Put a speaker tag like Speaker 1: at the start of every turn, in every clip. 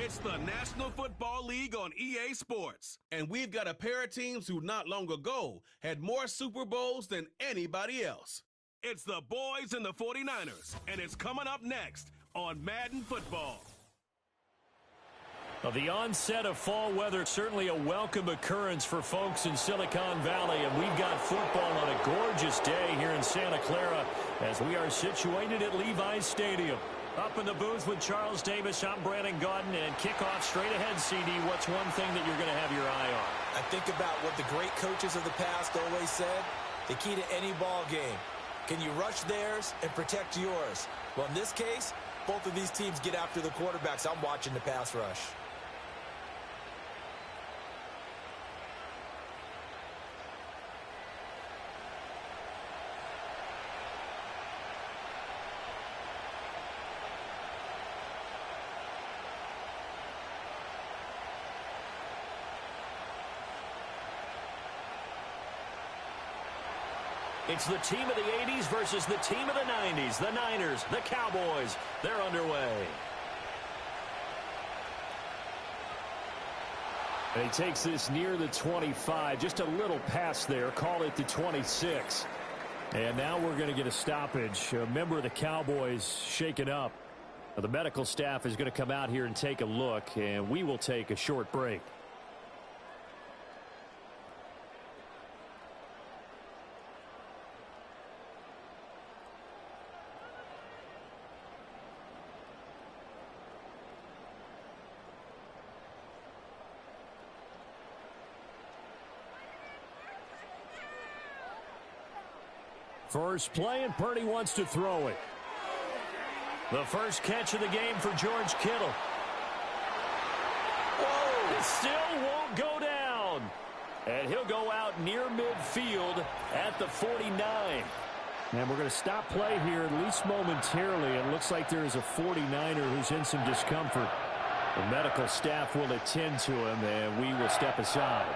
Speaker 1: It's the National Football League on EA Sports. And we've got a pair of teams who not long ago had more Super Bowls than anybody else. It's the Boys and the 49ers, and it's coming up next on Madden Football.
Speaker 2: Well, the onset of fall weather, certainly a welcome occurrence for folks in Silicon Valley, and we've got football on a gorgeous day here in Santa Clara as we are situated at Levi's Stadium. Up in the booth with Charles Davis, I'm Brandon Gaudin, and kickoff straight ahead, CD. What's one thing that you're going to have your eye on?
Speaker 3: I think about what the great coaches of the past always said. The key to any ball game. Can you rush theirs and protect yours? Well, in this case, both of these teams get after the quarterbacks. I'm watching the pass rush.
Speaker 2: It's the team of the 80s versus the team of the 90s. The Niners, the Cowboys, they're underway. And he takes this near the 25, just a little past there, call it the 26. And now we're going to get a stoppage. A member of the Cowboys shaken up. Now, the medical staff is going to come out here and take a look, and we will take a short break. First play, and Purdy wants to throw it. The first catch of the game for George Kittle. Whoa! It still won't go down. And he'll go out near midfield at the 49. And we're going to stop play here, at least momentarily. It looks like there is a 49er who's in some discomfort. The medical staff will attend to him, and we will step aside.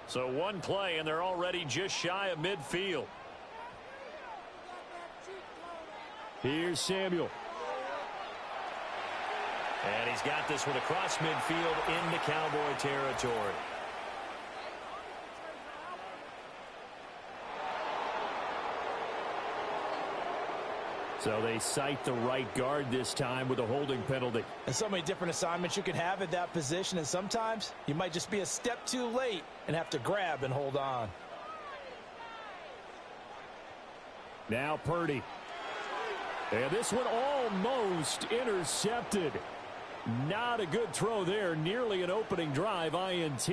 Speaker 2: So one play, and they're already just shy of midfield. Here's Samuel. And he's got this one across midfield into Cowboy territory. So they cite the right guard this time with a holding penalty.
Speaker 3: And so many different assignments you can have at that position, and sometimes you might just be a step too late and have to grab and hold on.
Speaker 2: Now Purdy. And this one almost intercepted. Not a good throw there. Nearly an opening drive INT.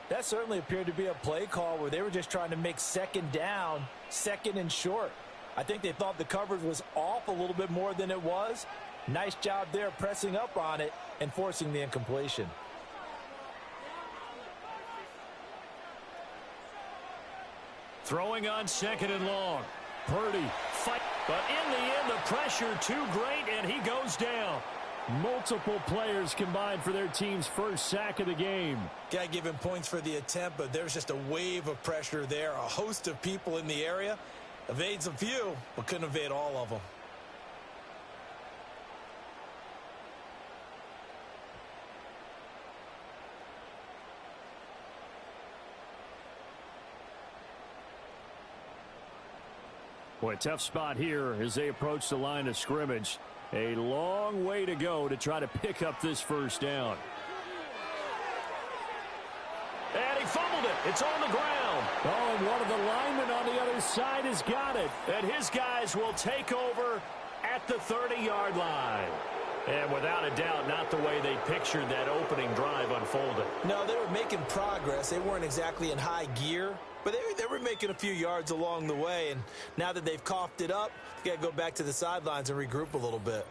Speaker 3: That certainly appeared to be a play call where they were just trying to make second down, second and short. I think they thought the coverage was off a little bit more than it was. Nice job there pressing up on it and forcing the incompletion.
Speaker 2: Throwing on second and long. Purdy fight. But in the end, the pressure too great, and he goes down. Multiple players combined for their team's first sack of the game.
Speaker 3: Got to give him points for the attempt, but there's just a wave of pressure there. A host of people in the area. Evades a few, but couldn't evade all of them.
Speaker 2: Boy, tough spot here as they approach the line of scrimmage. A long way to go to try to pick up this first down. And he fumbled it. It's on the ground. Oh, and one of the linemen on the other side has got it. And his guys will take over at the 30-yard line. And without a doubt, not the way they pictured that opening drive unfolded.
Speaker 3: No, they were making progress. They weren't exactly in high gear, but they were making a few yards along the way. And now that they've coughed it up, they got to go back to the sidelines and regroup a little bit.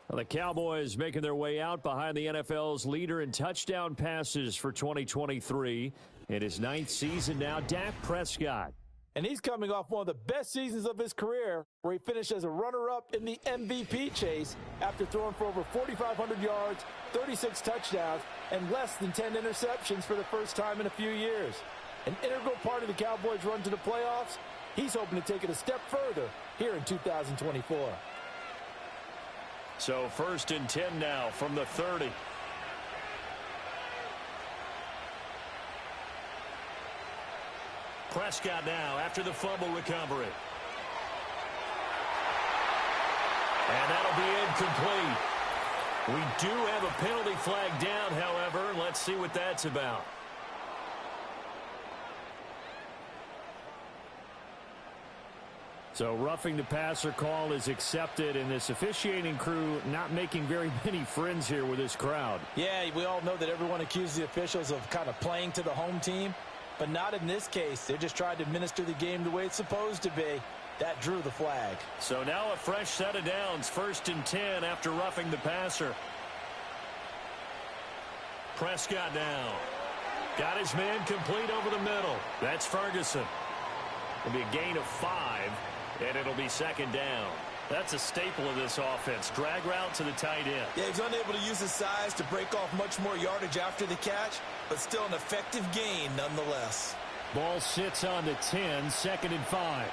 Speaker 2: Well, the Cowboys making their way out behind the NFL's leader in touchdown passes for 2023. In his 9th season now, Dak Prescott.
Speaker 3: And he's coming off one of the best seasons of his career, where he finished as a runner-up in the MVP chase after throwing for over 4,500 yards, 36 touchdowns, and less than 10 interceptions for the first time in a few years. An integral part of the Cowboys' run to the playoffs. He's hoping to take it a step further here in 2024.
Speaker 2: So 1st and 10 now from the 30. Prescott now after the fumble recovery. And that'll be incomplete. We do have a penalty flag down, however. Let's see what that's about. So roughing the passer call is accepted, and this officiating crew not making very many friends here with this crowd.
Speaker 3: Yeah, we all know that everyone accuses the officials of kind of playing to the home team, but not in this case. They're just trying to administer the game the way it's supposed to be. That drew the flag. So now a fresh set of downs, 1st and 10 after roughing the passer.
Speaker 2: Prescott now. Got his man complete over the middle. That's Ferguson. It'll be a gain of 5, and it'll be 2nd down. That's a staple of this offense. Drag route to the tight end.
Speaker 3: Yeah, he's unable to use his size to break off much more yardage after the catch, but still an effective gain nonetheless.
Speaker 2: Ball sits on the 10, 2nd and 5.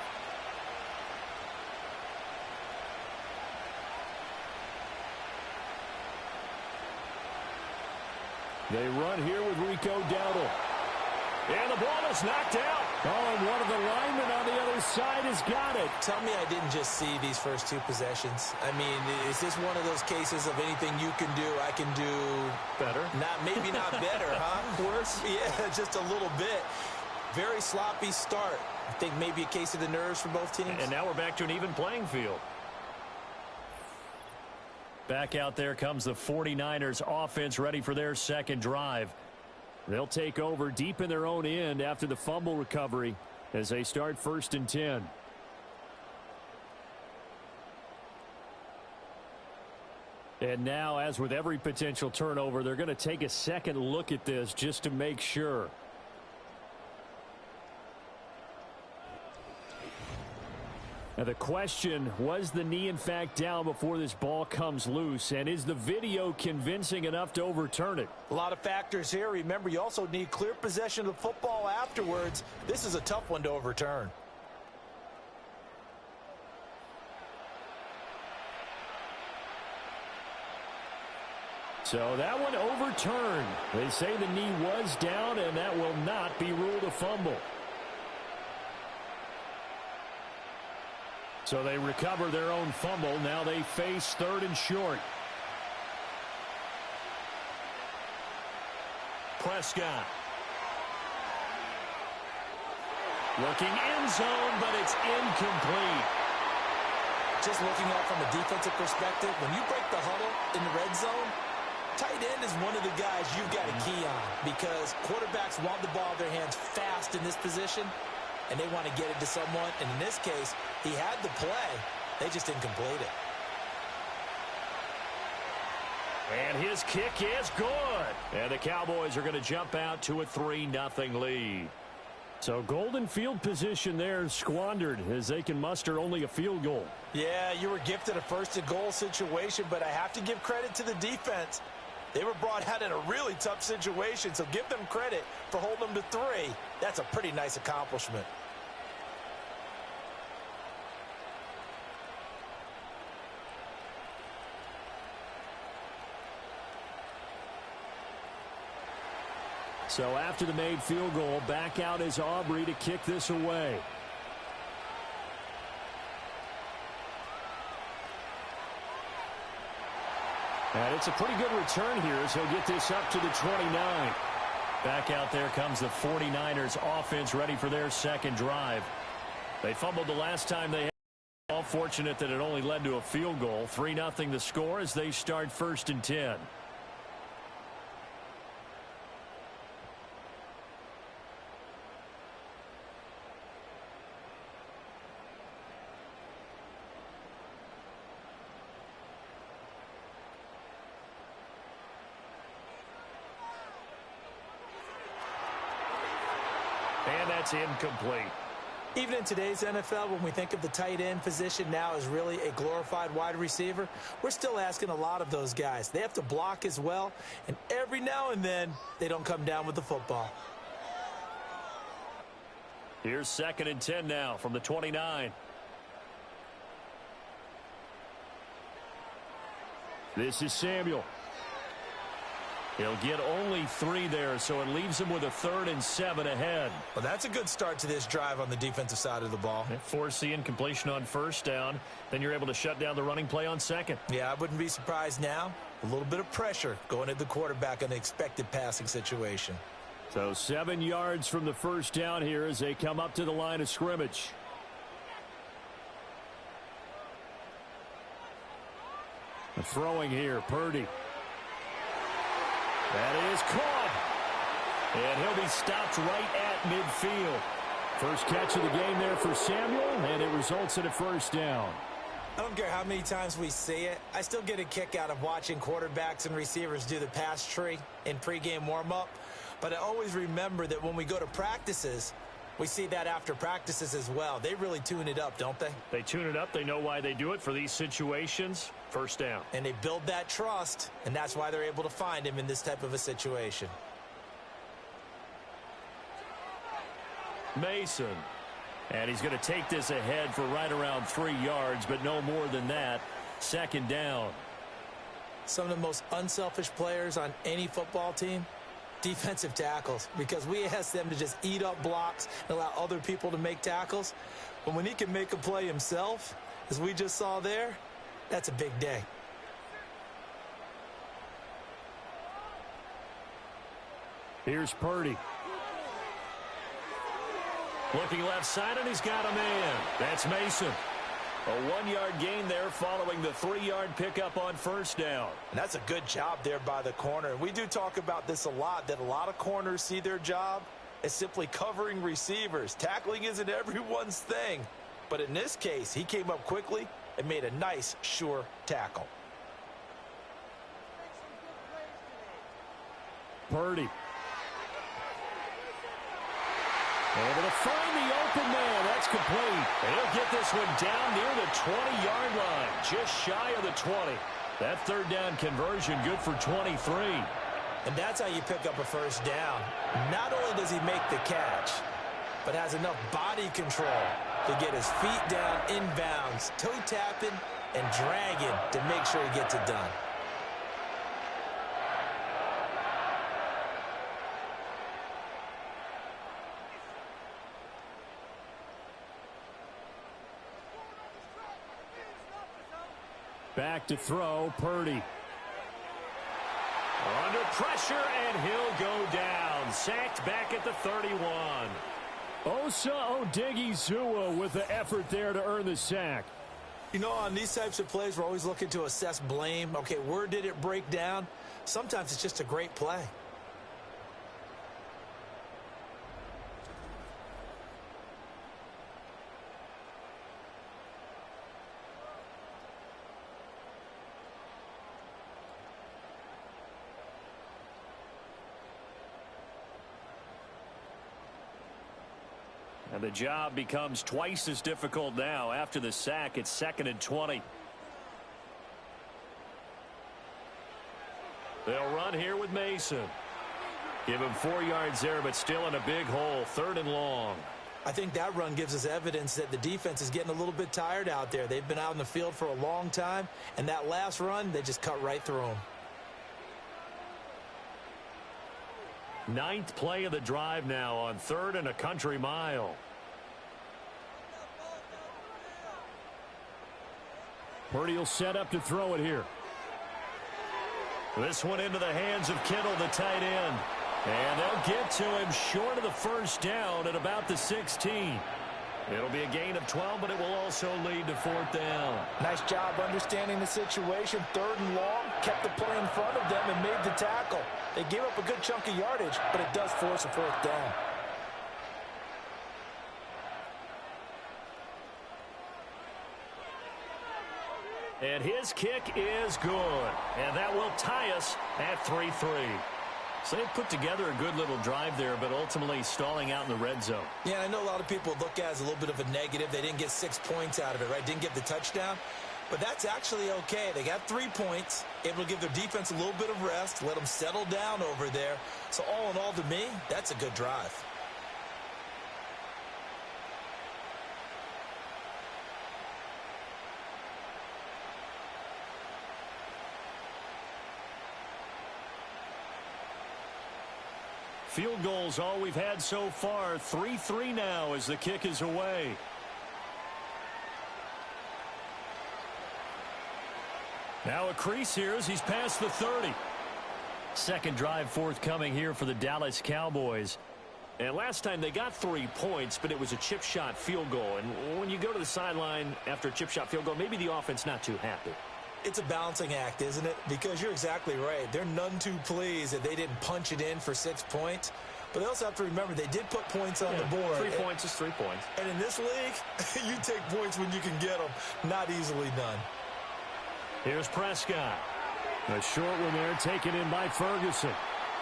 Speaker 2: They run here with Rico Dowdle. And the ball is knocked out. Oh, and one of the linemen on the other side has got it.
Speaker 3: Tell me I didn't just see these first 2 possessions. I mean, is this one of those cases of anything you can do, I can do
Speaker 2: better?
Speaker 3: Maybe not better, huh? Worse? Yeah, just a little bit. Very sloppy start. I think maybe a case of the nerves for both teams.
Speaker 2: And now we're back to an even playing field. Back out there comes the 49ers offense, ready for their 2nd drive. They'll take over deep in their own end after the fumble recovery as they start 1st and 10. And now, as with every potential turnover, they're going to take a second look at this just to make sure. Now the question, was the knee in fact down before this ball comes loose? And is the video convincing enough to overturn it?
Speaker 3: A lot of factors here. Remember, you also need clear possession of the football afterwards. This is a tough one to overturn.
Speaker 2: So that one overturned. They say the knee was down, and that will not be ruled a fumble. So they recover their own fumble. Now they face 3rd and short. Prescott. Looking end zone, but it's incomplete.
Speaker 3: Just looking at it from a defensive perspective, when you break the huddle in the red zone, tight end is one of the guys you've got to key on because quarterbacks want the ball in their hands fast in this position, and they want to get it to someone. And in this case, he had the play. They just didn't complete it.
Speaker 2: And his kick is good. And the Cowboys are going to jump out to a 3-0 lead. So golden field position there squandered as they can muster only a field goal.
Speaker 3: Yeah, you were gifted a 1st and goal situation, but I have to give credit to the defense. They were brought out in a really tough situation, so give them credit for holding them to 3. That's a pretty nice accomplishment.
Speaker 2: So after the made field goal, back out is Aubrey to kick this away. And it's a pretty good return here as he'll get this up to the 29. Back out there comes the 49ers offense ready for their 2nd drive. They fumbled the last time they had. All fortunate that it only led to a field goal. 3-0 the score as they start 1st and 10. And that's incomplete.
Speaker 3: Even in today's NFL, when we think of the tight end position now as really a glorified wide receiver, we're still asking a lot of those guys. They have to block as well, and every now and then, they don't come down with the football.
Speaker 2: Here's 2nd and 10 now from the 29. This is Samuel. He'll get only 3 there, so it leaves him with a 3rd and 7 ahead.
Speaker 3: Well, that's a good start to this drive on the defensive side of the ball.
Speaker 2: Force the incompletion on 1st down. Then you're able to shut down the running play on 2nd.
Speaker 3: Yeah, I wouldn't be surprised now. A little bit of pressure going at the quarterback in the expected passing situation.
Speaker 2: So 7 yards from the 1st down here as they come up to the line of scrimmage. The throwing here, Purdy. That is caught. And he'll be stopped right at midfield. First catch of the game there for Samuel, and it results in a 1st down.
Speaker 3: I don't care how many times we see it. I still get a kick out of watching quarterbacks and receivers do the pass tree in pregame warm-up. But I always remember that when we go to practices, we see that after practices as well. They really tune it up, don't they?
Speaker 2: They tune it up. They know why they do it for these situations. 1st down.
Speaker 3: And they build that trust, and that's why they're able to find him in this type of a situation.
Speaker 2: Mason. And he's going to take this ahead for right around 3 yards, but no more than that. 2nd down.
Speaker 3: Some of the most unselfish players on any football team, defensive tackles, because we ask them to just eat up blocks and allow other people to make tackles. But when he can make a play himself, as we just saw there, that's a big day.
Speaker 2: Here's Purdy. Looking left side, and he's got a man. That's Mason. A 1-yard gain there following the 3-yard pickup on 1st down.
Speaker 3: And that's a good job there by the corner. And we do talk about this a lot, that a lot of corners see their job as simply covering receivers. Tackling isn't everyone's thing. But in this case, he came up quickly and made a nice, sure tackle.
Speaker 2: Purdy. Able to find the open man. That's complete. He'll get this one down near the 20-yard line, just shy of the 20. That 3rd down conversion good for 23.
Speaker 3: And that's how you pick up a 1st down. Not only does he make the catch, but has enough body control to get his feet down inbounds, toe tapping and dragging to make sure he gets it done.
Speaker 2: Back to throw, Purdy. Under pressure, and he'll go down. Sacked back at the 31. Osa Odighizuwa with the effort there to earn the sack.
Speaker 3: You know, on these types of plays, we're always looking to assess blame. Okay, where did it break down? Sometimes it's just a great play.
Speaker 2: And the job becomes twice as difficult now. After the sack, it's 2nd and 20. They'll run here with Mason. Give him 4 yards there, but still in a big hole. 3rd and long.
Speaker 3: I think that run gives us evidence that the defense is getting a little bit tired out there. They've been out in the field for a long time, and that last run, they just cut right through them.
Speaker 2: 9th play of the drive now on 3rd and a country mile. Purdy will set up to throw it here. This one into the hands of Kittle, the tight end. And they'll get to him short of the 1st down at about the 16. It'll be a gain of 12, but it will also lead to 4th down.
Speaker 3: Nice job understanding the situation. 3rd and long, kept the play in front of them and made the tackle. They gave up a good chunk of yardage, but it does force a 4th down.
Speaker 2: And his kick is good. And that will tie us at 3-3. So they put together a good little drive there, but ultimately stalling out in the red zone.
Speaker 3: Yeah, I know a lot of people look at it as a little bit of a negative. They didn't get 6 points out of it, right? Didn't get the touchdown. But that's actually okay. They got 3 points, able to give their defense a little bit of rest, let them settle down over there. So all in all, to me, that's a good drive.
Speaker 2: Field goals all we've had so far. 3-3 now as the kick is away. Now a crease here as he's past the 30. Second drive forthcoming here for the Dallas Cowboys. And last time they got 3 points, but it was a chip shot field goal. And when you go to the sideline after a chip shot field goal, maybe the offense not too happy.
Speaker 3: It's a balancing act, isn't it? Because you're exactly right. They're none too pleased that they didn't punch it in for 6 points. But they also have to remember they did put points on the board.
Speaker 2: 3 points is 3 points.
Speaker 3: And in this league, you take points when you can get them. Not easily done.
Speaker 2: Here's Prescott. A short one there taken in by Ferguson.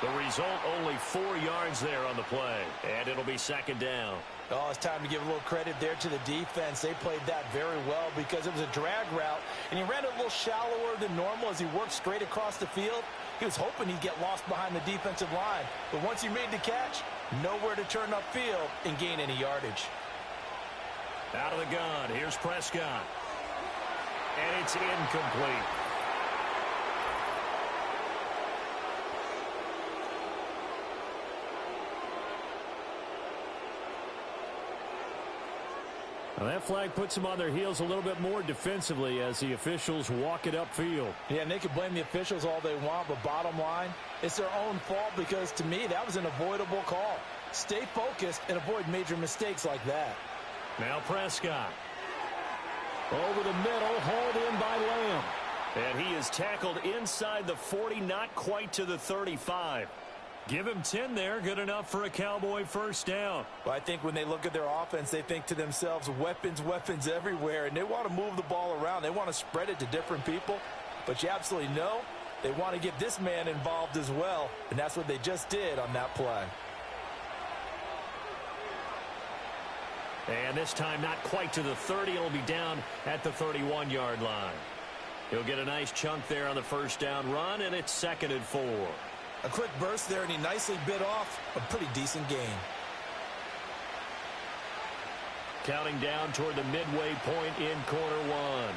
Speaker 2: The result, only 4 yards there on the play. And it'll be second down.
Speaker 3: Oh, it's time to give a little credit there to the defense. They played that very well because it was a drag route, and he ran it a little shallower than normal as he worked straight across the field. He was hoping he'd get lost behind the defensive line, but once he made the catch, nowhere to turn upfield and gain any yardage.
Speaker 2: Out of the gun, here's Prescott. And it's incomplete. Now that flag puts them on their heels a little bit more defensively as the officials walk it upfield.
Speaker 3: Yeah, and they can blame the officials all they want, but bottom line, it's their own fault because, to me, that was an avoidable call. Stay focused and avoid major mistakes like that.
Speaker 2: Now Prescott. Over the middle, hauled in by Lamb. And he is tackled inside the 40, not quite to the 35. Give him 10 there, good enough for a Cowboy first down.
Speaker 3: Well, I think when they look at their offense, they think to themselves, weapons, weapons everywhere, and they want to move the ball around. They want to spread it to different people, but you absolutely know they want to get this man involved as well, and that's what they just did on that play.
Speaker 2: And this time not quite to the 30. It'll be down at the 31-yard line. He'll get a nice chunk there on the first down run, and it's 2nd and 4.
Speaker 3: A quick burst there, and he nicely bit off a pretty decent gain.
Speaker 2: Counting down toward the midway point in quarter one.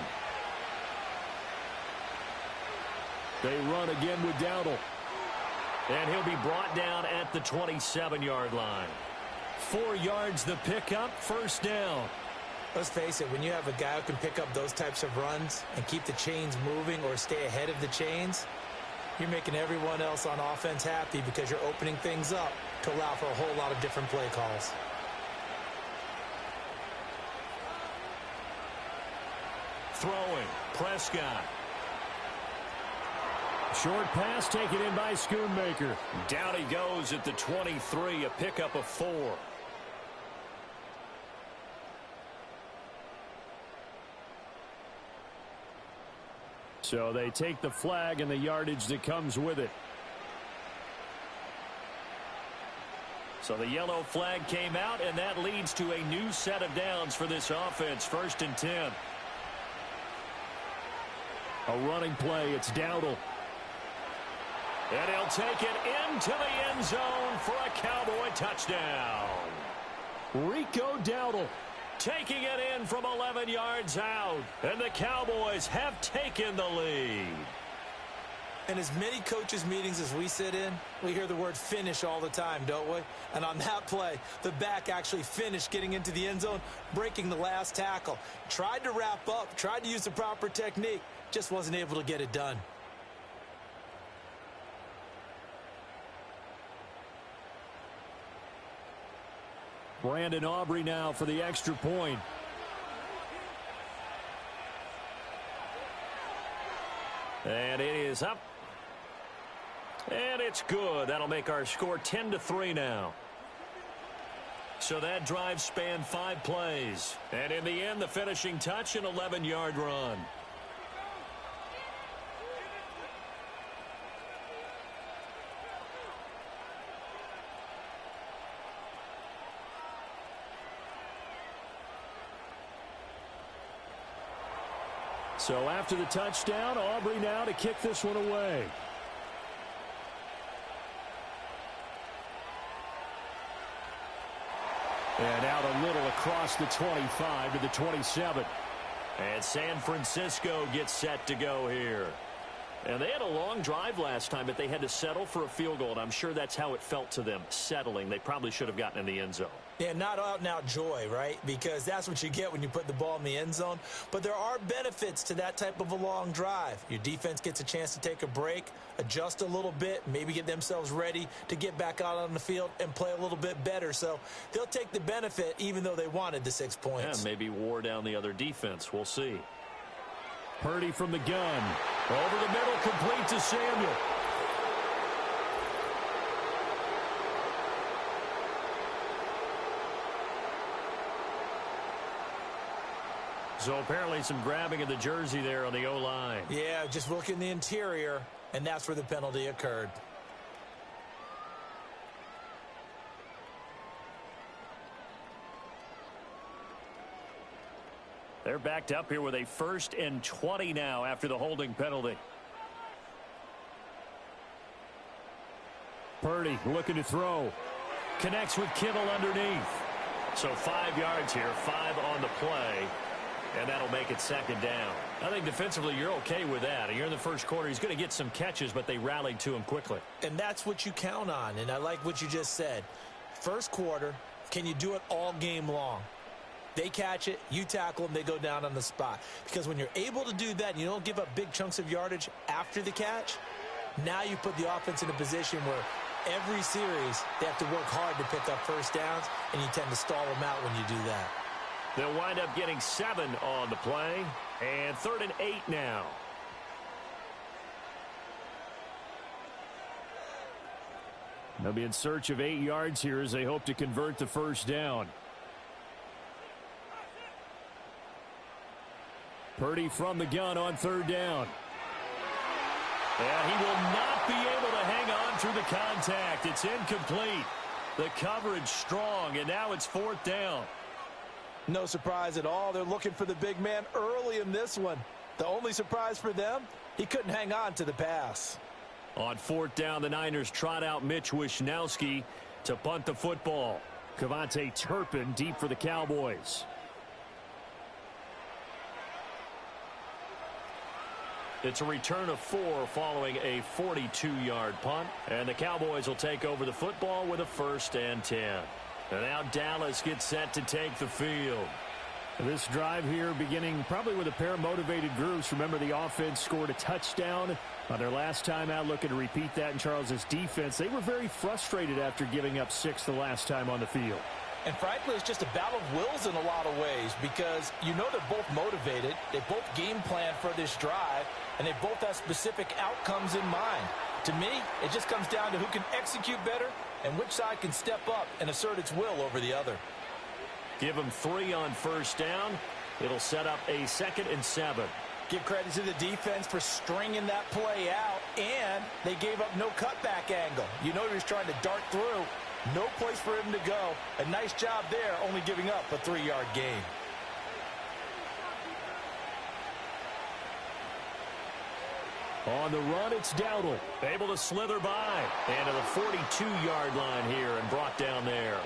Speaker 2: They run again with Dowdle. And he'll be brought down at the 27-yard line. 4 yards the pickup, first down.
Speaker 3: Let's face it, when you have a guy who can pick up those types of runs and keep the chains moving or stay ahead of the chains, you're making everyone else on offense happy because you're opening things up to allow for a whole lot of different play calls.
Speaker 2: Throwing, Prescott. Short pass taken in by Schoonmaker. Down he goes at the 23, a pickup of 4. So they take the flag and the yardage that comes with it. So the yellow flag came out, and that leads to a new set of downs for this offense. 1st and 10. A running play. It's Dowdle. And he'll take it into the end zone for a Cowboy touchdown. Rico Dowdle taking it in from 11 yards out. And the Cowboys have taken the lead.
Speaker 3: In as many coaches' meetings as we sit in, we hear the word finish all the time, don't we? And on that play, the back actually finished getting into the end zone, breaking the last tackle. Tried to wrap up, tried to use the proper technique, just wasn't able to get it done.
Speaker 2: Brandon Aubrey now for the extra point. And it is up. And it's good. That'll make our score 10-3 now. So that drive spanned 5 plays. And in the end, the finishing touch, an 11-yard run. So after the touchdown, Aubrey now to kick this one away. And out a little across the 25 to the 27. And San Francisco gets set to go here. And they had a long drive last time, but they had to settle for a field goal, and I'm sure that's how it felt to them, settling. They probably should have gotten in the end zone.
Speaker 3: Yeah, not out-and-out joy, right? Because that's what you get when you put the ball in the end zone. But there are benefits to that type of a long drive. Your defense gets a chance to take a break, adjust a little bit, maybe get themselves ready to get back out on the field and play a little bit better. So they'll take the benefit even though they wanted the 6 points.
Speaker 2: Yeah, maybe wore down the other defense. We'll see. Purdy from the gun. Over the middle, complete to Samuel. So apparently some grabbing of the jersey there on the O-line.
Speaker 3: Yeah, just look in the interior, and that's where the penalty occurred.
Speaker 2: They're backed up here with a 1st and 20 now after the holding penalty. Purdy looking to throw. Connects with Kittle underneath. So 5 yards here, 5 on the play. And that'll make it 2nd down. I think defensively you're okay with that. You're in the first quarter. He's going to get some catches, but they rallied to him quickly.
Speaker 3: And that's what you count on. And I like what you just said. First quarter, can you do it all game long? They catch it, you tackle them, they go down on the spot. Because when you're able to do that and you don't give up big chunks of yardage after the catch, now you put the offense in a position where every series they have to work hard to pick up first downs, and you tend to stall them out when you do that.
Speaker 2: They'll wind up getting 7 on the play, and 3rd and 8 now. They'll be in search of 8 yards here as they hope to convert the first down. Purdy from the gun on 3rd down. And he will not be able to hang on through the contact. It's incomplete. The coverage strong, and now it's 4th down.
Speaker 3: No surprise at all. They're looking for the big man early in this one. The only surprise for them, he couldn't hang on to the pass.
Speaker 2: On 4th down, the Niners trot out Mitch Wishnowsky to punt the football. Kevontae Turpin deep for the Cowboys. It's a return of 4 following a 42-yard punt. And the Cowboys will take over the football with a 1st and 10. And now Dallas gets set to take the field. This drive here beginning probably with a pair of motivated groups. Remember, the offense scored a touchdown on their last time out, looking to repeat that in Charles's defense. They were very frustrated after giving up 6 the last time on the field.
Speaker 3: And frankly, it's just a battle of wills in a lot of ways, because you know they're both motivated. They both game plan for this drive, and they both have specific outcomes in mind. To me, it just comes down to who can execute better and which side can step up and assert its will over the other.
Speaker 2: Give them 3 on 1st down. It'll set up a 2nd and 7.
Speaker 3: Give credit to the defense for stringing that play out, and they gave up no cutback angle. You know he was trying to dart through. No place for him to go. A nice job there, only giving up a 3-yard gain.
Speaker 2: On the run, it's Dowdle. Able to slither by. And to the 42-yard line here and brought down there.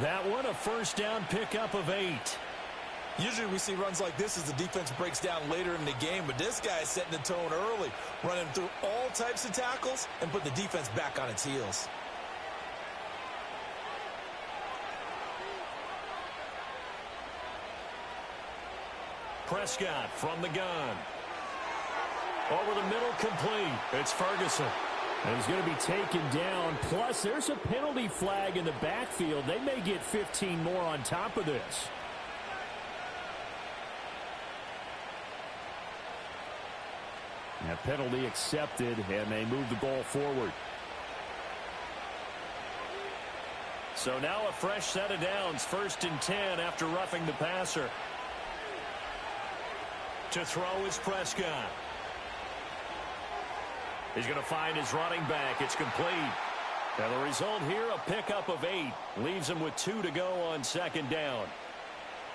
Speaker 2: That one, a 1st down pickup of 8.
Speaker 3: Usually we see runs like this as the defense breaks down later in the game, but this guy is setting the tone early, running through all types of tackles and put the defense back on its heels.
Speaker 2: Prescott from the gun. Over the middle, complete. It's Ferguson. And he's going to be taken down. Plus, there's a penalty flag in the backfield. They may get 15 more on top of this. That penalty accepted, and they move the ball forward. So now a fresh set of downs. 1st and 10 after roughing the passer. To throw is Prescott. He's going to find his running back. It's complete. And the result here, a pickup of 8. Leaves him with 2 to go on 2nd down.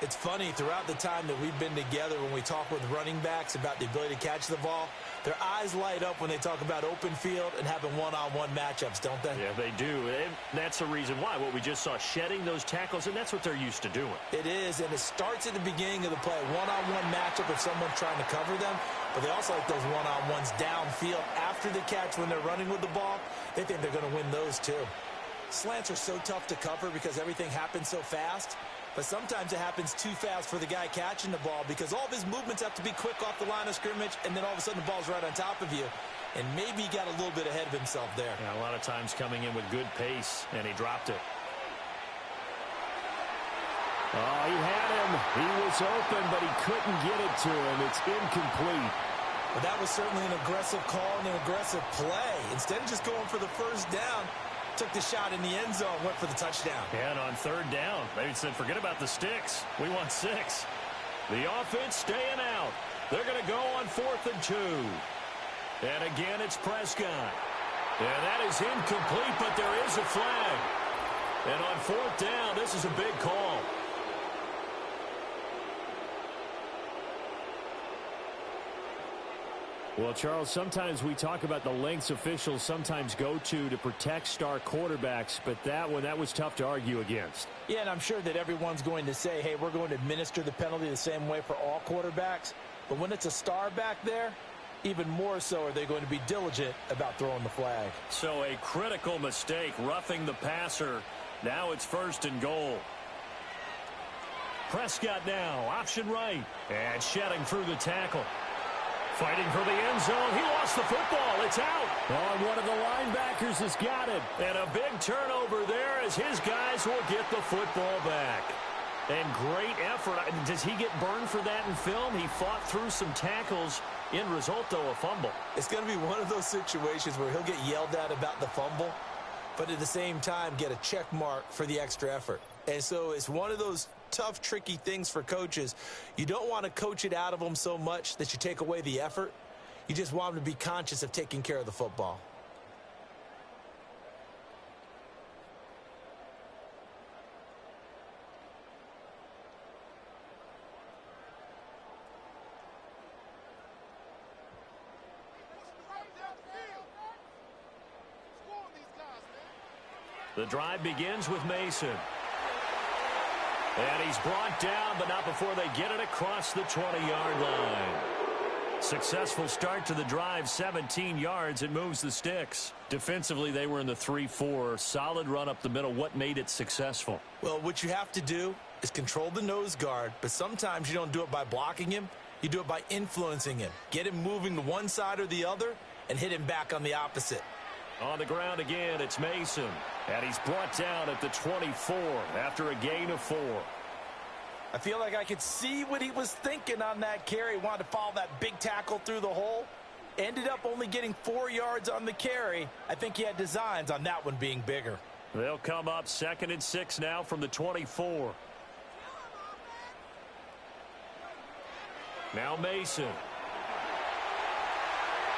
Speaker 3: It's funny, throughout the time that we've been together, when we talk with running backs about the ability to catch the ball, their eyes light up when they talk about open field and having one-on-one matchups, don't they?
Speaker 2: Yeah, they do. And that's the reason why. What we just saw, shedding those tackles, and that's what they're used to doing.
Speaker 3: It is, and it starts at the beginning of the play. One-on-one matchup if someone's trying to cover them, but they also like those one-on-ones downfield after the catch when they're running with the ball. They think they're going to win those too. Slants are so tough to cover because everything happens so fast. But sometimes it happens too fast for the guy catching the ball because all of his movements have to be quick off the line of scrimmage, and then all of a sudden the ball's right on top of you. And maybe he got a little bit ahead of himself there.
Speaker 2: Yeah, a lot of times coming in with good pace, and he dropped it. Oh, he had him. He was open, but he couldn't get it to him. It's incomplete.
Speaker 3: But that was certainly an aggressive call and an aggressive play. Instead of just going for the first down, took the shot in the end zone, went for the touchdown.
Speaker 2: Yeah, and on third down, they said, forget about the sticks. We want 6. The offense staying out. They're going to go on 4th and 2. And again, it's Prescott. And that is incomplete, but there is a flag. And on 4th down, this is a big call. Well, Charles, sometimes we talk about the lengths officials sometimes go to protect star quarterbacks, but that one, that was tough to argue against.
Speaker 3: Yeah, and I'm sure that everyone's going to say, hey, we're going to administer the penalty the same way for all quarterbacks. But when it's a star back there, even more so are they going to be diligent about throwing the flag.
Speaker 2: So a critical mistake, roughing the passer. Now it's 1st and goal. Prescott now, option right, and shedding through the tackle. Fighting for the end zone. He lost the football. It's out. Oh, and one of the linebackers has got it. And a big turnover there as his guys will get the football back. And great effort. Does he get burned for that in film? He fought through some tackles. End result, though, a fumble.
Speaker 3: It's going to be one of those situations where he'll get yelled at about the fumble, but at the same time get a check mark for the extra effort. And so it's one of those tough, tricky things for coaches. You don't want to coach it out of them so much that you take away the effort. You just want them to be conscious of taking care of the football.
Speaker 2: The drive begins with Mason. And he's brought down, but not before they get it across the 20-yard line. Successful start to the drive, 17 yards. It moves the sticks. Defensively, they were in the 3-4. Solid run up the middle. What made it successful?
Speaker 3: Well, what you have to do is control the nose guard, but sometimes you don't do it by blocking him. You do it by influencing him. Get him moving to one side or the other and hit him back on the opposite.
Speaker 2: On the ground again, it's Mason. And he's brought down at the 24 after a gain of 4.
Speaker 3: I feel like I could see what he was thinking on that carry. Wanted to follow that big tackle through the hole. Ended up only getting 4 yards on the carry. I think he had designs on that one being bigger.
Speaker 2: They'll come up 2nd and 6 now from the 24. Now Mason.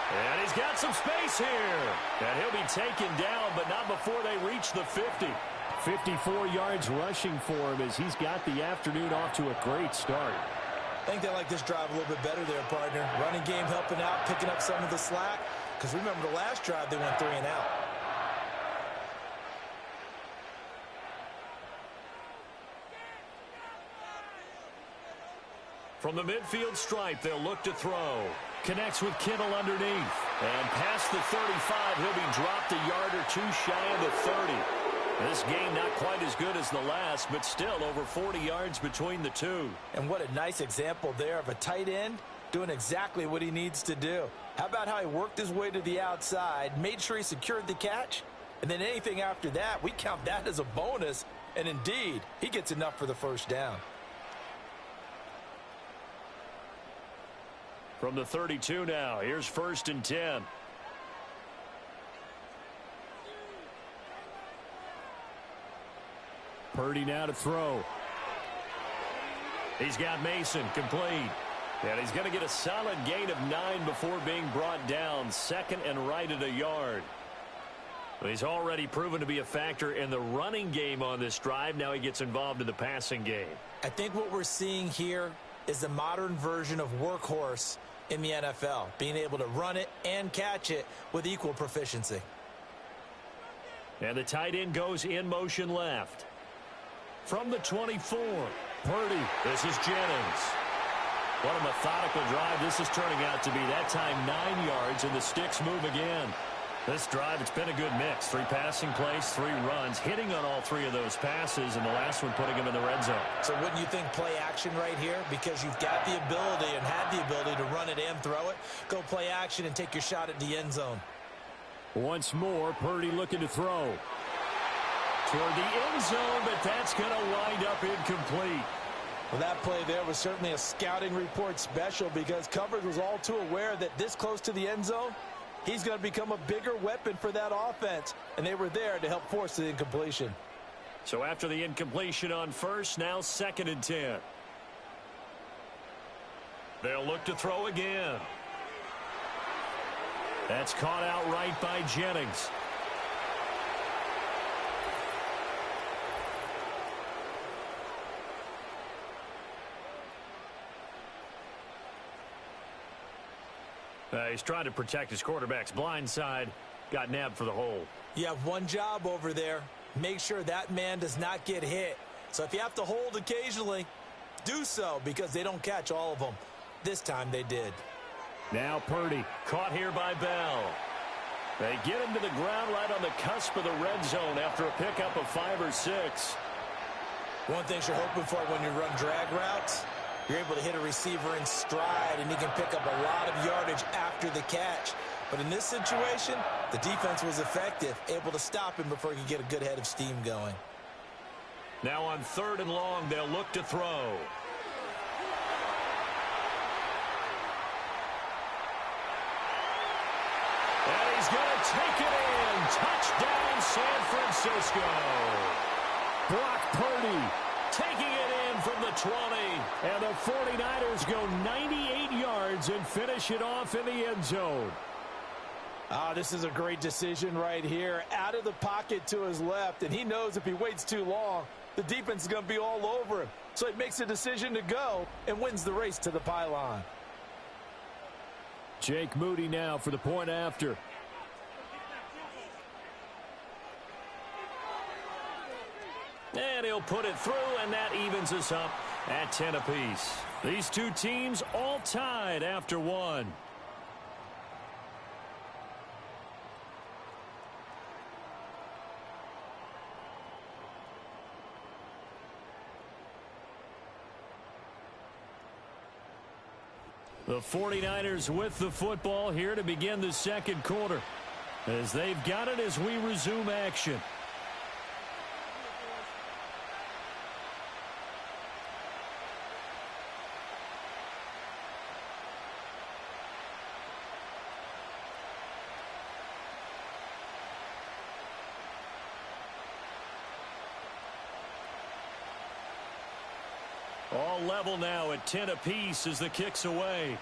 Speaker 2: And he's got some space here. And he'll be taken down, but not before they reach the 50. 54 yards rushing for him as he's got the afternoon off to a great start.
Speaker 3: I think they like this drive a little bit better there, partner. Running game helping out, picking up some of the slack. Because remember, the last drive, they went 3 and out.
Speaker 2: From the midfield stripe, they'll look to throw. Connects with Kittle underneath. And past the 35, he'll be dropped a yard or 2 shy of the 30. This game not quite as good as the last, but still over 40 yards between the two.
Speaker 3: And what a nice example there of a tight end doing exactly what he needs to do. How about how he worked his way to the outside, made sure he secured the catch, and then anything after that, we count that as a bonus. And indeed, he gets enough for the first down.
Speaker 2: From the 32 now, here's 1st and 10. Purdy now to throw. He's got Mason complete. And he's going to get a solid gain of 9 before being brought down. 2nd and right at a yard. He's already proven to be a factor in the running game on this drive. Now he gets involved in the passing game.
Speaker 3: I think what we're seeing here is the modern version of workhorse in the NFL, being able to run it and catch it with equal proficiency.
Speaker 2: And the tight end goes in motion left. From the 24, Purdy. This is Jennings. What a methodical drive this is turning out to be. That time 9 yards, and the sticks move again. This drive, it's been a good mix. 3 passing plays, 3 runs, hitting on all 3 of those passes, and the last one putting him in the red zone.
Speaker 3: So wouldn't you think play action right here? Because you've got the ability and had the ability to run it and throw it. Go play action and take your shot at the end zone.
Speaker 2: Once more, Purdy looking to throw. Toward the end zone, but that's going to wind up incomplete.
Speaker 3: Well, that play there was certainly a scouting report special because coverage was all too aware that this close to the end zone, he's going to become a bigger weapon for that offense, and they were there to help force the incompletion.
Speaker 2: So after the incompletion on first, now 2nd and 10. They'll look to throw again. That's caught outright by Jennings. He's trying to protect his quarterback's blind side. Got nabbed for the hole.
Speaker 3: You have one job over there. Make sure that man does not get hit. So if you have to hold occasionally, do so because they don't catch all of them. This time they did.
Speaker 2: Now Purdy, caught here by Bell. They get him to the ground right on the cusp of the red zone after a pickup of 5 or 6.
Speaker 3: One thing you're hoping for when you run drag routes, you're able to hit a receiver in stride, and he can pick up a lot of yardage after the catch. But in this situation, the defense was effective, able to stop him before he could get a good head of steam going.
Speaker 2: Now on 3rd and long, they'll look to throw. And he's going to take it in. Touchdown, San Francisco. Brock Purdy taking it in from the 20. And the 49ers go 98 yards and finish it off in the end zone.
Speaker 3: This is a great decision right here. Out of the pocket to his left, and he knows if he waits too long, the defense is going to be all over him. So he makes a decision to go and wins the race to the pylon.
Speaker 2: Jake Moody now for the point after. And he'll put it through, and that evens us up at 10 apiece. These two teams all tied after 1. The 49ers with the football here to begin the 2nd quarter, as they've got it as we resume action. All level now at 10 apiece as the kick's away.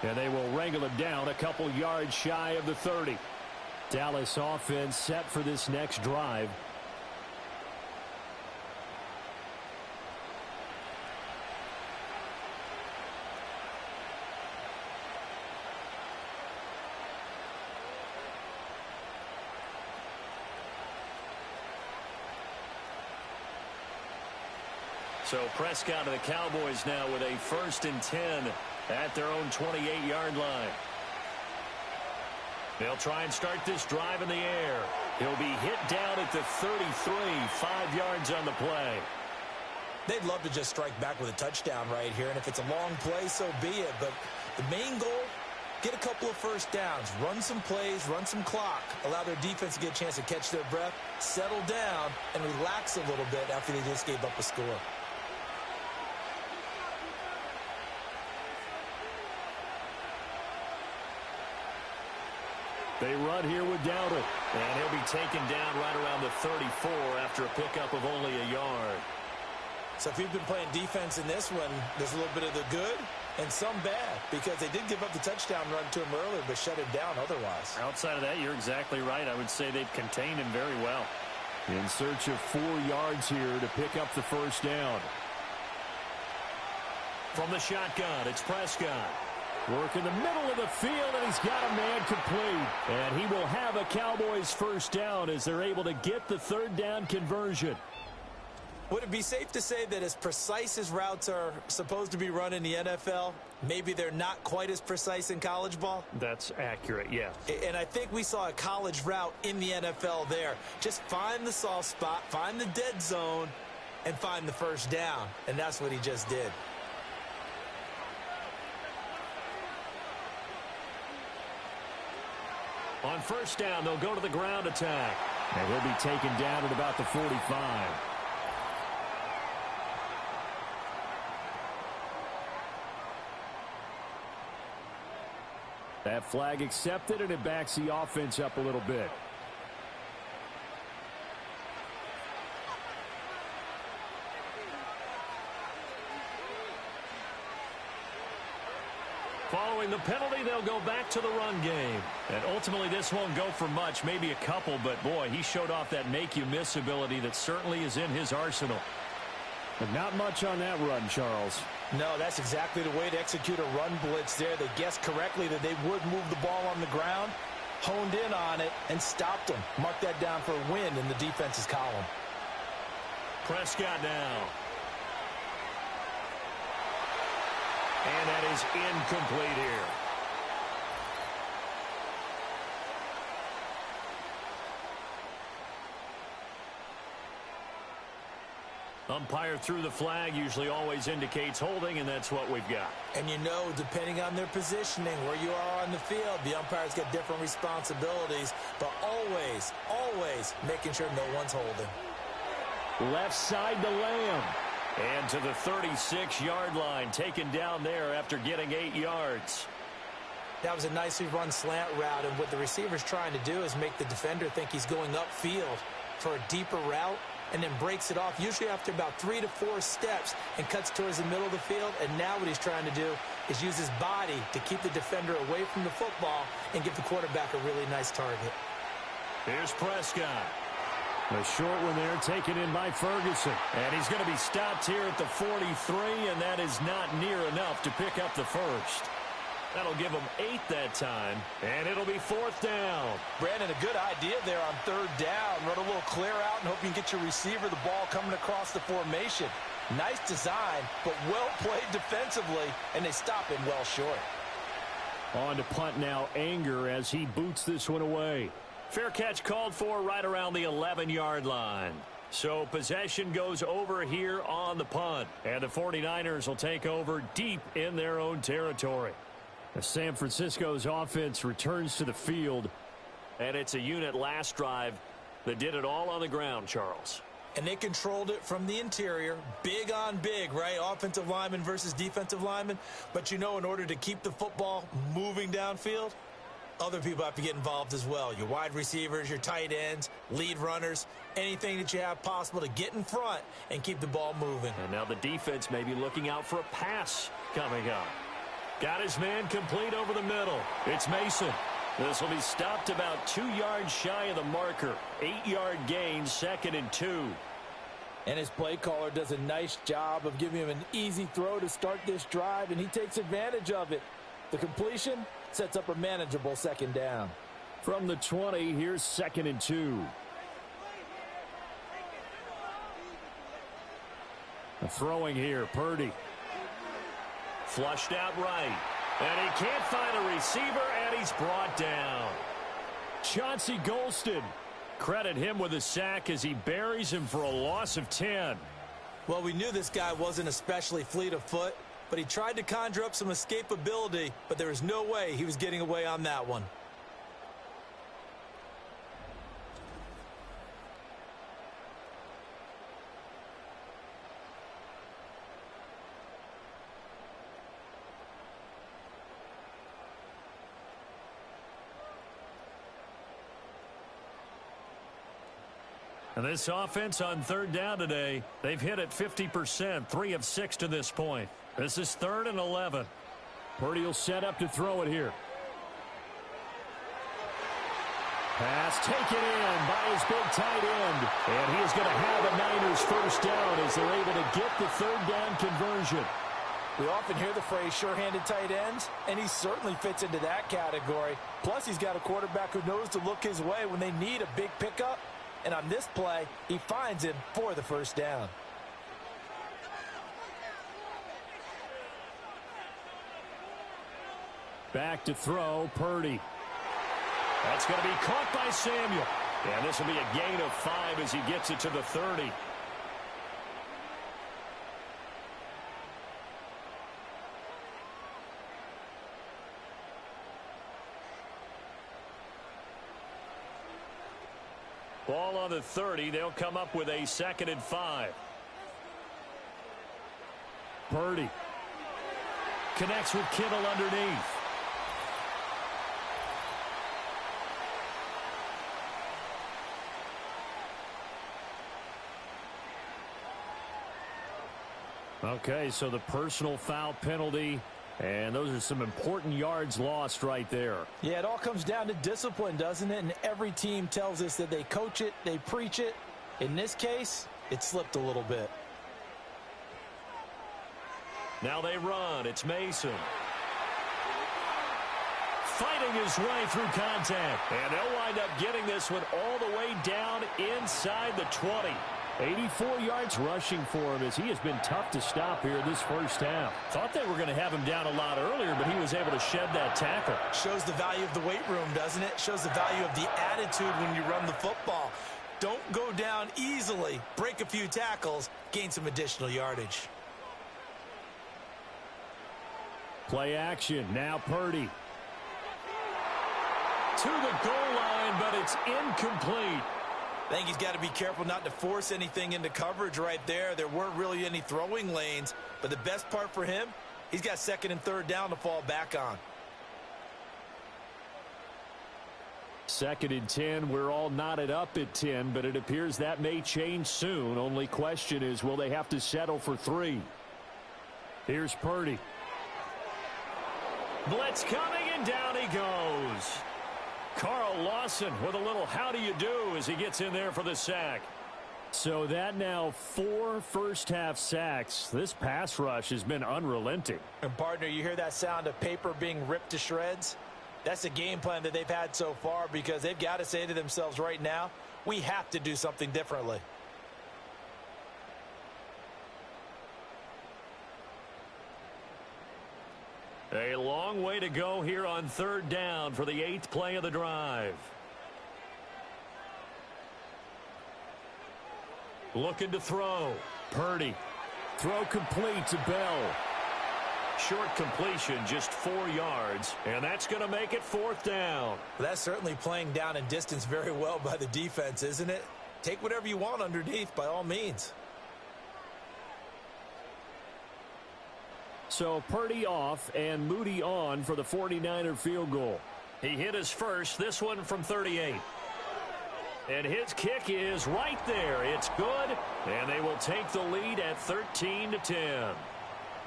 Speaker 2: And they will wrangle him down a couple yards shy of the 30. Dallas offense set for this next drive. So Prescott and the Cowboys now with a 1st and 10 at their own 28-yard line. They'll try and start this drive in the air. He'll be hit down at the 33, 5 yards on the play.
Speaker 3: They'd love to just strike back with a touchdown right here, and if it's a long play, so be it. But the main goal, get a couple of first downs, run some plays, run some clock, allow their defense to get a chance to catch their breath, settle down, and relax a little bit after they just gave up a score.
Speaker 2: They run here with Dowdle, and he'll be taken down right around the 34 after a pickup of only a yard.
Speaker 3: So if you've been playing defense in this one, there's a little bit of the good And some bad, because they did give up the touchdown run to him earlier, but shut him down otherwise.
Speaker 2: Outside of that, you're exactly right. I would say they've contained him very well.
Speaker 4: In search of 4 yards here to pick up the first down.
Speaker 2: From the shotgun, it's Prescott. Work in the middle of the field, and he's got a man complete. And he will have a Cowboys first down as they're able to get the third down conversion.
Speaker 3: Would it be safe to say that as precise as routes are supposed to be run in the NFL, maybe they're not quite as precise in college ball?
Speaker 2: That's accurate, yeah.
Speaker 3: And I think we saw a college route in the NFL there. Just find the soft spot, find the dead zone, and find the first down. And that's what he just did.
Speaker 2: On first down, they'll go to the ground attack.
Speaker 4: And he'll be taken down at about the 45. That flag accepted, and it backs the offense up a little bit.
Speaker 2: Following the penalty, they'll go back to the run game. And ultimately, this won't go for much, maybe a couple, but boy, he showed off that make-you-miss ability that certainly is in his arsenal.
Speaker 4: But not much on that run, Charles.
Speaker 3: No, that's exactly the way to execute a run blitz there. They guessed correctly that they would move the ball on the ground, honed in on it, and stopped them. Mark that down for a win in the defense's column.
Speaker 2: Prescott now. And that is incomplete here. Umpire threw the flag, usually always indicates holding, and that's what we've got.
Speaker 3: And you know, depending on their positioning, where you are on the field, the umpire's got different responsibilities, but always, always making sure no one's holding.
Speaker 4: Left side to Lamb.
Speaker 2: And to the 36-yard line, taken down there after getting 8 yards.
Speaker 3: That was a nicely run slant route, and what the receiver's trying to do is make the defender think he's going upfield for a deeper route, and then breaks it off, usually after about 3 to 4 steps, and cuts towards the middle of the field. And now what he's trying to do is use his body to keep the defender away from the football and give the quarterback a really nice target.
Speaker 2: Here's Prescott.
Speaker 4: A short one there, taken in by Ferguson.
Speaker 2: And he's going to be stopped here at the 43, and that is not near enough to pick up the first. That'll give him 8 that time, and it'll be 4th down.
Speaker 3: Brandon, a good idea there on 3rd down. Run a little clear out and hope you can get your receiver the ball coming across the formation. Nice design, but well played defensively, and they stop him well short.
Speaker 4: On to punt now, Anger, as he boots this one away.
Speaker 2: Fair catch called for right around the 11-yard line. So possession goes over here on the punt, and the 49ers will take over deep in their own territory.
Speaker 4: San Francisco's offense returns to the field.
Speaker 2: And it's a unit last drive that did it all on the ground, Charles.
Speaker 3: And they controlled it from the interior. Big on big, right? Offensive lineman versus defensive lineman. But you know, in order to keep the football moving downfield, other people have to get involved as well. Your wide receivers, your tight ends, lead runners, anything that you have possible to get in front and keep the ball moving.
Speaker 2: And now the defense may be looking out for a pass coming up. Got his man complete over the middle. It's Mason. This will be stopped about 2 yards shy of the marker. 8-yard gain, 2nd and 2.
Speaker 3: And his play caller does a nice job of giving him an easy throw to start this drive, and he takes advantage of it. The completion sets up a manageable 2nd down.
Speaker 4: From the 20, here's 2nd and 2. A throwing here, Purdy.
Speaker 2: Flushed out right. And he can't find a receiver, and he's brought down.
Speaker 4: Chauncey Golston.
Speaker 2: Credit him with a sack as he buries him for a loss of 10.
Speaker 3: Well, we knew this guy wasn't especially fleet of foot, but he tried to conjure up some escapability, but there was no way he was getting away on that one.
Speaker 2: And this offense on 3rd down today, they've hit it 50%, 3 of 6 to this point. This is 3rd and 11.
Speaker 4: Purdy will set up to throw it here. Pass taken in by his big tight end. And he is going to have a Niners first down as they're able to get the third down conversion.
Speaker 3: We often hear the phrase sure-handed tight ends, and he certainly fits into that category. Plus, he's got a quarterback who knows to look his way when they need a big pickup. And on this play, he finds him for the first down.
Speaker 4: Back to throw, Purdy.
Speaker 2: That's going to be caught by Samuel. And this will be a gain of 5 as he gets it to the 30. Ball on the 30. They'll come up with a 2nd and 5.
Speaker 4: Purdy
Speaker 2: Connects with Kittle underneath.
Speaker 4: Okay, so the personal foul penalty, and those are some important yards lost right there.
Speaker 3: Yeah, it all comes down to discipline, doesn't it? And every team tells us that they coach it, they preach it. In this case, it slipped a little bit.
Speaker 2: Now they run. It's Mason. Fighting his way through contact. And they'll wind up getting this one all the way down inside the 20.
Speaker 4: 84 yards rushing for him as he has been tough to stop here this first half.
Speaker 2: Thought they were going to have him down a lot earlier, but he was able to shed that tackle.
Speaker 3: Shows the value of the weight room, doesn't it? Shows the value of the attitude when you run the football. Don't go down easily. Break a few tackles, gain some additional yardage.
Speaker 4: Play action. Now Purdy.
Speaker 2: To the goal line, but it's incomplete.
Speaker 3: I think he's got to be careful not to force anything into coverage right there. There weren't really any throwing lanes, but the best part for him, he's got 2nd and 3rd down to fall back on.
Speaker 4: 2nd and 10. We're all knotted up at 10, but it appears that may change soon. Only question is, will they have to settle for 3? Here's Purdy.
Speaker 2: Blitz coming, and down he goes. Carl Lawson with a little how do you do as he gets in there for the sack.
Speaker 4: So that now 4 first-half sacks. This pass rush has been unrelenting.
Speaker 3: And, partner, you hear that sound of paper being ripped to shreds? That's the game plan that they've had so far because they've got to say to themselves right now, we have to do something differently.
Speaker 2: A long way to go here on 3rd down for the 8th play of the drive. Looking to throw.
Speaker 4: Purdy. Throw complete to Bell.
Speaker 2: Short completion, just 4 yards, and that's going to make it 4th down.
Speaker 3: That's certainly playing down in distance very well by the defense, isn't it? Take whatever you want underneath by all means.
Speaker 4: So Purdy off and Moody on for the 49er field goal.
Speaker 2: He hit his first, this one from 38. And his kick is right there. It's good, and they will take the lead at 13-10.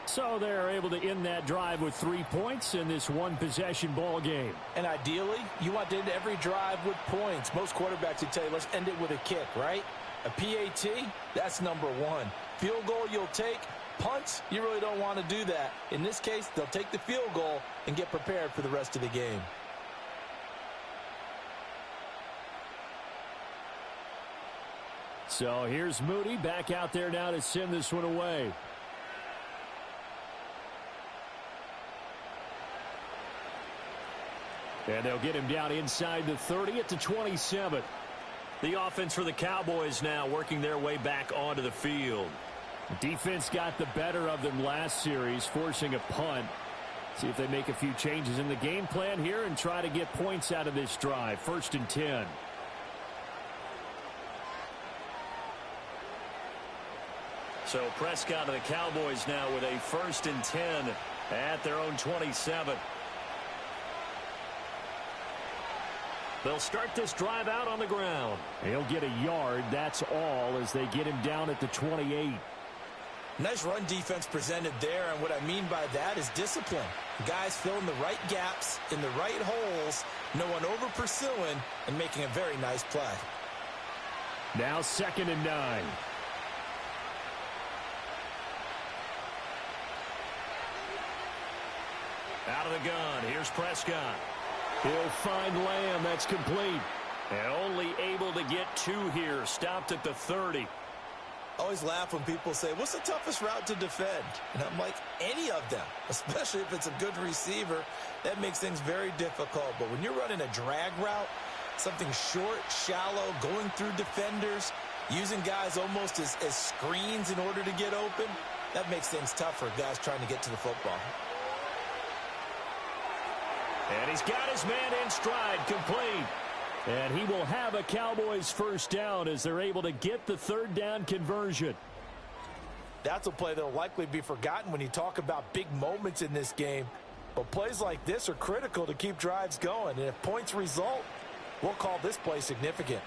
Speaker 4: So they're able to end that drive with 3 points in this one-possession ball game.
Speaker 3: And ideally, you want to end every drive with points. Most quarterbacks would tell you, let's end it with a kick, right? A PAT, that's number 1. Field goal you'll take. Punts, you really don't want to do that. In this case, they'll take the field goal and get prepared for the rest of the game.
Speaker 4: So here's Moody back out there now to send this one away. And they'll get him down inside the 30 at the 27.
Speaker 2: The offense for the Cowboys now working their way back onto the field.
Speaker 4: Defense got the better of them last series, forcing a punt. See if they make a few changes in the game plan here and try to get points out of this drive. 1st and 10.
Speaker 2: So Prescott of the Cowboys now with a 1st and 10 at their own 27. They'll start this drive out on the ground.
Speaker 4: He'll get a yard, that's all, as they get him down at the 28.
Speaker 3: Nice run defense presented there, and what I mean by that is discipline. Guys filling the right gaps in the right holes, no one over-pursuing, and making a very nice play.
Speaker 4: Now 2nd and 9.
Speaker 2: Out of the gun, here's Prescott.
Speaker 4: He'll find Lamb. That's complete.
Speaker 2: And only able to get 2 here. Stopped at the 30.
Speaker 3: Always laugh when people say, what's the toughest route to defend? And I'm like, any of them, especially if it's a good receiver. That makes things very difficult. But when you're running a drag route, something short, shallow, going through defenders, using guys almost as screens in order to get open, that makes things tougher, guys trying to get to the football.
Speaker 2: And he's got his man in stride, complete.
Speaker 4: And he will have a Cowboys first down as they're able to get the 3rd down conversion.
Speaker 3: That's a play that will likely be forgotten when you talk about big moments in this game. But plays like this are critical to keep drives going. And if points result, we'll call this play significant.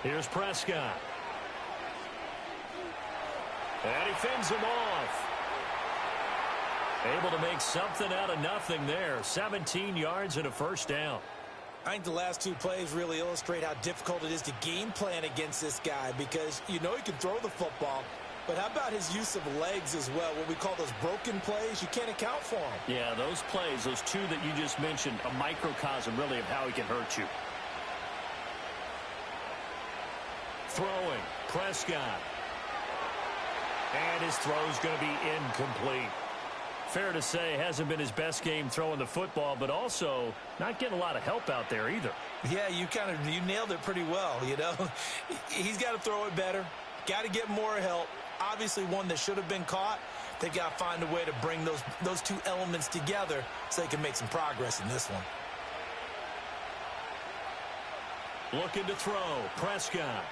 Speaker 2: Here's Prescott. And he fends him off. Able to make something out of nothing there. 17 yards and a first down.
Speaker 3: I think the last 2 plays really illustrate how difficult it is to game plan against this guy, because you know he can throw the football, but how about his use of legs as well? What we call those broken plays, you can't account for them.
Speaker 2: Yeah, those plays, those 2 that you just mentioned, a microcosm really of how he can hurt you. Throwing, Prescott. And his throw's going to be incomplete. Fair to say, hasn't been his best game throwing the football, but also not getting a lot of help out there either.
Speaker 3: Yeah, you nailed it pretty well, you know. He's got to throw it better. Got to get more help. Obviously one that should have been caught. They've got to find a way to bring those 2 elements together so they can make some progress in this one.
Speaker 2: Looking to throw, Prescott.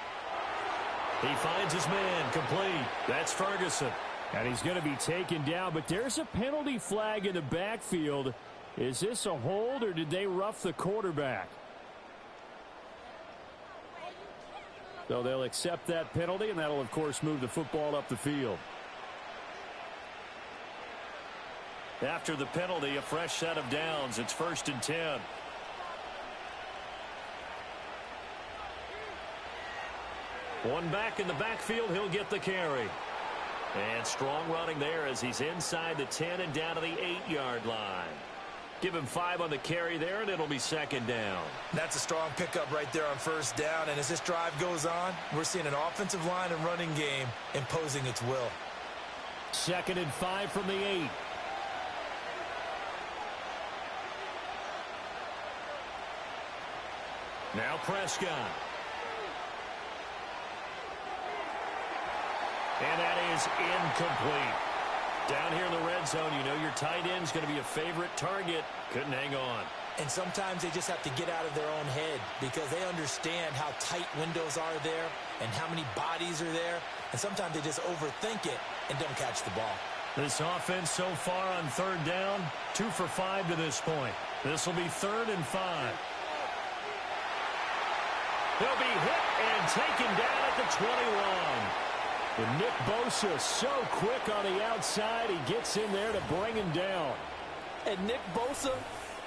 Speaker 2: He finds his man, complete. That's Ferguson.
Speaker 4: And he's going to be taken down, but there's a penalty flag in the backfield. Is this a hold, or did they rough the quarterback? So they'll accept that penalty, and that'll, of course, move the football up the field.
Speaker 2: After the penalty, a fresh set of downs. It's 1st and 10. One back in the backfield, he'll get the carry. And strong running there as he's inside the 10 and down to the 8-yard line. Give him 5 on the carry there, and it'll be 2nd down.
Speaker 3: That's a strong pickup right there on 1st down. And as this drive goes on, we're seeing an offensive line and running game imposing its will.
Speaker 4: 2nd and 5 from the 8.
Speaker 2: Now Prescott. And that is incomplete. Down here in the red zone, you know your tight end's going to be a favorite target. Couldn't hang on.
Speaker 3: And sometimes they just have to get out of their own head because they understand how tight windows are there and how many bodies are there. And sometimes they just overthink it and don't catch the ball.
Speaker 2: This offense so far on 3rd down, 2 for 5 to this point. This will be 3rd and 5. He'll be hit and taken down at the 21.
Speaker 4: And Nick Bosa so quick on the outside, he gets in there to bring him down.
Speaker 3: And Nick Bosa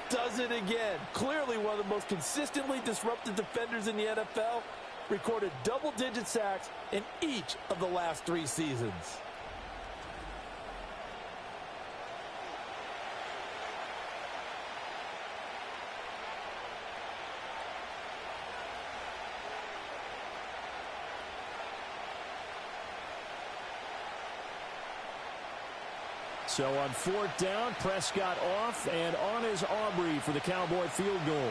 Speaker 3: does it again. Clearly one of the most consistently disruptive defenders in the NFL. Recorded double-digit sacks in each of the last 3 seasons.
Speaker 4: So on 4th down, Prescott off, and on is Aubrey for the Cowboy field goal.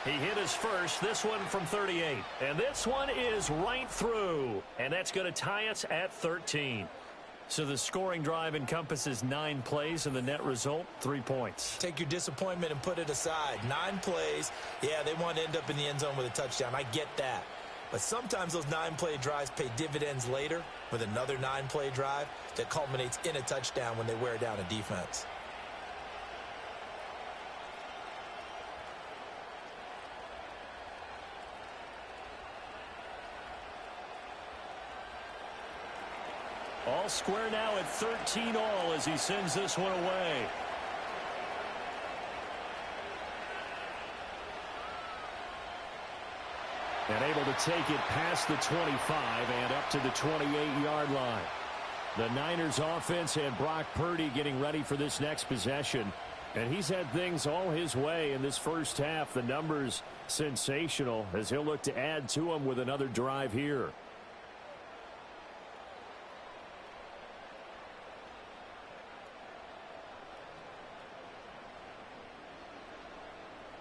Speaker 2: He hit his first, this one from 38. And this one is right through. And that's going to tie us at 13. So the scoring drive encompasses 9 plays, and the net result, 3 points.
Speaker 3: Take your disappointment and put it aside. 9 plays. Yeah, they want to end up in the end zone with a touchdown. I get that. But sometimes those 9-play drives pay dividends later with another 9-play drive that culminates in a touchdown when they wear down a defense.
Speaker 2: All square now at 13 all as he sends this one away. And able to take it past the 25 and up to the 28-yard line. The Niners offense had Brock Purdy getting ready for this next possession. And he's had things all his way in this first half. The numbers sensational as he'll look to add to them with another drive here.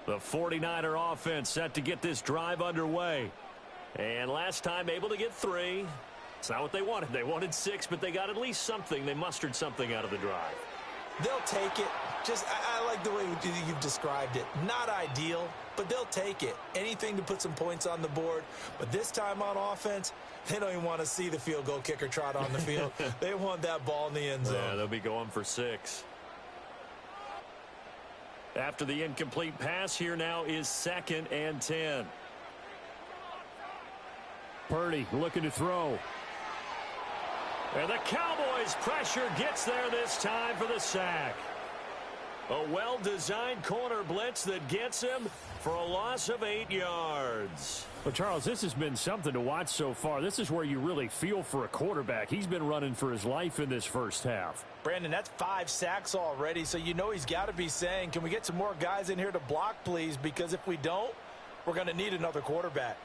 Speaker 2: The 49er offense set to get this drive underway. And last time able to get 3. It's not what they wanted. They wanted 6, but they got at least something. They mustered something out of the drive.
Speaker 3: They'll take it. I like the way you've described it. Not ideal, but they'll take it. Anything to put some points on the board. But this time on offense, they don't even want to see the field goal kicker trot on the field. They want that ball in the end zone.
Speaker 2: Yeah, they'll be going for 6. After the incomplete pass, here now is 2nd and 10.
Speaker 4: Purdy looking to throw.
Speaker 2: And the Cowboys pressure gets there this time for the sack. A well-designed corner blitz that gets him for a loss of 8 yards.
Speaker 4: Well, Charles, this has been something to watch so far. This is where you really feel for a quarterback. He's been running for his life in this first half.
Speaker 3: Brandon, that's 5 sacks already, so you know he's got to be saying, can we get some more guys in here to block, please? Because if we don't, we're going to need another quarterback.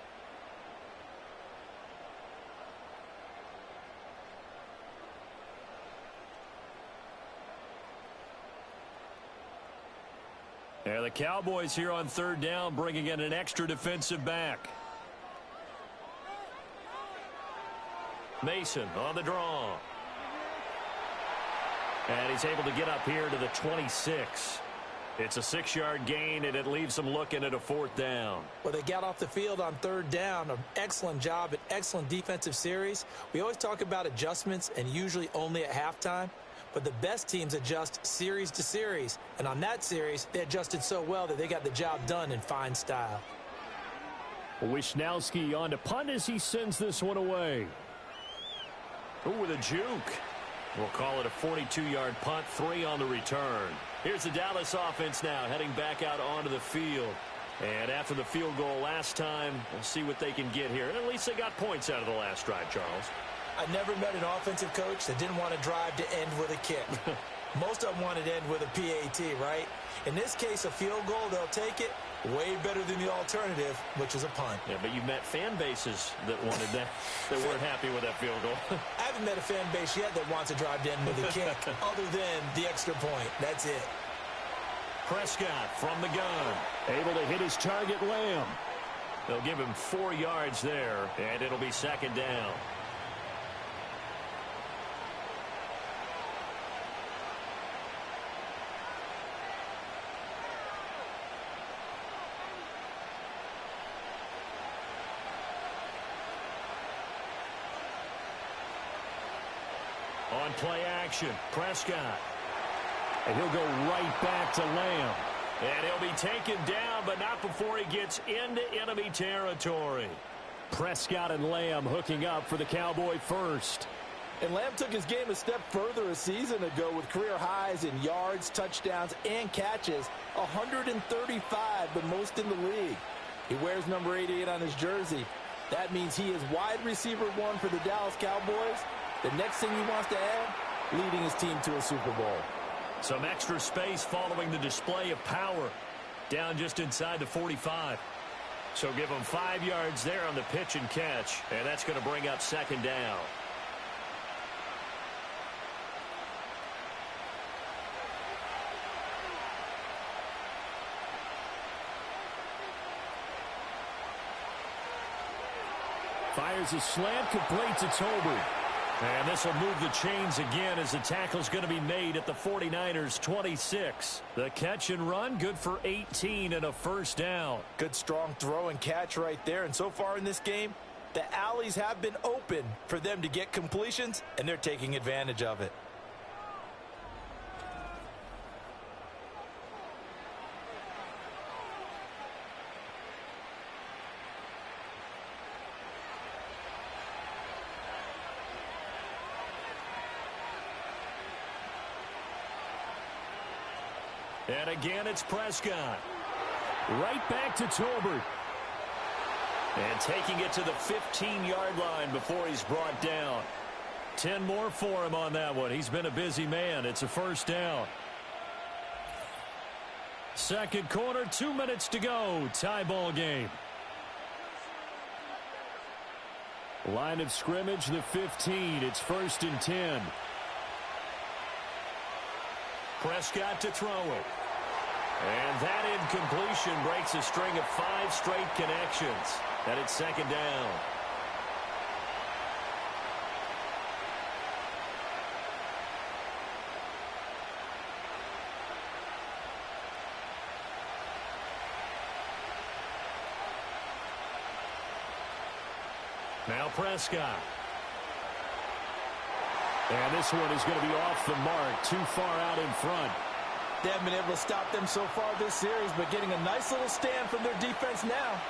Speaker 2: And the Cowboys here on 3rd down, bringing in an extra defensive back. Mason on the draw. And he's able to get up here to the 26. It's a 6-yard gain, and it leaves them looking at a 4th down.
Speaker 3: Well, they got off the field on 3rd down. An excellent job, an excellent defensive series. We always talk about adjustments, and usually only at halftime. But the best teams adjust series to series. And on that series, they adjusted so well that they got the job done in fine style.
Speaker 4: Wisnowski on to punt as he sends this one away.
Speaker 2: Ooh, with a juke. We'll call it a 42-yard punt, 3 on the return. Here's the Dallas offense now heading back out onto the field. And after the field goal last time, we'll see what they can get here. And at least they got points out of the last drive, Charles.
Speaker 3: I never met an offensive coach that didn't want to drive to end with a kick. Most of them wanted to end with a PAT, right? In this case, a field goal, they'll take it. Way better than the alternative, which is a punt.
Speaker 2: Yeah, but you met fan bases that wanted that, that weren't happy with that field goal.
Speaker 3: I haven't met a fan base yet that wants to drive to end with a kick, other than the extra point. That's it.
Speaker 2: Prescott from the gun.
Speaker 4: Able to hit his target, Lamb.
Speaker 2: They'll give him 4 yards there, and it'll be 2nd down. On play action, Prescott.
Speaker 4: And he'll go right back to Lamb.
Speaker 2: And he'll be taken down, but not before he gets into enemy territory.
Speaker 4: Prescott and Lamb hooking up for the Cowboy first.
Speaker 3: And Lamb took his game a step further a season ago with career highs in yards, touchdowns, and catches. 135, the most in the league. He wears number 88 on his jersey. That means he is wide receiver 1 for the Dallas Cowboys. The next thing he wants to add, leading his team to a Super Bowl.
Speaker 2: Some extra space following the display of power. Down just inside the 45. So give him 5 yards there on the pitch and catch. And that's going to bring up 2nd down.
Speaker 4: Fires a slant, completes it to Tober.
Speaker 2: And this will move the chains again as the tackle's going to be made at the 49ers 26. The catch and run, good for 18 and a 1st down.
Speaker 3: Good strong throw and catch right there. And so far in this game, the alleys have been open for them to get completions, and they're taking advantage of it.
Speaker 2: And again, it's Prescott. Right back to Tolbert. And taking it to the 15-yard line before he's brought down. 10 more for him on that one. He's been a busy man. It's a first down. Second quarter, 2 minutes to go. Tie ball game. Line of scrimmage, the 15. It's 1st and 10. Prescott to throw it. And that incompletion breaks a string of 5 straight connections. And it's 2nd down. Now Prescott. And this one is going to be off the mark, too far out in front.
Speaker 3: They haven't been able to stop them so far this series, but getting a nice little stand from their defense now.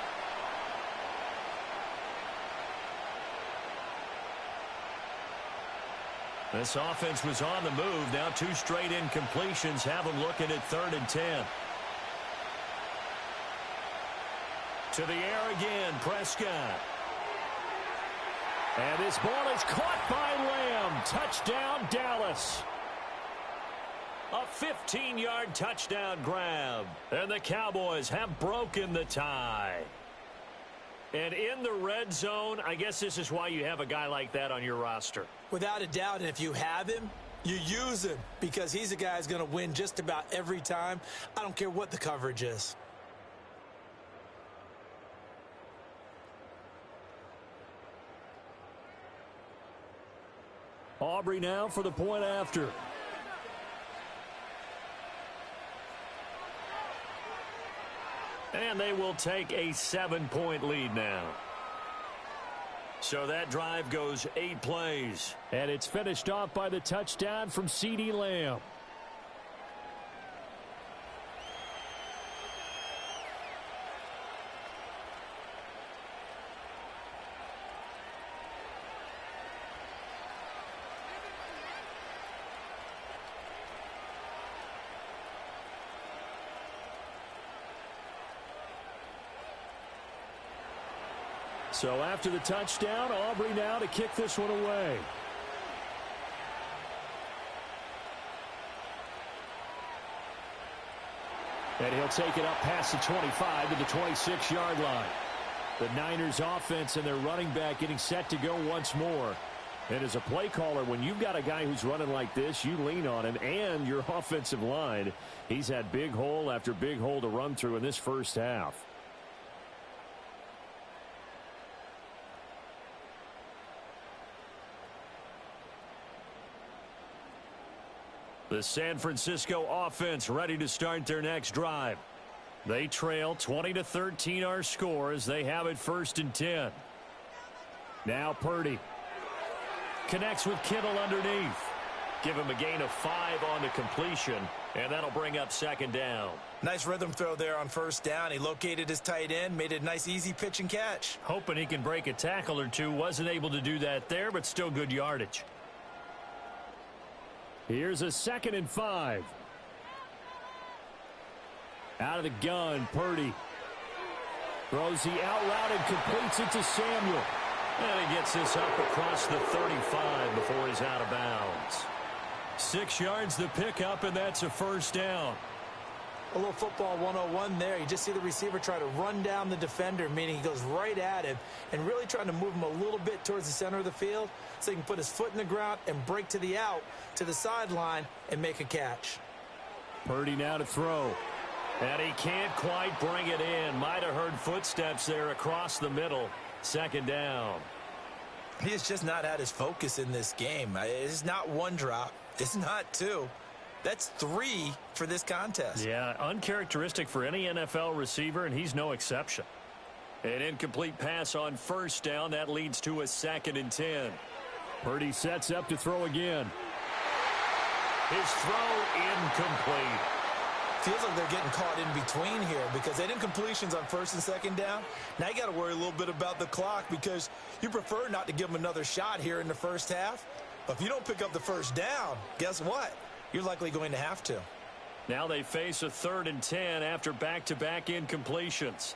Speaker 2: This offense was on the move. Now 2 straight incompletions have them looking at 3rd and 10. To the air again, Prescott. And this ball is caught by Lamb. Touchdown, Dallas. A 15-yard touchdown grab. And the Cowboys have broken the tie. And in the red zone, I guess this is why you have a guy like that on your roster.
Speaker 3: Without a doubt, and if you have him, you use him because he's a guy who's going to win just about every time. I don't care what the coverage is.
Speaker 2: Aubrey now for the point after. And they will take a 7-point lead now. So that drive goes 8 plays.
Speaker 4: And it's finished off by the touchdown from CeeDee Lamb. So after the touchdown, Aubrey now to kick this one away. And he'll take it up past the 25 to the 26-yard line. The Niners offense and their running back getting set to go once more. And as a play caller, when you've got a guy who's running like this, you lean on him and your offensive line. He's had big hole after big hole to run through in this first half.
Speaker 2: The San Francisco offense ready to start their next drive. They trail 20-13 our score as they have it 1st and 10. Now Purdy. Connects with Kittle underneath. Give him a gain of 5 on the completion, and that'll bring up 2nd down.
Speaker 3: Nice rhythm throw there on 1st down. He located his tight end, made it a nice easy pitch and catch.
Speaker 2: Hoping he can break a tackle or two. Wasn't able to do that there, but still good yardage.
Speaker 4: Here's a 2nd and 5. Out of the gun, Purdy. Throws the out route and completes it to Samuel.
Speaker 2: And he gets this up across the 35 before he's out of bounds. 6 yards the pickup, and that's a 1st down.
Speaker 3: A little football 101 there. You just see the receiver try to run down the defender, meaning he goes right at him and really trying to move him a little bit towards the center of the field so he can put his foot in the ground and break to the out, to the sideline, and make a catch.
Speaker 4: Purdy now to throw.
Speaker 2: And he can't quite bring it in. Might have heard footsteps there across the middle. 2nd down.
Speaker 3: He has just not had his focus in this game. It's not 1 drop. It's not 2. That's 3 for this contest.
Speaker 2: Yeah, uncharacteristic for any NFL receiver, and he's no exception. An incomplete pass on 1st down. That leads to a 2nd and 10.
Speaker 4: Purdy sets up to throw again.
Speaker 2: His throw incomplete.
Speaker 3: Feels like they're getting caught in between here because they did incompletions on 1st and 2nd down. Now you got to worry a little bit about the clock because you prefer not to give them another shot here in the first half. But if you don't pick up the 1st down, guess what? You're likely going to have to.
Speaker 2: Now they face a 3rd and 10 after back-to-back incompletions.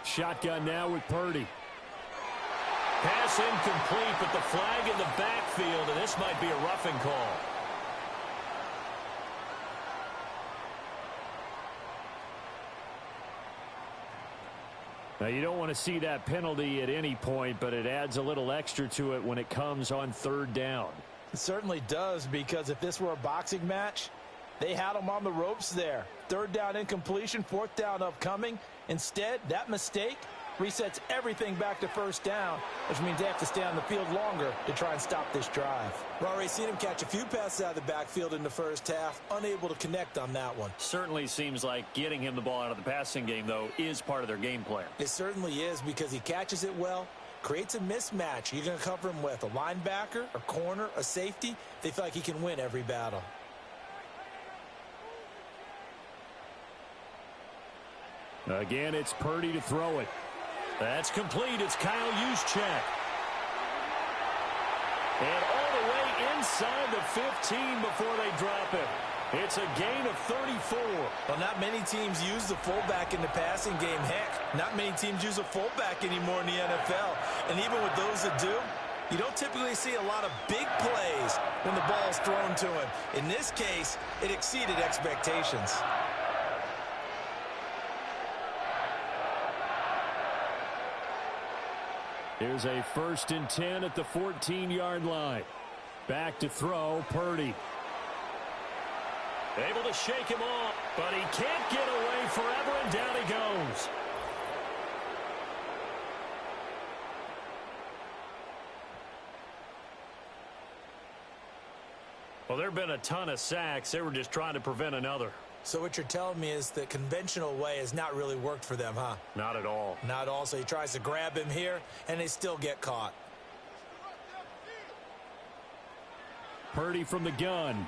Speaker 4: Shotgun now with Purdy.
Speaker 2: Pass incomplete, but the flag in the backfield, and this might be a roughing call.
Speaker 4: Now, you don't want to see that penalty at any point, but it adds a little extra to it when it comes on 3rd down.
Speaker 3: It certainly does, because if this were a boxing match, they had them on the ropes there. 3rd down incompletion, 4th down upcoming. Instead, that mistake resets everything back to 1st down, which means they have to stay on the field longer to try and stop this drive. We've already seen him catch a few passes out of the backfield in the first half, unable to connect on that one.
Speaker 2: Certainly seems like getting him the ball out of the passing game, though, is part of their game plan.
Speaker 3: It certainly is, because he catches it well, creates a mismatch. You're going to cover him with a linebacker, a corner, a safety. They feel like he can win every battle.
Speaker 4: Again, it's Purdy to throw it.
Speaker 2: That's complete. It's Kyle Juszczyk. And all the way inside the 15 before they drop it. It's a gain of 34.
Speaker 3: Well, not many teams use the fullback in the passing game. Heck, not many teams use a fullback anymore in the NFL. And even with those that do, you don't typically see a lot of big plays when the ball is thrown to him. In this case, it exceeded expectations.
Speaker 4: Here's a 1st and 10 at the 14-yard line. Back to throw, Purdy.
Speaker 2: Able to shake him off, but he can't get away forever, and down he goes. Well, there have been a ton of sacks. They were just trying to prevent another.
Speaker 3: So what you're telling me is the conventional way has not really worked for them, huh?
Speaker 2: Not at all.
Speaker 3: Not at all. So he tries to grab him here, and they still get caught.
Speaker 4: Purdy from the gun.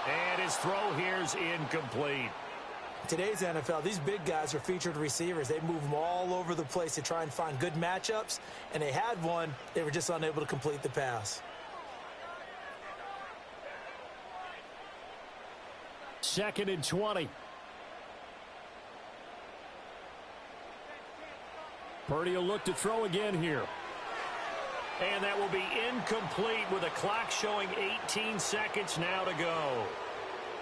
Speaker 2: And his throw here's incomplete.
Speaker 3: Today's NFL, these big guys are featured receivers. They move them all over the place to try and find good matchups, and they had one. They were just unable to complete the pass.
Speaker 4: 2nd and 20. Purdy will look to throw again here.
Speaker 2: And that will be incomplete with a clock showing 18 seconds now to go.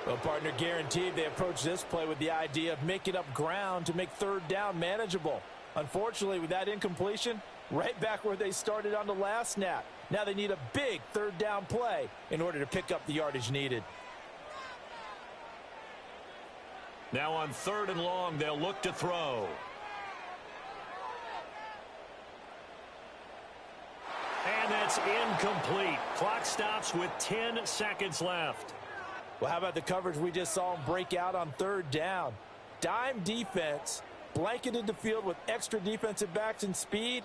Speaker 3: Well, partner, guaranteed they approach this play with the idea of making up ground to make 3rd down manageable. Unfortunately, with that incompletion, right back where they started on the last snap. Now they need a big 3rd down play in order to pick up the yardage needed.
Speaker 2: Now on 3rd and long, they'll look to throw. And that's incomplete. Clock stops with 10 seconds left.
Speaker 3: Well, how about the coverage we just saw him break out on 3rd down? Dime defense, blanketed the field with extra defensive backs and speed,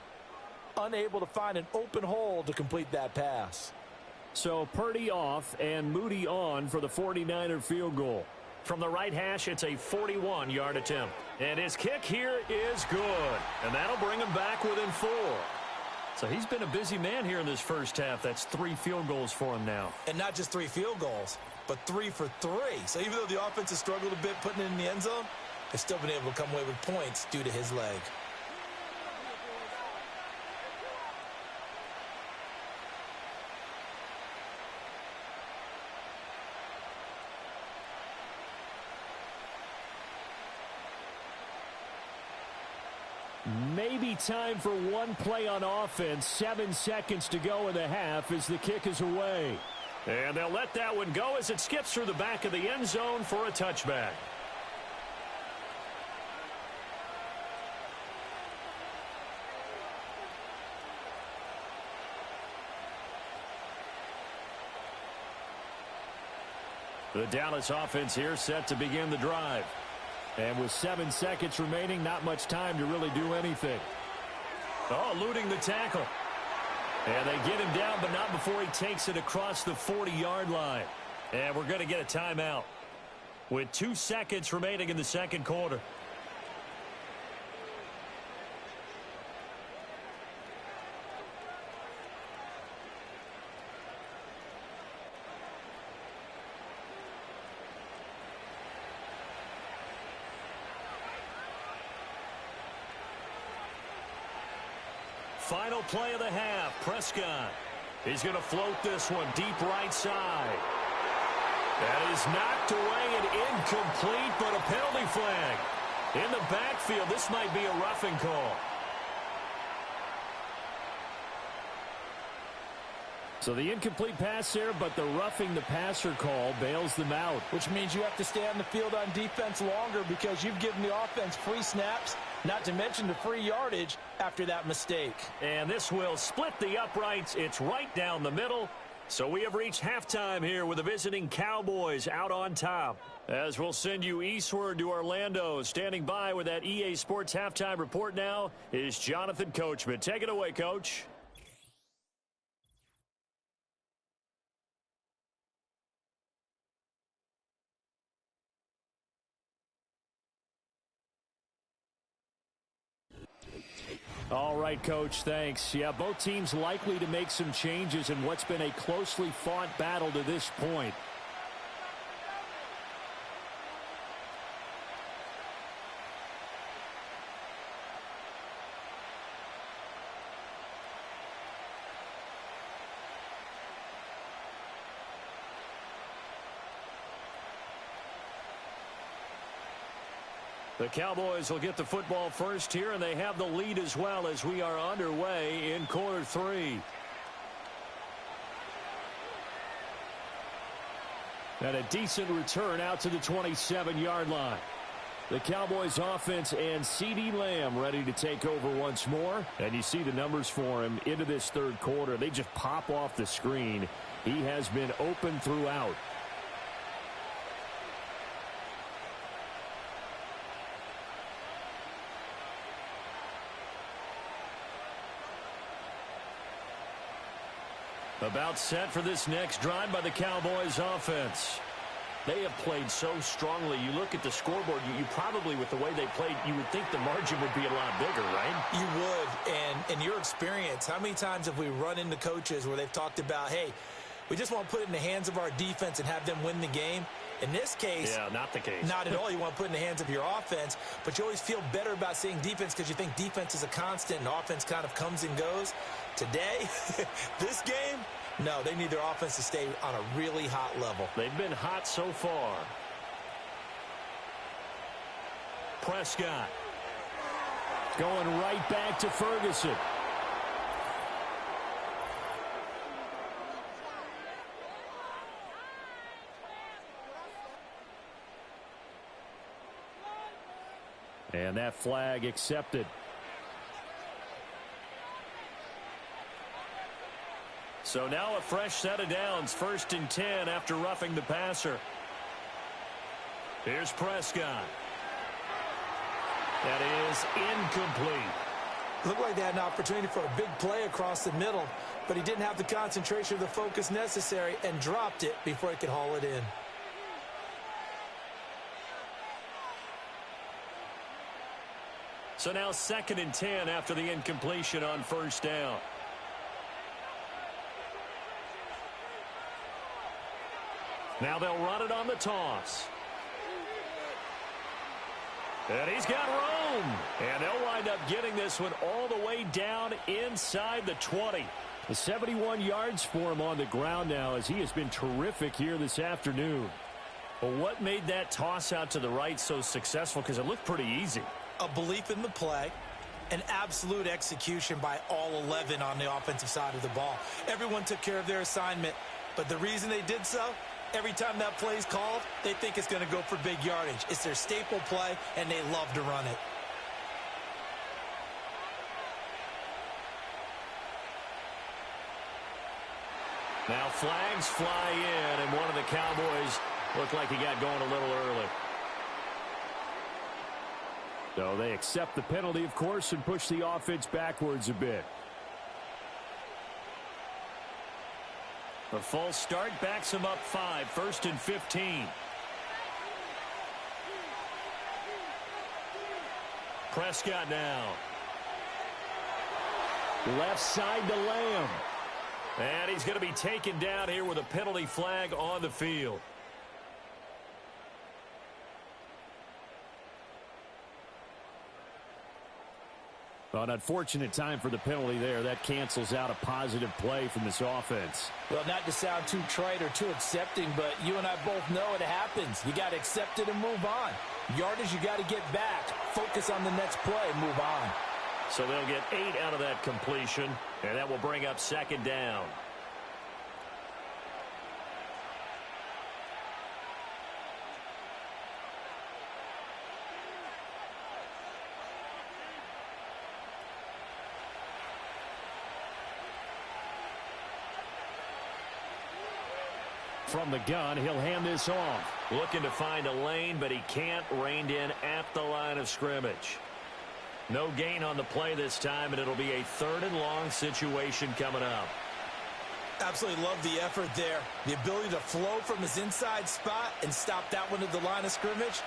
Speaker 3: unable to find an open hole to complete that pass.
Speaker 4: So Purdy off and Moody on for the 49er field goal.
Speaker 2: From the right hash, it's a 41-yard attempt. And his kick here is good. And that'll bring him back within 4. So he's been a busy man here in this first half. That's 3 field goals for him now.
Speaker 3: And not just 3 field goals, but 3 for 3. So even though the offense has struggled a bit putting it in the end zone, they've still been able to come away with points due to his leg.
Speaker 4: Maybe time for one play on offense. 7 seconds to go in the half as the kick is away.
Speaker 2: And they'll let that one go as it skips through the back of the end zone for a touchback. The Dallas offense here set to begin the drive.
Speaker 4: And with 7 seconds remaining, not much time to really do anything.
Speaker 2: Oh, eluding the tackle. And they get him down, but not before he takes it across the 40-yard line. And we're going to get a timeout with 2 seconds remaining in the second quarter. final play of the half. Prescott. He's going to float this one deep right side. That is knocked away and incomplete, but a penalty flag. In the backfield, this might be a roughing call. So the incomplete pass there, but the roughing the passer call bails them out.
Speaker 3: Which means you have to stay on the field on defense longer because you've given the offense free snaps, not to mention the free yardage after that mistake.
Speaker 2: And this will split the uprights. It's right down the middle. So we have reached halftime here with the visiting Cowboys out on top. As we'll send you eastward to Orlando. Standing by with that EA Sports halftime report now is Jonathan Coachman. Take it away, Coach. All right, Coach, thanks. Yeah, both teams likely to make some changes in what's been a closely fought battle to this point. The Cowboys will get the football first here, and they have the lead as well as we are underway in quarter three. And a decent return out to the 27-yard line. The Cowboys offense and CeeDee Lamb ready to take over once more. And you see the numbers for him into this third quarter. They just pop off the screen. He has been open throughout. About set for this next drive by the Cowboys offense. They have played so strongly. You look at the scoreboard, you probably, with the way they played, you would think the margin would be a lot bigger, right?
Speaker 3: You would. And in your experience, how many times have we run into coaches where they've talked about, hey, we just want to put it in the hands of our defense and have them win the game? In this case,
Speaker 2: yeah, not the case.
Speaker 3: Not at all. You want to put it in the hands of your offense, but you always feel better about saying defense because you think defense is a constant and offense kind of comes and goes. Today, this game, no, they need their offense to stay on a really hot level.
Speaker 2: They've been hot so far. Prescott going right back to Ferguson. And that flag accepted. So now a fresh set of downs, 1st and 10 after roughing the passer. Here's Prescott. That is incomplete.
Speaker 3: Looked like they had an opportunity for a big play across the middle, but he didn't have the concentration or the focus necessary and dropped it before he could haul it in.
Speaker 2: So now 2nd and 10 after the incompletion on 1st down. Now they'll run it on the toss. And he's got room. And they'll wind up getting this one all the way down inside the 20. 71 yards for him on the ground now as he has been terrific here this afternoon. Well, what made that toss out to the right so successful? Because it looked pretty easy.
Speaker 3: A belief in the play, an absolute execution by all 11 on the offensive side of the ball. Everyone took care of their assignment, but the reason they did so, every time that play is called, they think it's going to go for big yardage. It's their staple play, and they love to run it.
Speaker 2: Now flags fly in, and one of the Cowboys looked like he got going a little early. So they accept the penalty, of course, and push the offense backwards a bit. A false start backs him up 5, 1st and 15. Prescott now. Left side to Lamb. And he's going to be taken down here with a penalty flag on the field. Well, an unfortunate time for the penalty there. That cancels out a positive play from this offense.
Speaker 3: Well, not to sound too trite or too accepting, but you and I both know it happens. You got to accept it and move on. Yardage, you got to get back. Focus on the next play, move on.
Speaker 2: So they'll get 8 out of that completion, and that will bring up second down. From the gun, he'll hand this off. Looking to find a lane, but he can't. Reined in at the line of scrimmage. No gain on the play this time, and it'll be a 3rd and long situation coming up.
Speaker 3: Absolutely love the effort there. The ability to flow from his inside spot and stop that one at the line of scrimmage.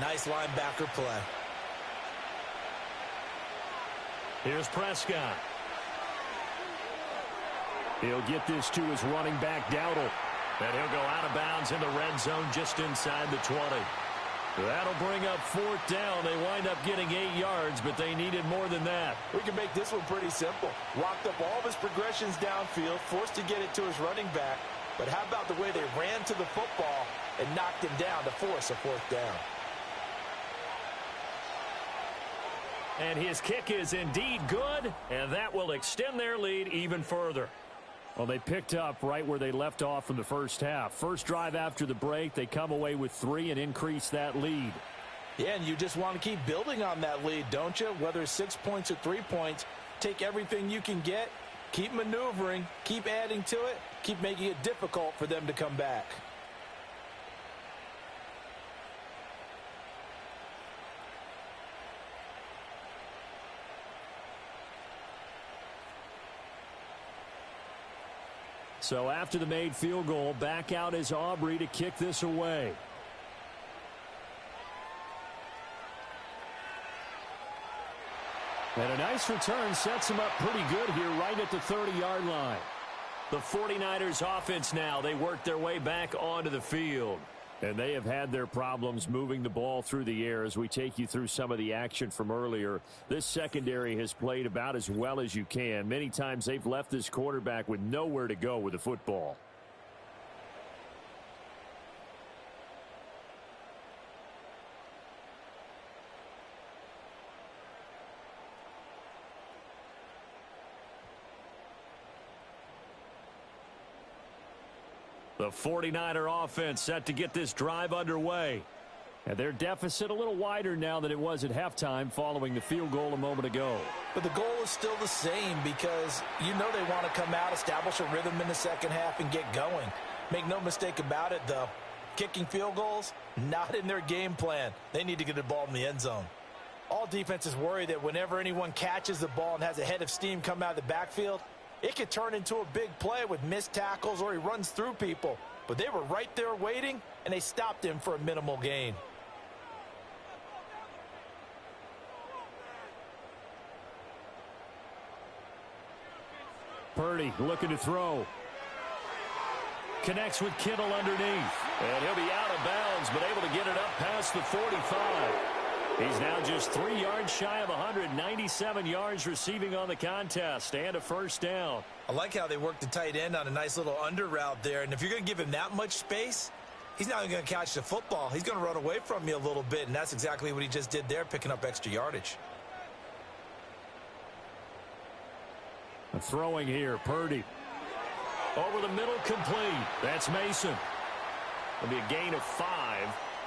Speaker 3: Nice linebacker play.
Speaker 2: Here's Prescott. He'll get this to his running back, Dowdle. And he'll go out of bounds in the red zone just inside the 20. That'll bring up 4th down. They wind up getting 8 yards, but they needed more than that.
Speaker 3: We can make this one pretty simple. Locked up all of his progressions downfield, forced to get it to his running back. But how about the way they ran to the football and knocked him down to force a 4th down?
Speaker 2: And his kick is indeed good, and that will extend their lead even further. Well, they picked up right where they left off from the first half. First drive after the break, they come away with 3 and increase that lead.
Speaker 3: Yeah, and you just want to keep building on that lead, don't you? Whether it's 6 points or 3 points, take everything you can get, keep maneuvering, keep adding to it, keep making it difficult for them to come back.
Speaker 2: So after the made field goal, back out is Aubrey to kick this away. And a nice return sets him up pretty good here right at the 30-yard line. The 49ers offense now, they work their way back onto the field. And they have had their problems moving the ball through the air as we take you through some of the action from earlier. This secondary has played about as well as you can. Many times they've left this quarterback with nowhere to go with the football. The 49er offense set to get this drive underway. And their deficit a little wider now than it was at halftime following the field goal a moment ago.
Speaker 3: But the goal is still the same because you know they want to come out, establish a rhythm in the second half, and get going. Make no mistake about it, though. Kicking field goals, not in their game plan. They need to get the ball in the end zone. All defenses worry that whenever anyone catches the ball and has a head of steam come out of the backfield, it could turn into a big play with missed tackles or he runs through people. But they were right there waiting, and they stopped him for a minimal gain.
Speaker 2: Purdy looking to throw. Connects with Kittle underneath. And he'll be out of bounds, but able to get it up past the 45. He's now just 3 yards shy of 197 yards receiving on the contest and a first down.
Speaker 3: I like how they worked the tight end on a nice little under route there. And if you're going to give him that much space, he's not going to catch the football. He's going to run away from you a little bit, and that's exactly what he just did there, picking up extra yardage.
Speaker 2: A throwing here, Purdy. Over the middle, complete. That's Mason. It'll be a gain of 5,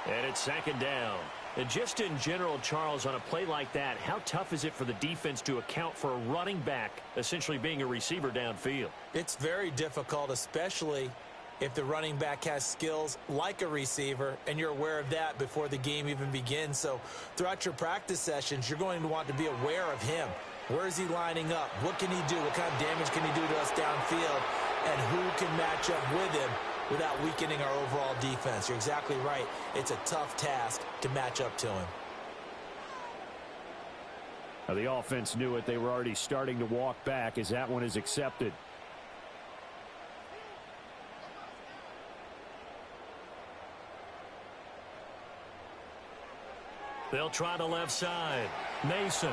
Speaker 2: and it's second down. And just in general, Charles, on a play like that, how tough is it for the defense to account for a running back essentially being a receiver downfield?
Speaker 3: It's very difficult, especially if the running back has skills like a receiver, and you're aware of that before the game even begins. So throughout your practice sessions, you're going to want to be aware of him. Where is he lining up? What can he do? What kind of damage can he do to us downfield? And who can match up with him without weakening our overall defense? You're exactly right. It's a tough task to match up to him.
Speaker 2: Now the offense knew it. They were already starting to walk back as that one is accepted. They'll try the left side. Mason.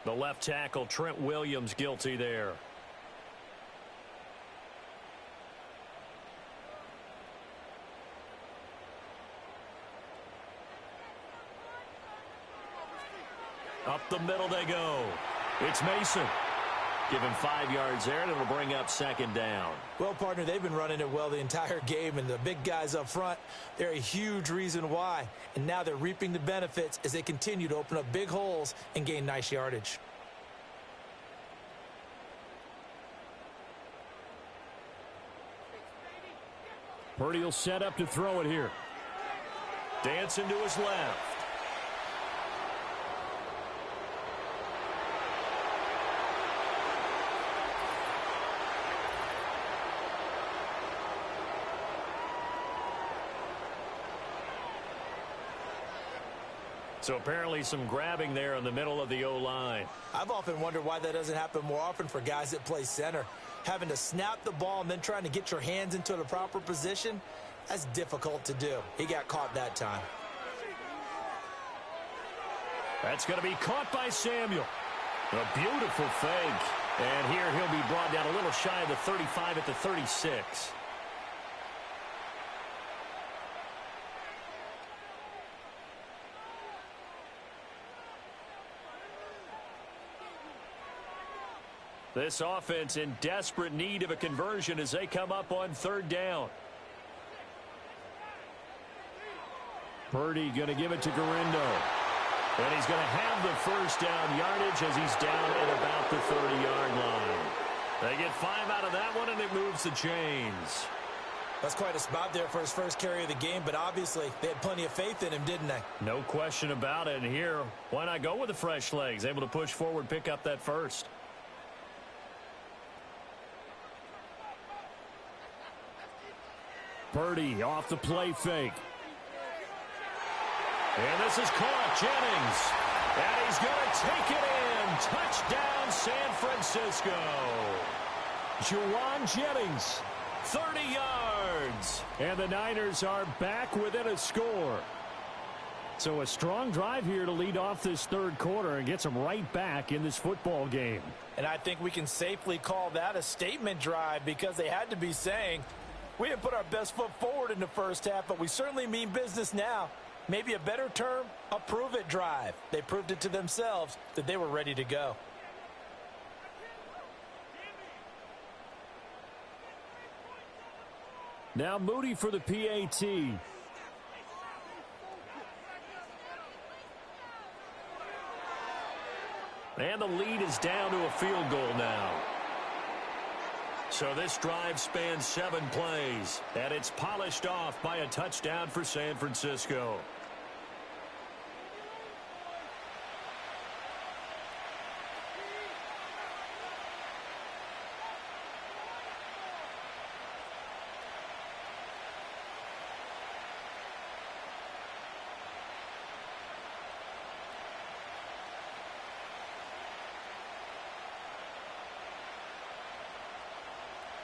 Speaker 2: The left tackle, Trent Williams, guilty there. Up the middle they go. It's Mason. Give him 5 yards there, and it'll bring up second down.
Speaker 3: Well, partner, they've been running it well the entire game, and the big guys up front, they're a huge reason why. And now they're reaping the benefits as they continue to open up big holes and gain nice yardage.
Speaker 2: Purdy will set up to throw it here. Dancing to his left. So apparently some grabbing there in the middle of the O-line.
Speaker 3: I've often wondered why that doesn't happen more often for guys that play center. Having to snap the ball and then trying to get your hands into the proper position, that's difficult to do. He got caught that time.
Speaker 2: That's going to be caught by Samuel. A beautiful fake. And here he'll be brought down a little shy of the 35 at the 36. This offense in desperate need of a conversion as they come up on third down. Purdy going to give it to Garindo. And he's going to have the first down yardage as he's down at about the 30-yard line. They get 5 out of that one, and it moves the chains.
Speaker 3: That's quite a spot there for his first carry of the game, but obviously they had plenty of faith in him, didn't they?
Speaker 2: No question about it. And here, why not go with the fresh legs? Able to push forward, pick up that first. Purdy off the play fake. And this is caught, Jennings. And he's going to take it in. Touchdown, San Francisco. Juwan Jennings, 30 yards. And the Niners are back within a score. So a strong drive here to lead off this third quarter and gets them right back in this football game.
Speaker 3: And I think we can safely call that a statement drive because they had to be saying, we didn't put our best foot forward in the first half, but we certainly mean business now. Maybe a better term, a prove-it drive. They proved it to themselves that they were ready to go.
Speaker 2: Now Moody for the PAT. And the lead is down to a field goal now. So this drive spans 7 plays, and it's polished off by a touchdown for San Francisco.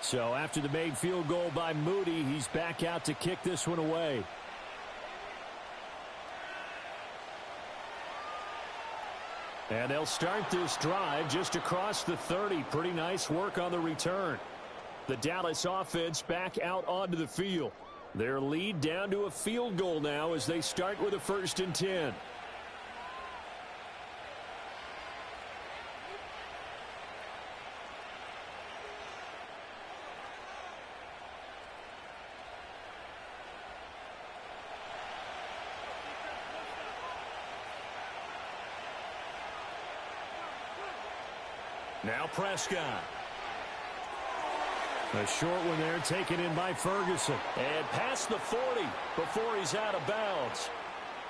Speaker 2: So after the made field goal by Moody, he's back out to kick this one away. And they'll start this drive just across the 30. Pretty nice work on the return. The Dallas offense back out onto the field. Their lead down to a field goal now as they start with a 1st and 10. Now Prescott. A short one there taken in by Ferguson. And past the 40 before he's out of bounds.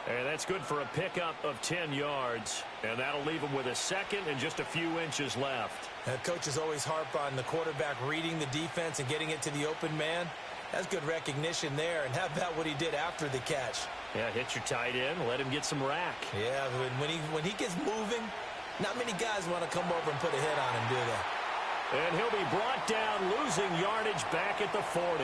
Speaker 2: And that's good for a pickup of 10 yards. And that'll leave him with a second and just a few inches left.
Speaker 3: Coaches always harp on the quarterback reading the defense and getting it to the open man. That's good recognition there. And how about what he did after the catch?
Speaker 2: Yeah, hit your tight end, let him get some rack.
Speaker 3: Yeah, when he gets moving, not many guys want to come over and put a hit on him, do they?
Speaker 2: And he'll be brought down, losing yardage back at the 40.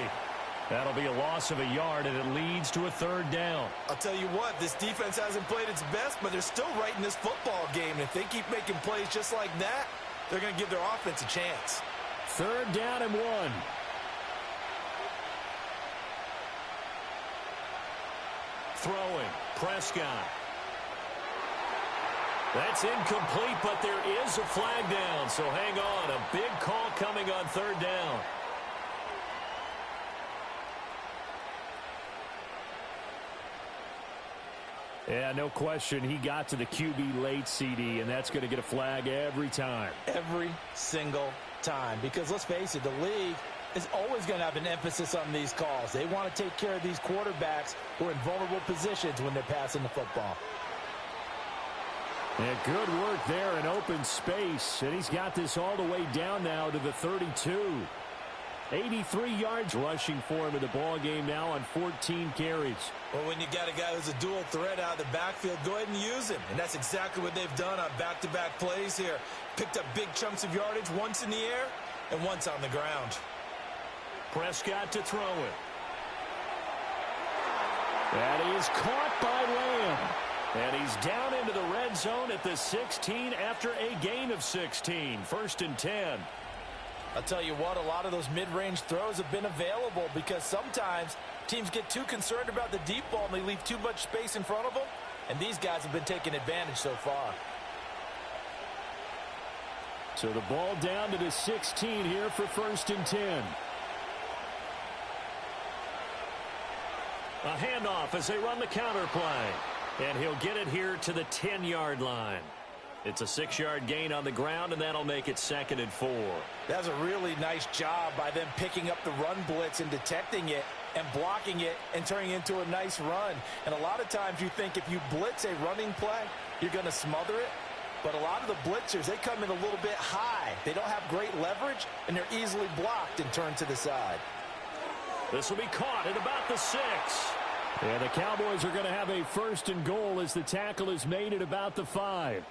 Speaker 2: That'll be a loss of a yard, and it leads to a third down.
Speaker 3: I'll tell you what, this defense hasn't played its best, but they're still right in this football game. And if they keep making plays just like that, they're going to give their offense a chance.
Speaker 2: Third down and 1. Throwing, Prescott. That's incomplete, but there is a flag down, so hang on. A big call coming on third down. Yeah, no question. He got to the QB late, CD, and that's going to get a flag every time.
Speaker 3: Every single time. Because let's face it, the league is always going to have an emphasis on these calls. They want to take care of these quarterbacks who are in vulnerable positions when they're passing the football.
Speaker 2: Yeah, good work there in open space. And he's got this all the way down now to the 32. 83 yards rushing for him in the ball game now on 14 carries.
Speaker 3: Well, when you got a guy who's a dual threat out of the backfield, go ahead and use him. And that's exactly what they've done on back-to-back plays here. Picked up big chunks of yardage, once in the air and once on the ground.
Speaker 2: Prescott to throw it. That is caught by Lamb. And he's down into the red zone at the 16 after a gain of 16. 1st and 10.
Speaker 3: I'll tell you what, a lot of those mid-range throws have been available because sometimes teams get too concerned about the deep ball and they leave too much space in front of them. And these guys have been taking advantage so far.
Speaker 2: So the ball down to the 16 here for 1st and 10. A handoff as they run the counter play. And he'll get it here to the 10-yard line. It's a 6-yard gain on the ground, and that'll make it 2nd and 4.
Speaker 3: That's a really nice job by them picking up the run blitz and detecting it and blocking it and turning it into a nice run. And a lot of times you think if you blitz a running play, you're going to smother it. But a lot of the blitzers, they come in a little bit high. They don't have great leverage, and they're easily blocked and turned to the side.
Speaker 2: This will be caught at about the 6. And the Cowboys are going to have a 1st and goal as the tackle is made at about the 5.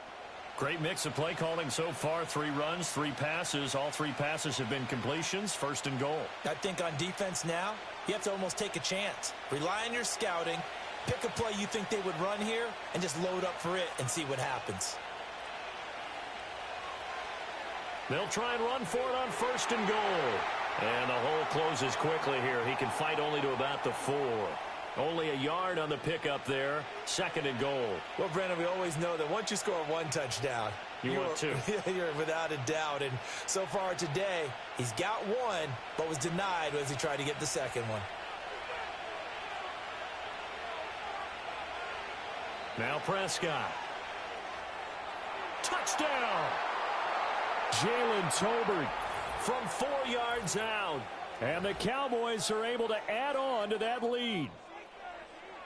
Speaker 2: Great mix of play calling so far. 3 runs, 3 passes. All 3 passes have been completions. 1st and goal.
Speaker 3: I think on defense now, you have to almost take a chance. Rely on your scouting. Pick a play you think they would run here and just load up for it and see what happens.
Speaker 2: They'll try and run for it on 1st and goal. And the hole closes quickly here. He can fight only to about the 4. Only a yard on the pickup there. 2nd and goal.
Speaker 3: Well, Brandon, we always know that once you score 1 touchdown,
Speaker 2: you want 2.
Speaker 3: You're without a doubt. And so far today, he's got 1, but was denied as he tried to get the 2nd one.
Speaker 2: Now Prescott. Touchdown! Jalen Tolbert from 4 yards out. And the Cowboys are able to add on to that lead.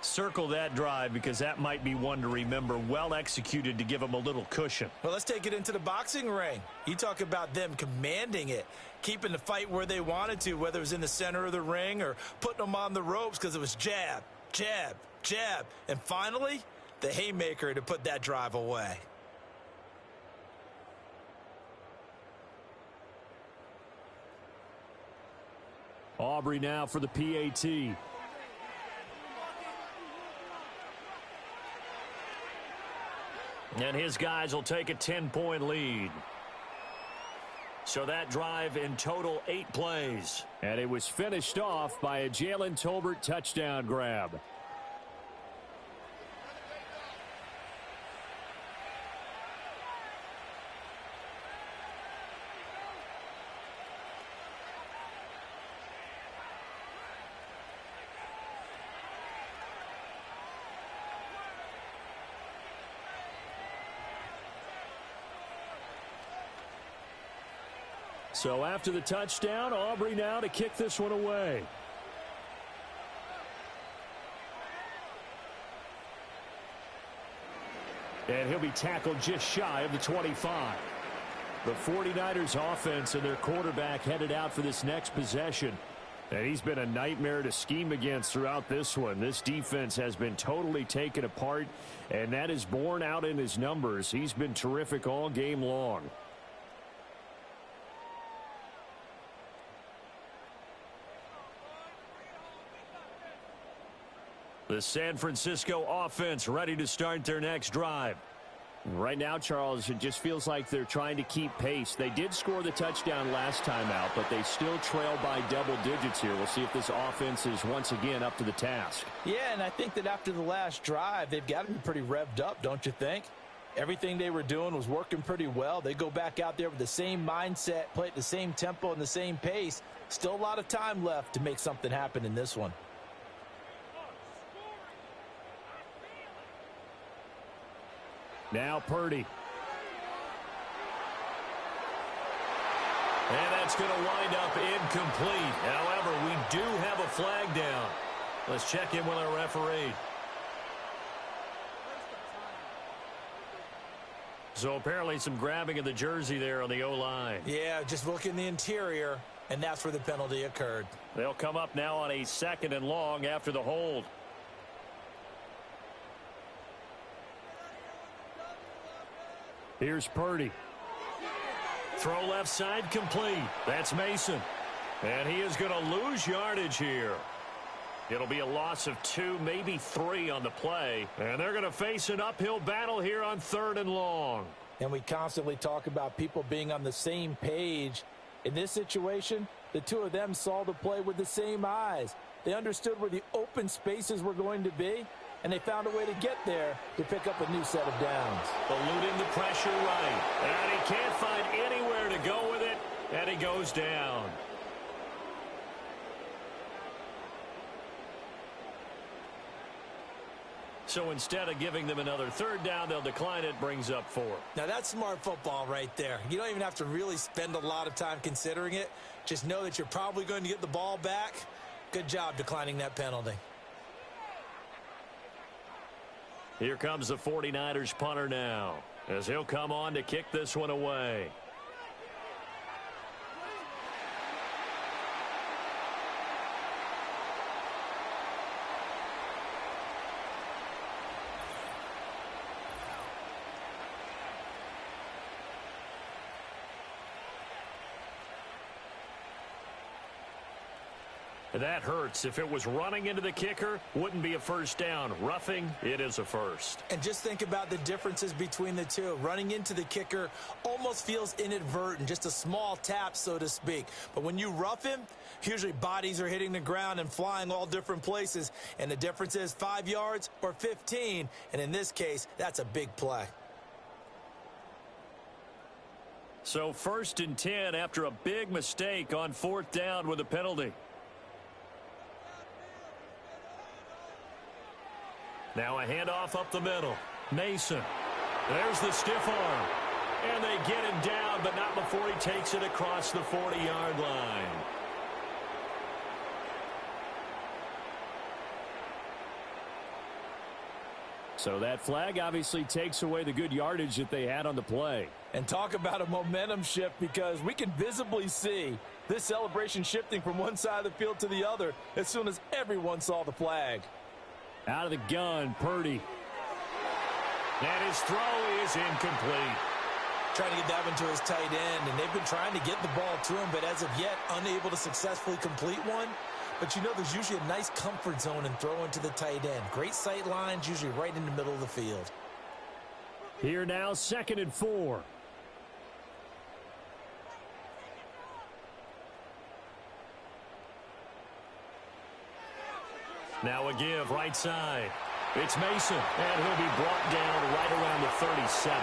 Speaker 2: Circle that drive because that might be one to remember. Well executed to give them a little cushion.
Speaker 3: Well, let's take it into the boxing ring. You talk about them commanding it, keeping the fight where they wanted to, whether it was in the center of the ring or putting them on the ropes because it was jab, jab, jab. And finally, the haymaker to put that drive away.
Speaker 2: Aubrey now for the PAT. And his guys will take a 10-point lead. So that drive in total 8 plays. And it was finished off by a Jalen Tolbert touchdown grab. So after the touchdown, Aubrey now to kick this one away. And he'll be tackled just shy of the 25. The 49ers offense and their quarterback headed out for this next possession. And he's been a nightmare to scheme against throughout this one. This defense has been totally taken apart, and that is borne out in his numbers. He's been terrific all game long. The San Francisco offense ready to start their next drive.
Speaker 4: Right now, Charles, it just feels like they're trying to keep pace. They did score the touchdown last time out, but they still trail by double digits here. We'll see if this offense is once again up to the task.
Speaker 3: Yeah, and I think that after the last drive, they've got to be pretty revved up, don't you think? Everything they were doing was working pretty well. They go back out there with the same mindset, play at the same tempo and the same pace. Still a lot of time left to make something happen in this one.
Speaker 2: Now Purdy. And that's going to wind up incomplete. However, we do have a flag down. Let's check in with our referee. So apparently some grabbing of the jersey there on the O-line.
Speaker 3: Yeah, just look in the interior, and that's where the penalty occurred.
Speaker 2: They'll come up now on a 2nd and long after the hold. Here's Purdy. Throw left side complete. That's Mason. And he is going to lose yardage here. It'll be a loss of 2, maybe 3 on the play. And they're going to face an uphill battle here on 3rd and long.
Speaker 3: And we constantly talk about people being on the same page. In this situation, the two of them saw the play with the same eyes. They understood where the open spaces were going to be, and they found a way to get there to pick up a new set of downs.
Speaker 2: Eluding the pressure right. And he can't find anywhere to go with it, and he goes down. So instead of giving them another 3rd down, they'll decline it, brings up 4.
Speaker 3: Now that's smart football right there. You don't even have to really spend a lot of time considering it. Just know that you're probably going to get the ball back. Good job declining that penalty.
Speaker 2: Here comes the 49ers punter now, as he'll come on to kick this one away. That hurts. If it was running into the kicker, wouldn't be a 1st down. Roughing, it is a 1st.
Speaker 3: And just think about the differences between the two. Running into the kicker almost feels inadvertent, just a small tap, so to speak. But when you rough him, usually bodies are hitting the ground and flying all different places. And the difference is 5 yards or 15. And in this case, that's a big play.
Speaker 2: So 1st and 10 after a big mistake on 4th down with a penalty. Now a handoff up the middle. Mason. There's the stiff arm. And they get him down, but not before he takes it across the 40-yard line.
Speaker 4: So that flag obviously takes away the good yardage that they had on the play.
Speaker 3: And talk about a momentum shift, because we can visibly see this celebration shifting from one side of the field to the other as soon as everyone saw the flag.
Speaker 4: Out of the gun, Purdy.
Speaker 2: And his throw is incomplete.
Speaker 3: Trying to get that one to his tight end, and they've been trying to get the ball to him, but as of yet, unable to successfully complete one. But you know, there's usually a nice comfort zone in throwing to the tight end. Great sight lines, usually right in the middle of the field.
Speaker 4: Here now, 2nd and 4.
Speaker 2: Now a give right side. It's Mason, and he'll be brought down right around the 37.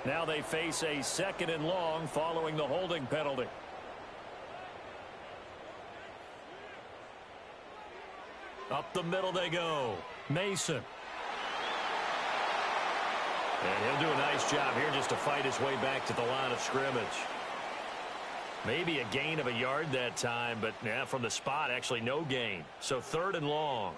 Speaker 2: Now they face a 2nd and long following the holding penalty. Up the middle they go. Mason. And he'll do a nice job here just to fight his way back to the line of scrimmage. Maybe a gain of a yard that time, but from the spot, actually no gain. So 3rd and long.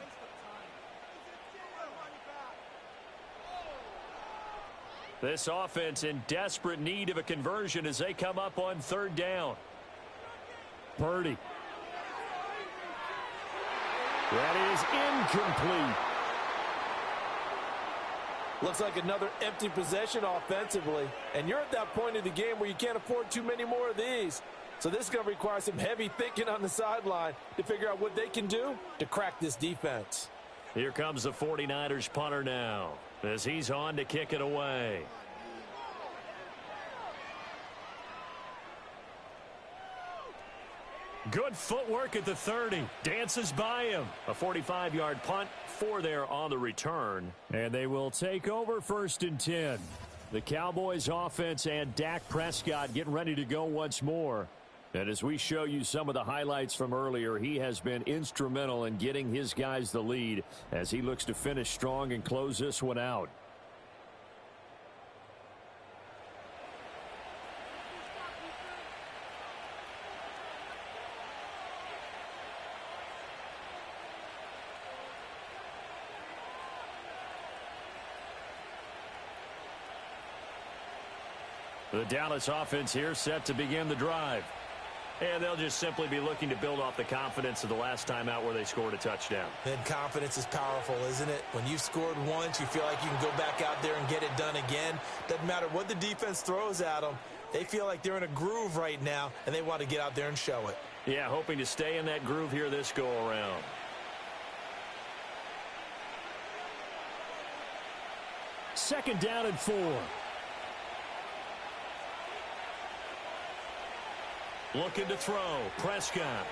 Speaker 2: This offense in desperate need of a conversion as they come up on 3rd down.
Speaker 4: Purdy.
Speaker 2: That is incomplete.
Speaker 3: Looks like another empty possession offensively. And you're at that point of the game where you can't afford too many more of these. So this is going to require some heavy thinking on the sideline to figure out what they can do to crack this defense.
Speaker 2: Here comes the 49ers punter now as he's on to kick it away. Good footwork at the 30. Dances by him. A 45-yard punt, 4 there on the return. And they will take over 1st and 10. The Cowboys offense and Dak Prescott getting ready to go once more. And as we show you some of the highlights from earlier, he has been instrumental in getting his guys the lead as he looks to finish strong and close this one out. The Dallas offense here set to begin the drive. And they'll just simply be looking to build off the confidence of the last time out where they scored a touchdown.
Speaker 3: And confidence is powerful, isn't it? When you've scored once, you feel like you can go back out there and get it done again. Doesn't matter what the defense throws at them. They feel like they're in a groove right now, and they want to get out there and show it.
Speaker 2: Yeah, hoping to stay in that groove here this go-around. Second down and 4. Looking to throw. Prescott.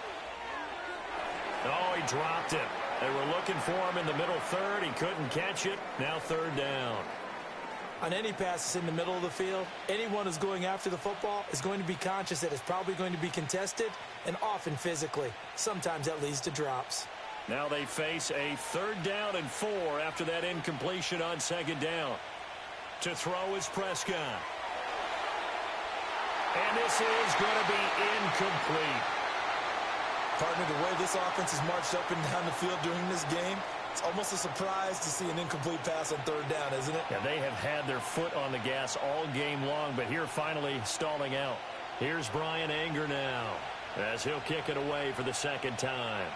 Speaker 2: Oh, he dropped it. They were looking for him in the middle third. He couldn't catch it. Now 3rd down.
Speaker 3: On any passes in the middle of the field, anyone who's going after the football is going to be conscious that it's probably going to be contested and often physically. Sometimes that leads to drops.
Speaker 2: Now they face a 3rd down and 4 after that incompletion on 2nd down. To throw is Prescott. And this is going to be incomplete.
Speaker 3: Partner, the way this offense has marched up and down the field during this game, it's almost a surprise to see an incomplete pass on 3rd down, isn't it?
Speaker 2: Yeah, they have had their foot on the gas all game long, but here finally stalling out. Here's Brian Anger now as he'll kick it away for the 2nd time.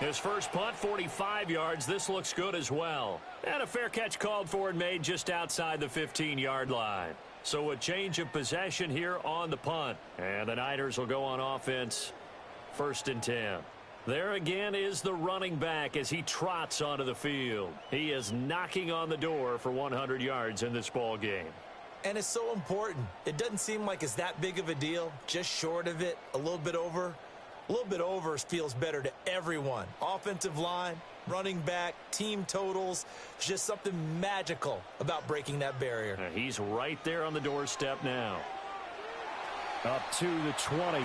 Speaker 2: His first punt, 45 yards. This looks good as well. And a fair catch called for and made just outside the 15-yard line. So a change of possession here on the punt. And the Niners will go on offense. 1st and 10. There again is the running back as he trots onto the field. He is knocking on the door for 100 yards in this ball game.
Speaker 3: And it's so important. It doesn't seem like it's that big of a deal. Just short of it, a little bit over. A little bit over feels better to everyone. Offensive line, running back, team totals. It's just something magical about breaking that barrier.
Speaker 2: He's right there on the doorstep now.
Speaker 4: Up to the 20.
Speaker 3: I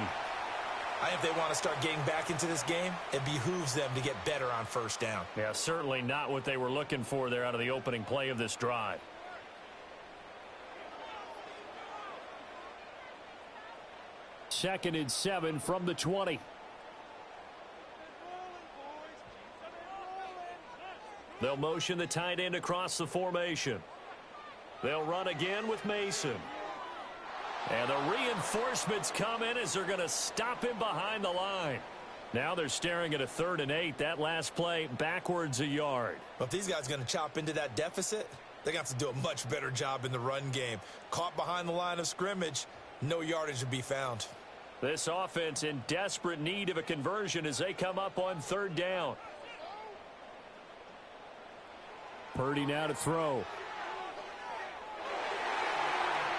Speaker 3: think if they want to start getting back into this game, it behooves them to get better on 1st down.
Speaker 2: Yeah, certainly not what they were looking for there out of the opening play of this drive.
Speaker 4: Second and 7 from the 20.
Speaker 2: They'll motion the tight end across the formation. They'll run again with Mason. And the reinforcements come in as they're going to stop him behind the line. Now they're staring at a 3rd and 8. That last play backwards a yard.
Speaker 3: But if these guys are going to chop into that deficit, they're going to have to do a much better job in the run game. Caught behind the line of scrimmage, no yardage to be found.
Speaker 2: This offense in desperate need of a conversion as they come up on 3rd down.
Speaker 4: Purdy now to throw.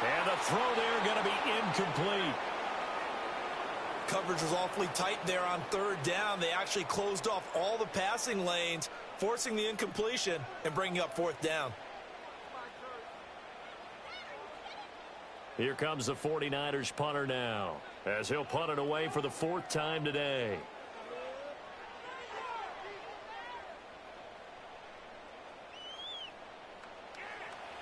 Speaker 2: And the throw there going to be incomplete.
Speaker 3: Coverage was awfully tight there on 3rd down. They actually closed off all the passing lanes, forcing the incompletion and bringing up 4th down.
Speaker 2: Here comes the 49ers punter now as he'll punt it away for the 4th time today.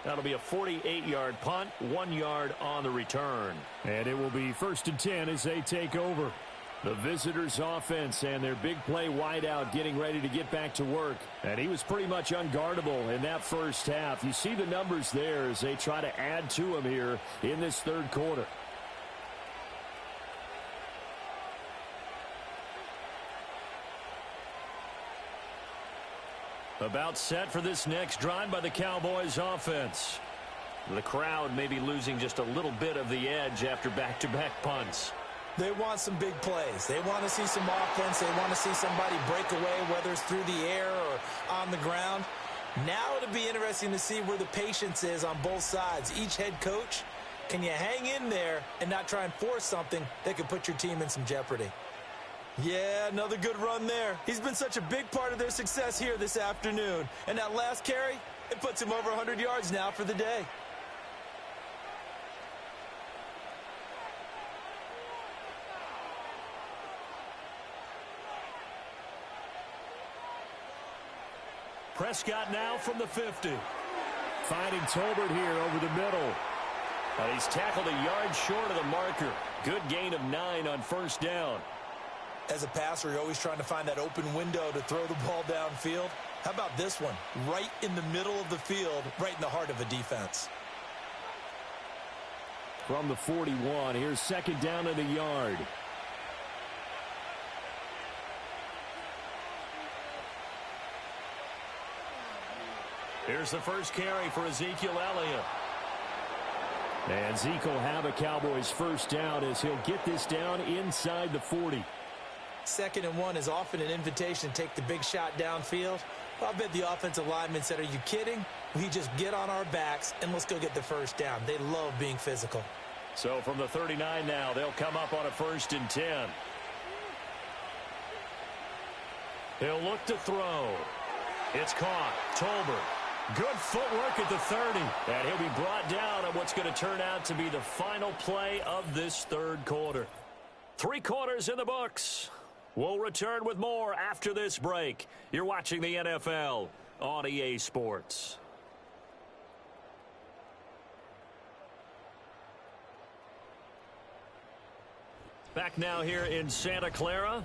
Speaker 2: That'll be a 48-yard punt, 1 yard on the return.
Speaker 4: And it will be 1st and 10 as they take over. The visitors' offense and their big play wideout getting ready to get back to work. And he was pretty much unguardable in that first half. You see the numbers there as they try to add to him here in this 3rd quarter.
Speaker 2: About set for this next drive by the Cowboys offense. The crowd may be losing just a little bit of the edge after back-to-back punts.
Speaker 3: They want some big plays. They want to see some offense. They want to see somebody break away, whether it's through the air or on the ground. Now it'll be interesting to see where the patience is on both sides. Each head coach, can you hang in there and not try and force something that could put your team in some jeopardy? Yeah, another good run there. He's been such a big part of their success here this afternoon. And that last carry, it puts him over 100 yards now for the day.
Speaker 2: Prescott now from the 50. Finding Tolbert here over the middle. And he's tackled a yard short of the marker. Good gain of 9 on first down.
Speaker 3: As a passer, you're always trying to find that open window to throw the ball downfield. How about this one? Right in the middle of the field, right in the heart of a defense.
Speaker 2: From the 41, here's second down and a yard. Here's the first carry for Ezekiel Elliott. And Zeke will have a Cowboys first down as he'll get this down inside the 40.
Speaker 3: 2nd and 1 is often an invitation to take the big shot downfield. Well, I bet the offensive lineman said, are you kidding? We just get on our backs and let's go get the first down. They love being physical.
Speaker 2: So from the 39 now, they'll come up on a 1st and 10. He'll look to throw. It's caught. Tolbert. Good footwork at the 30. And he'll be brought down on what's going to turn out to be the final play of this third quarter. 3 quarters in the books. We'll return with more after this break. You're watching the NFL on EA Sports. Back now here in Santa Clara.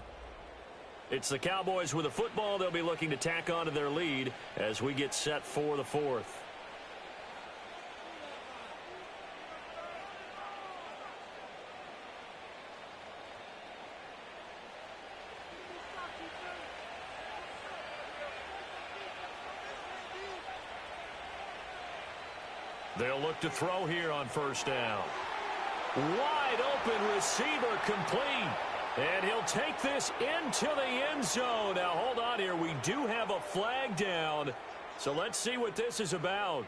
Speaker 2: It's the Cowboys with a football. They'll be looking to tack on to their lead as we get set for the 4th. They'll look to throw here on first down. Wide open receiver complete. And he'll take this into the end zone. Now, hold on here. We do have a flag down. So let's see what this is about.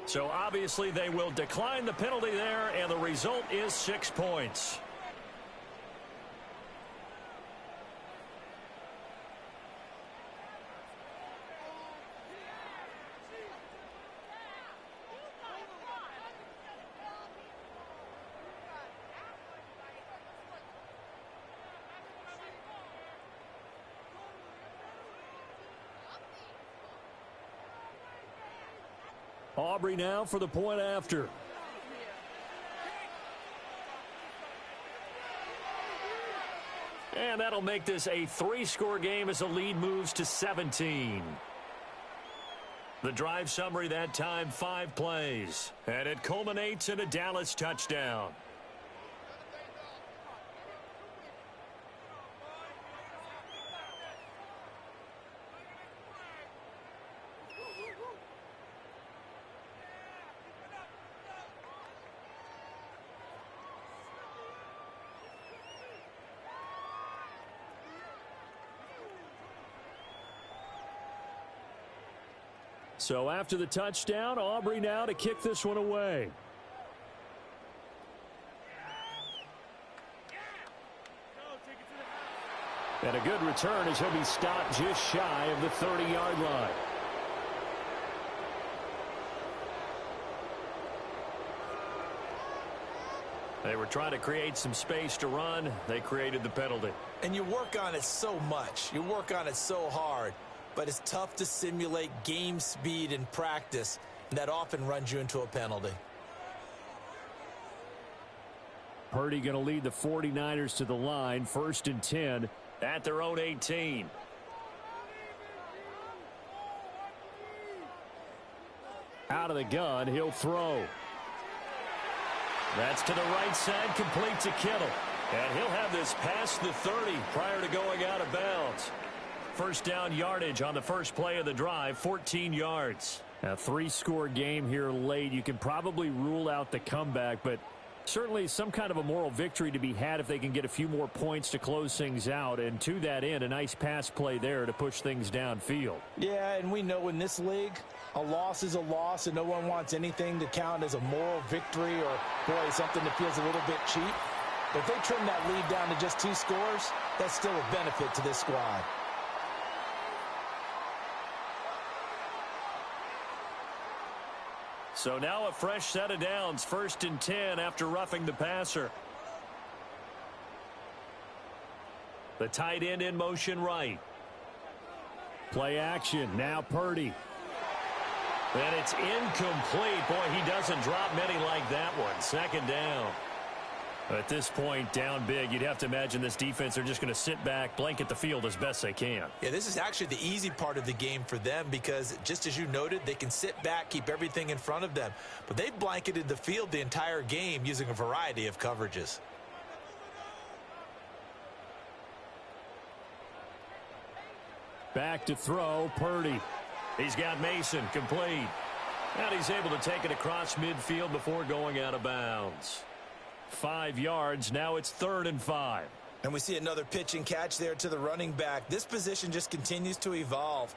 Speaker 2: So obviously they will decline the penalty there, and the result is 6 points. Aubrey now for the point after. And that'll make this a 3-score game as the lead moves to 17. The drive summary that time, 5 plays. And it culminates in a Dallas touchdown. So after the touchdown, Aubrey now to kick this one away. And a good return as he'll be stopped just shy of the 30-yard line. They were trying to create some space to run. They created the penalty.
Speaker 3: And you work on it so much. You work on it so hard. But it's tough to simulate game speed in practice, and that often runs you into a penalty.
Speaker 2: Purdy going to lead the 49ers to the line, 1st and 10 at their own 18. Out of the gun, he'll throw. That's to the right side, complete to Kittle. And he'll have this past the 30 prior to going out of bounds. First down yardage on the first play of the drive, 14 yards. A 3-score game here late. You can probably rule out the comeback, but certainly some kind of a moral victory to be had if they can get a few more points to close things out. And to that end, a nice pass play there to push things downfield.
Speaker 3: Yeah, and we know in this league, a loss is a loss, and no one wants anything to count as a moral victory or, boy, something that feels a little bit cheap. But if they trim that lead down to just 2 scores, that's still a benefit to this squad.
Speaker 2: So now a fresh set of downs, 1st and 10 after roughing the passer. The tight end in motion right.
Speaker 4: Play action, now Purdy.
Speaker 2: And it's incomplete. Boy, he doesn't drop many like that one. 2nd down. At this point, down big, you'd have to imagine this defense are just going to sit back, blanket the field as best they can.
Speaker 3: Yeah, this is actually the easy part of the game for them because, just as you noted, they can sit back, keep everything in front of them. But they've blanketed the field the entire game using a variety of coverages.
Speaker 4: Back to throw, Purdy.
Speaker 2: He's got Mason complete. And he's able to take it across midfield before going out of bounds. 5 yards. Now it's 3rd and 5.
Speaker 3: And we see another pitch and catch there to the running back. This position just continues to evolve.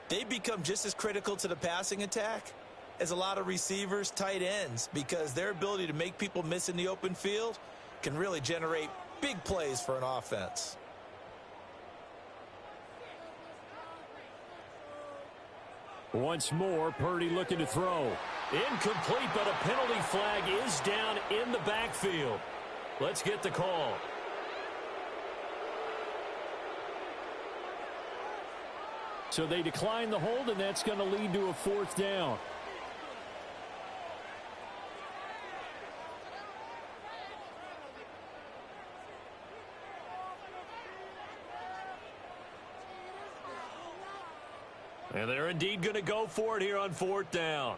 Speaker 3: They become just as critical to the passing attack as a lot of receivers, tight ends, because their ability to make people miss in the open field can really generate big plays for an offense.
Speaker 4: Once more, Purdy looking to throw.
Speaker 2: Incomplete, but a penalty flag is down in the backfield. Let's get the call.
Speaker 4: So they decline the hold, and that's going to lead to a 4th down.
Speaker 2: And they're indeed going to go for it here on 4th down.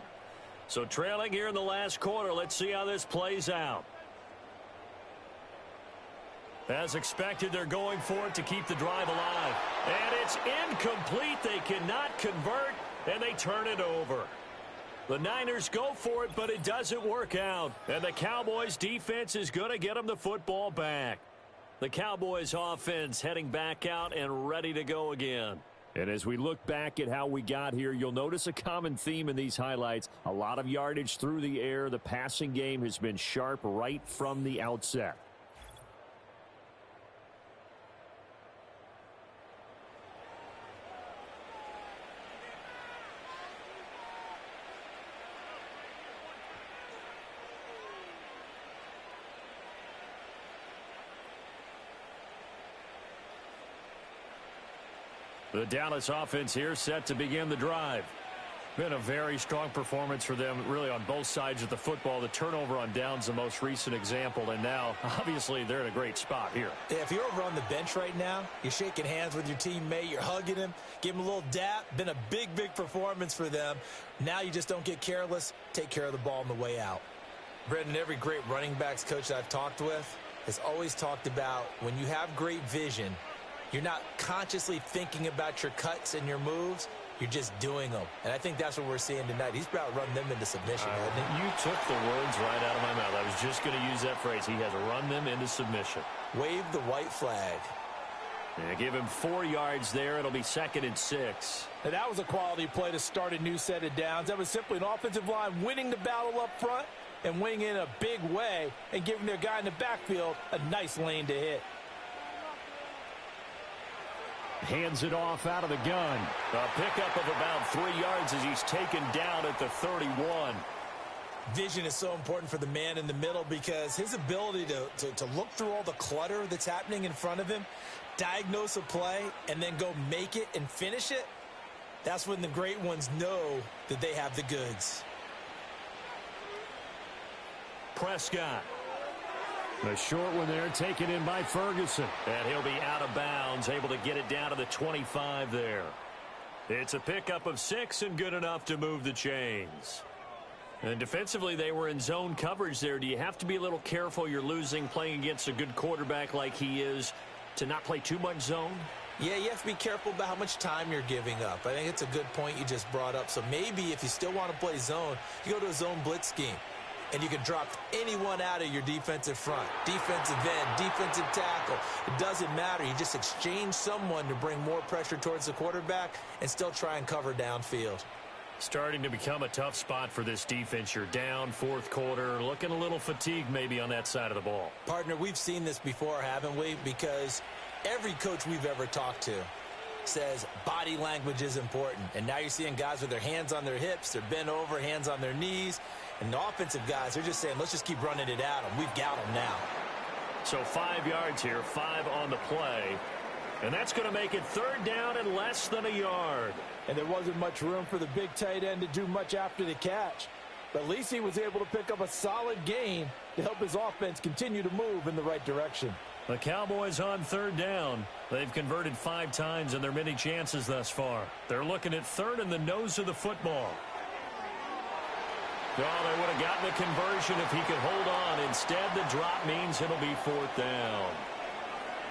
Speaker 2: So trailing here in the last quarter. Let's see how this plays out. As expected, they're going for it to keep the drive alive. And it's incomplete. They cannot convert, and they turn it over. The Niners go for it, but it doesn't work out. And the Cowboys defense is going to get them the football back. The Cowboys offense heading back out and ready to go again.
Speaker 4: And as we look back at how we got here, you'll notice a common theme in these highlights. A lot of yardage through the air. The passing game has been sharp right from the outset.
Speaker 2: The Dallas offense here set to begin the drive. Been a very strong performance for them, really, on both sides of the football. The turnover on downs, the most recent example, and now, obviously, they're in a great spot here.
Speaker 3: Yeah, if you're over on the bench right now, you're shaking hands with your teammate, you're hugging him, give him a little dap. Been a big, big performance for them. Now you just don't get careless. Take care of the ball on the way out. Brendan, every great running backs coach that I've talked with has always talked about when you have great vision, you're not consciously thinking about your cuts and your moves. You're just doing them. And I think that's what we're seeing tonight. He's about to run them into submission, hasn't he?
Speaker 2: You took the words right out of my mouth. I was just going to use that phrase. He has run them into submission.
Speaker 3: Wave the white flag.
Speaker 2: Yeah, give him 4 yards there. It'll be 2nd and 6.
Speaker 3: And that was a quality play to start a new set of downs. That was simply an offensive line winning the battle up front and winning in a big way and giving their guy in the backfield a nice lane to hit.
Speaker 4: Hands it off out of the gun.
Speaker 2: A pickup of about 3 yards as he's taken down at the 31.
Speaker 3: Vision is so important for the man in the middle because his ability to look through all the clutter that's happening in front of him, diagnose a play, and then go make it and finish it, that's when the great ones know that they have the goods.
Speaker 2: Prescott.
Speaker 4: A short one there, taken in by Ferguson.
Speaker 2: And he'll be out of bounds, able to get it down to the 25 there. It's a pickup of 6 and good enough to move the chains. And defensively, they were in zone coverage there. Do you have to be a little careful you're losing playing against a good quarterback like he is to not play too much zone?
Speaker 3: Yeah, you have to be careful about how much time you're giving up. I think it's a good point you just brought up. So maybe if you still want to play zone, you go to a zone blitz scheme. And you can drop anyone out of your defensive front. Defensive end, defensive tackle. It doesn't matter. You just exchange someone to bring more pressure towards the quarterback and still try and cover downfield.
Speaker 2: Starting to become a tough spot for this defense. You're down fourth quarter, looking a little fatigued maybe on that side of the ball.
Speaker 3: Partner, we've seen this before, haven't we? Because every coach we've ever talked to says body language is important. And now you're seeing guys with their hands on their hips, they're bent over, hands on their knees. And the offensive guys, they're just saying, let's just keep running it at them. We've got them now.
Speaker 2: So 5 yards here, 5 on the play. And that's going to make it third down and less than a yard.
Speaker 3: And there wasn't much room for the big tight end to do much after the catch. But at least he was able to pick up a solid gain to help his offense continue to move in the right direction.
Speaker 2: The Cowboys on third down. They've converted 5 times in their many chances thus far. They're looking at third in the nose of the football. Oh, they would have gotten the conversion if he could hold on. Instead, the drop means it'll be fourth down.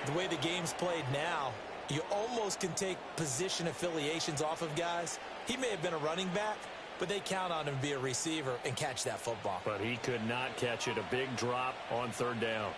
Speaker 3: The way the game's played now, you almost can take position affiliations off of guys. He may have been a running back, but they count on him to be a receiver and catch that football.
Speaker 2: But he could not catch it. A big drop on third down.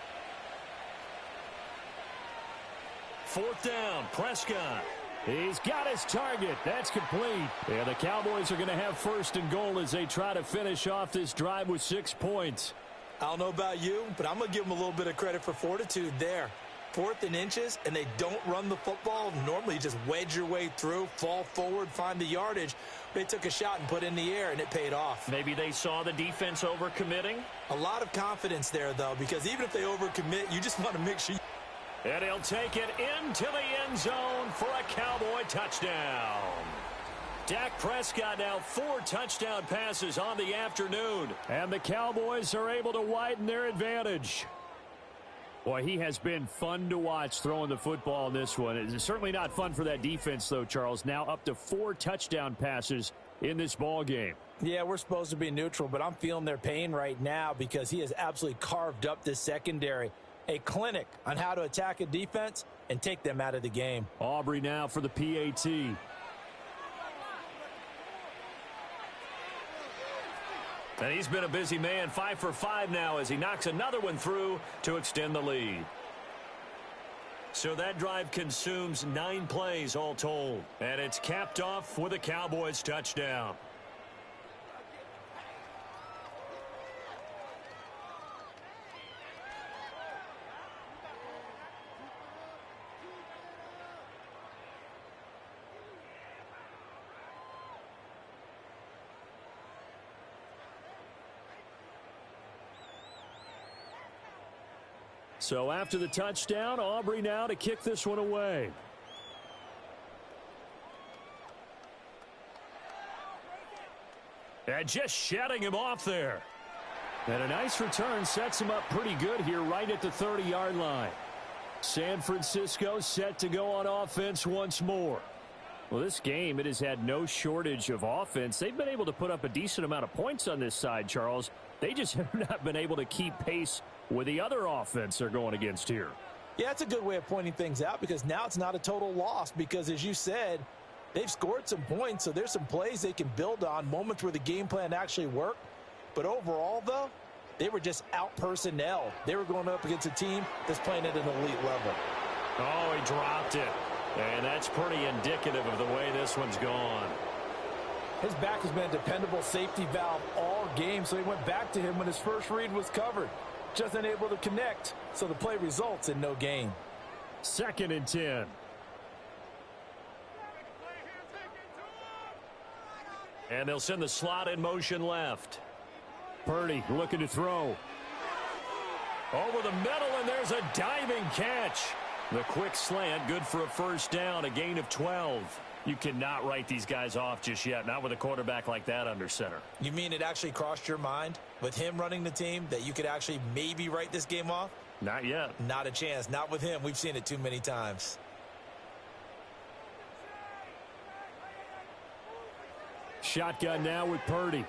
Speaker 2: Fourth down, Prescott.
Speaker 4: He's got his target. That's complete. And the Cowboys are going to have first and goal as they try to finish off this drive with 6 points.
Speaker 3: I don't know about you, but I'm going to give them a little bit of credit for fortitude there. 4th and inches, and they don't run the football. Normally, you just wedge your way through, fall forward, find the yardage. They took a shot and put it in the air, and it paid off.
Speaker 2: Maybe they saw the defense overcommitting.
Speaker 3: A lot of confidence there, though, because even if they overcommit, you just want to make sure you...
Speaker 2: And he'll take it into the end zone for a Cowboy touchdown. Dak Prescott now 4 touchdown passes on the afternoon.
Speaker 4: And the Cowboys are able to widen their advantage. Boy, he has been fun to watch throwing the football in this one. It's certainly not fun for that defense, though, Charles. Now up to 4 touchdown passes in this ball game.
Speaker 3: Yeah, we're supposed to be neutral, but I'm feeling their pain right now because he has absolutely carved up this secondary. A clinic on how to attack a defense and take them out of the game.
Speaker 4: Aubrey now for the PAT.
Speaker 2: And he's been a busy man, 5 for 5 now as he knocks another one through to extend the lead. So that drive consumes 9 plays all told. And it's capped off with a Cowboys touchdown.
Speaker 4: So after the touchdown, Aubrey now to kick this one away.
Speaker 2: And just shutting him off there.
Speaker 4: And a nice return sets him up pretty good here right at the 30-yard line. San Francisco set to go on offense once more. Well, this game, it has had no shortage of offense. They've been able to put up a decent amount of points on this side, Charles. They just have not been able to keep pace with the other offense they're going against here.
Speaker 3: Yeah, it's a good way of pointing things out because now it's not a total loss because, as you said, they've scored some points, so there's some plays they can build on, moments where the game plan actually worked. But overall, though, they were just out-personnel. They were going up against a team that's playing at an elite level.
Speaker 2: Oh, he dropped it. And that's pretty indicative of the way this one's gone.
Speaker 3: His back has been a dependable safety valve all game, so he went back to him when his first read was covered. Just unable to connect, so the play results in no gain.
Speaker 4: 2nd and 10.
Speaker 2: And they'll send the slot in motion left.
Speaker 4: Purdy looking to throw.
Speaker 2: Over the middle, and there's a diving catch. The quick slant, good for a first down, a gain of 12. You cannot write these guys off just yet, not with a quarterback like that under center.
Speaker 3: You mean it actually crossed your mind with him running the team that you could actually maybe write this game off?
Speaker 2: Not yet.
Speaker 3: Not a chance. Not with him. We've seen it too many times.
Speaker 4: Shotgun now with Purdy.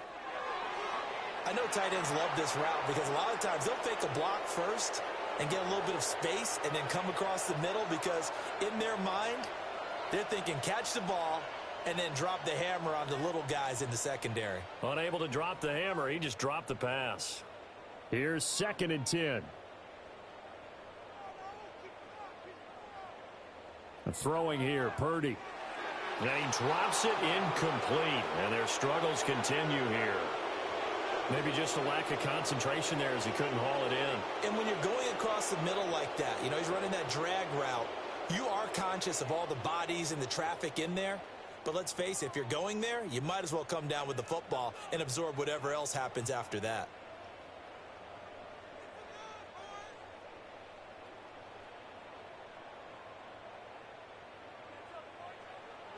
Speaker 3: I know tight ends love this route because a lot of times they'll fake a block first and get a little bit of space and then come across the middle because in their mind, they're thinking catch the ball and then drop the hammer on the little guys in the secondary.
Speaker 2: Unable to drop the hammer, he just dropped the pass. Here's 2nd and 10. Throwing here, Purdy. And he drops it incomplete, and their struggles continue here. Maybe just a lack of concentration there as he couldn't haul it in.
Speaker 3: And when you're going across the middle like that, you know, he's running that drag route, you are conscious of all the bodies and the traffic in there. But let's face it, if you're going there, you might as well come down with the football and absorb whatever else happens after that.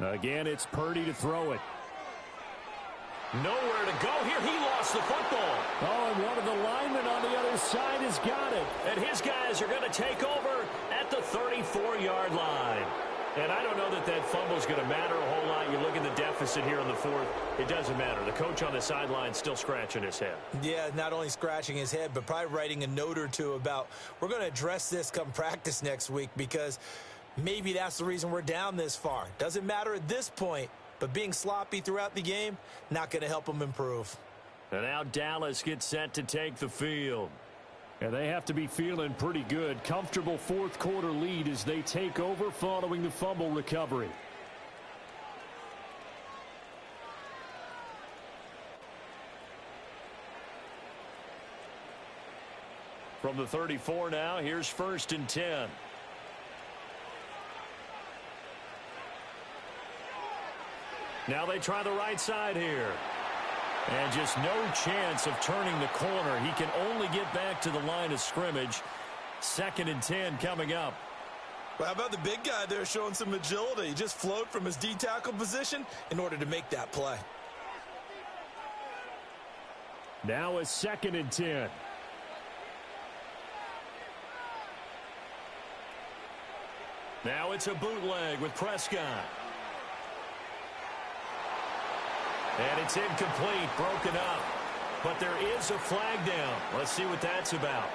Speaker 2: Again, it's Purdy to throw it. Nowhere to go here. He lost the football. Oh, and one of the linemen on the other side has got it. And his guys are going to take over at the 34-yard line. And I don't know that that fumble is going to matter a whole lot. You look at the deficit here in the 4th. It doesn't matter. The coach on the sideline still scratching his head.
Speaker 3: Yeah, not only scratching his head, but probably writing a note or two about we're going to address this come practice next week because maybe that's the reason we're down this far. Doesn't matter at this point, but being sloppy throughout the game, not going to help them improve.
Speaker 2: And now Dallas gets set to take the field. And they have to be feeling pretty good. Comfortable 4th quarter lead as they take over following the fumble recovery. From the 34 now, here's 1st and 10. Now they try the right side here. And just no chance of turning the corner. He can only get back to the line of scrimmage. 2nd and 10 coming up.
Speaker 3: Well, how about the big guy there showing some agility? He just flowed from his D-tackle position in order to make that play.
Speaker 2: Now it's 2nd and 10. Now it's a bootleg with Prescott. And it's incomplete, broken up. But there is a flag down. Let's see what that's about.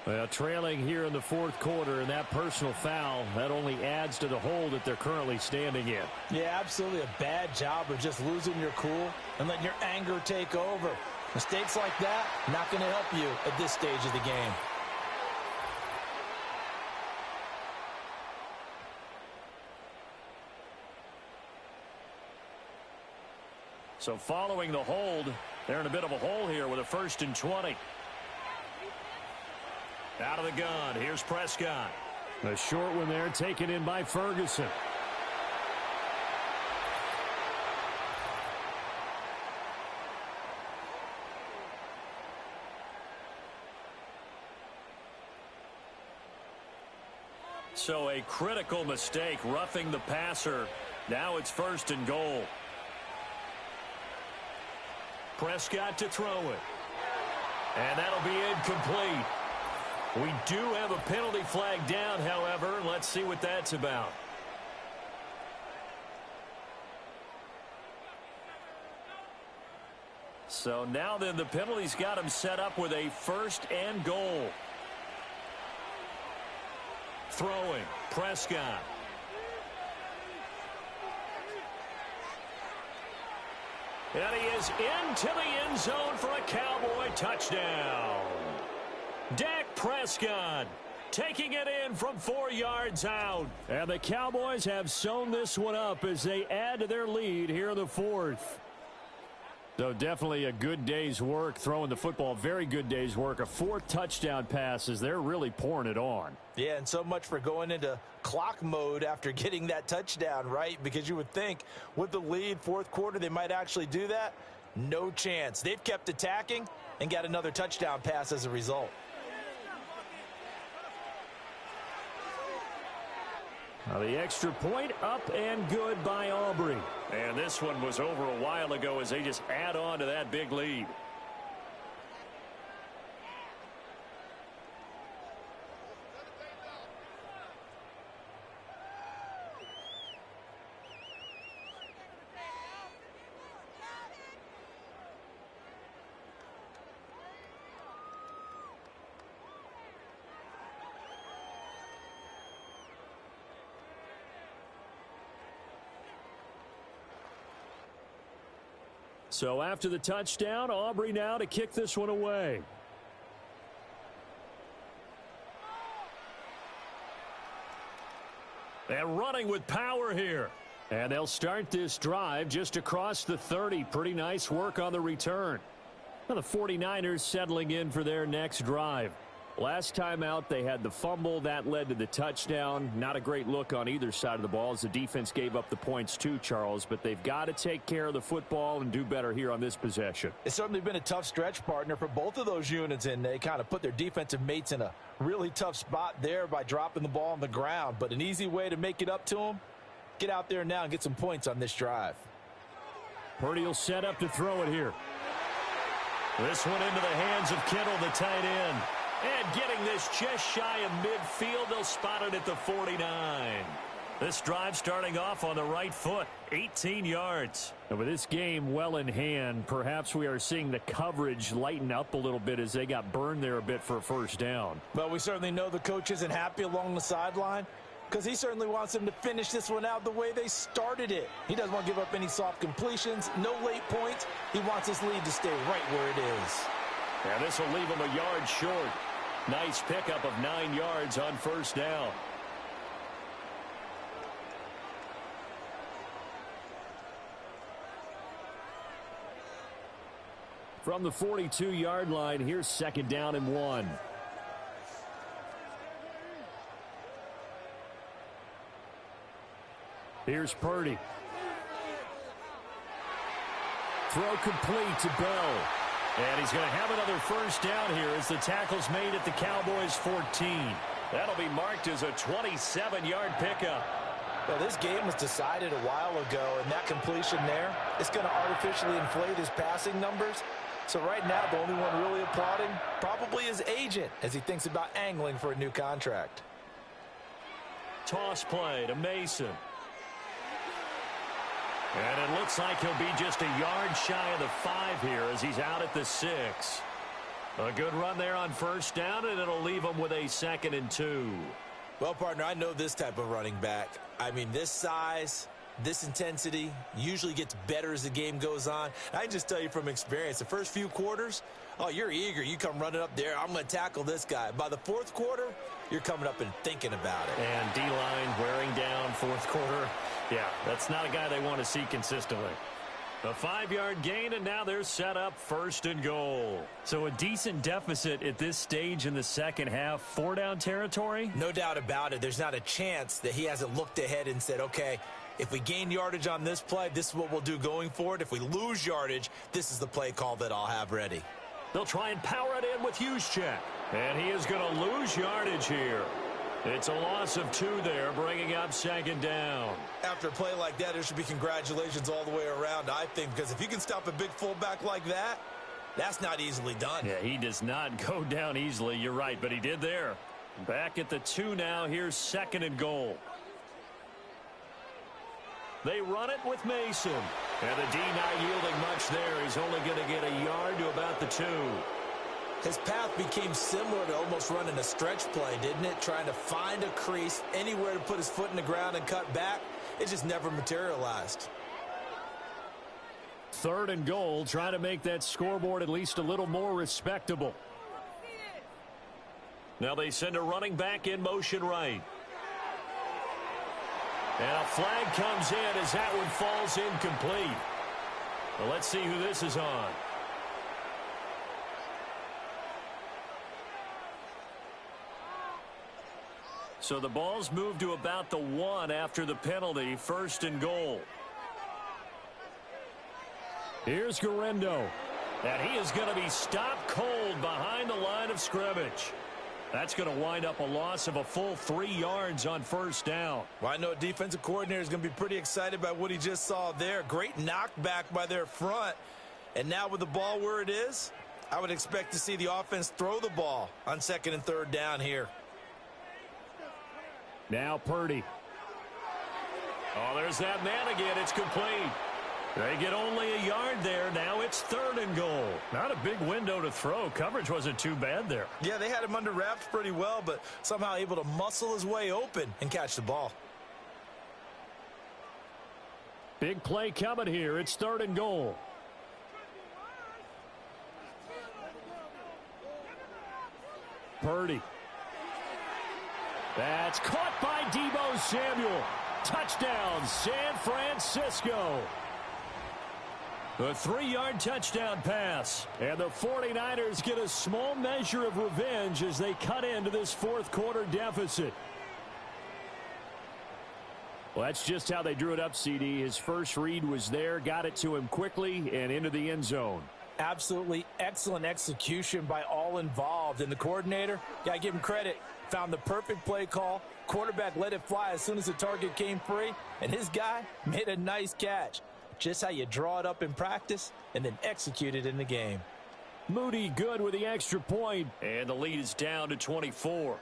Speaker 2: Well, trailing here in the 4th quarter, and that personal foul, that only adds to the hole that they're currently standing in.
Speaker 3: Yeah, absolutely a bad job of just losing your cool and letting your anger take over. Mistakes like that, not going to help you at this stage of the game.
Speaker 2: So following the hold, they're in a bit of a hole here with a 1st and 20. Out of the gun, here's Prescott. A short one there taken in by Ferguson. So a critical mistake, roughing the passer. Now it's 1st and goal. Prescott to throw it. And that'll be incomplete. We do have a penalty flag down, however. Let's see what that's about. So now then the penalty's got him set up with a 1st and goal. Throwing, Prescott. And he is into the end zone for a Cowboy touchdown. Dak Prescott taking it in from 4 yards out. And the Cowboys have sewn this one up as they add to their lead here in the 4th. So definitely a good day's work throwing the football. Very good day's work. A 4th touchdown pass as they're really pouring it on.
Speaker 3: Yeah, and so much for going into clock mode after getting that touchdown, right? Because you would think with the lead, 4th quarter, they might actually do that. No chance. They've kept attacking and got another touchdown pass as a result.
Speaker 2: Now the extra point up and good by Aubrey. And this one was over a while ago as they just add on to that big lead. So after the touchdown, Aubrey now to kick this one away. And running with power here. And they'll start this drive just across the 30. Pretty nice work on the return. Now the 49ers settling in for their next drive. Last time out, they had the fumble. That led to the touchdown. Not a great look on either side of the ball as the defense gave up the points too, Charles. But they've got to take care of the football and do better here on this possession.
Speaker 3: It's certainly been a tough stretch, partner, for both of those units, and they kind of put their defensive mates in a really tough spot there by dropping the ball on the ground. But an easy way to make it up to them, get out there now and get some points on this drive.
Speaker 2: Purdy will set up to throw it here. This one into the hands of Kittle, the tight end. And getting this just shy of midfield, they'll spot it at the 49. This drive starting off on the right foot, 18 yards. And with this game well in hand, perhaps we are seeing the coverage lighten up a little bit as they got burned there a bit for a first down.
Speaker 3: But we certainly know the coach isn't happy along the sideline because he certainly wants them to finish this one out the way they started it. He doesn't want to give up any soft completions, no late points. He wants his lead to stay right where it is.
Speaker 2: And this will leave him a yard short. Nice pickup of 9 yards on first down. From the 42-yard line, here's second down and 1. Here's Purdy. Throw complete to Bell. And he's going to have another first down here as the tackle's made at the Cowboys 14. That'll be marked as a 27-yard pickup.
Speaker 3: Well, this game was decided a while ago, and that completion there, it's going to artificially inflate his passing numbers. So right now, the only one really applauding probably his agent as he thinks about angling for a new contract.
Speaker 2: Toss play to Mason. And it looks like he'll be just a yard shy of the 5 here as he's out at the 6. A good run there on first down, and it'll leave him with a 2nd and 2.
Speaker 3: Well, partner, I know this type of running back. I mean, this size, this intensity usually gets better as the game goes on. I can just tell you from experience, the first few quarters, oh, you're eager. You come running up there, I'm going to tackle this guy. By the fourth quarter, you're coming up and thinking about it.
Speaker 2: And D-line wearing down fourth quarter. Yeah, that's not a guy they want to see consistently. A 5-yard gain, and now they're set up 1st and goal. So a decent deficit at this stage in the second half. 4-down territory?
Speaker 3: No doubt about it. There's not a chance that he hasn't looked ahead and said, okay, if we gain yardage on this play, this is what we'll do going forward. If we lose yardage, this is the play call that I'll have ready.
Speaker 2: They'll try and power it in with Juszczyk. And he is going to lose yardage here. It's a loss of 2 there, bringing up 2nd down.
Speaker 3: After a play like that, there should be congratulations all the way around, I think, because if you can stop a big fullback like that, that's not easily done.
Speaker 2: Yeah, he does not go down easily, you're right, but he did there. Back at the 2 now, here's 2nd and goal. They run it with Mason. And the D not yielding much there. He's only going to get a yard to about the 2.
Speaker 3: His path became similar to almost running a stretch play, didn't it? Trying to find a crease, anywhere to put his foot in the ground and cut back. It just never materialized.
Speaker 2: 3rd and goal, trying to make that scoreboard at least a little more respectable. Now they send a running back in motion right. And a flag comes in as that one falls incomplete. Well, let's see who this is on. So the ball's moved to about the 1 after the penalty. 1st and goal. Here's Garendo. And he is going to be stopped cold behind the line of scrimmage. That's going to wind up a loss of a full 3 yards on first down.
Speaker 3: Well, I know a defensive coordinator is going to be pretty excited by what he just saw there. Great knockback by their front. And now with the ball where it is, I would expect to see the offense throw the ball on 2nd and 3rd down here.
Speaker 2: Now Purdy. Oh, there's that man again. It's complete. They get only a yard there. Now it's 3rd and goal. Not a big window to throw. Coverage wasn't too bad there.
Speaker 3: Yeah, they had him under wraps pretty well, but somehow able to muscle his way open and catch the ball.
Speaker 2: Big play coming here. It's 3rd and goal.
Speaker 4: Purdy. That's caught by Deebo Samuel. Touchdown, San Francisco. A 3-yard touchdown pass. And the 49ers get a small measure of revenge as they cut into this fourth quarter deficit. Well, that's just how they drew it up, CD. His first read was there, got it to him quickly, and into the end zone.
Speaker 3: Absolutely excellent execution by all involved. And the coordinator, got to give him credit, found the perfect play call. Quarterback let it fly as soon as the target came free, and his guy made a nice catch. Just how you draw it up in practice and then execute it in the game.
Speaker 4: Moody good with the extra point, and the lead is down to 24.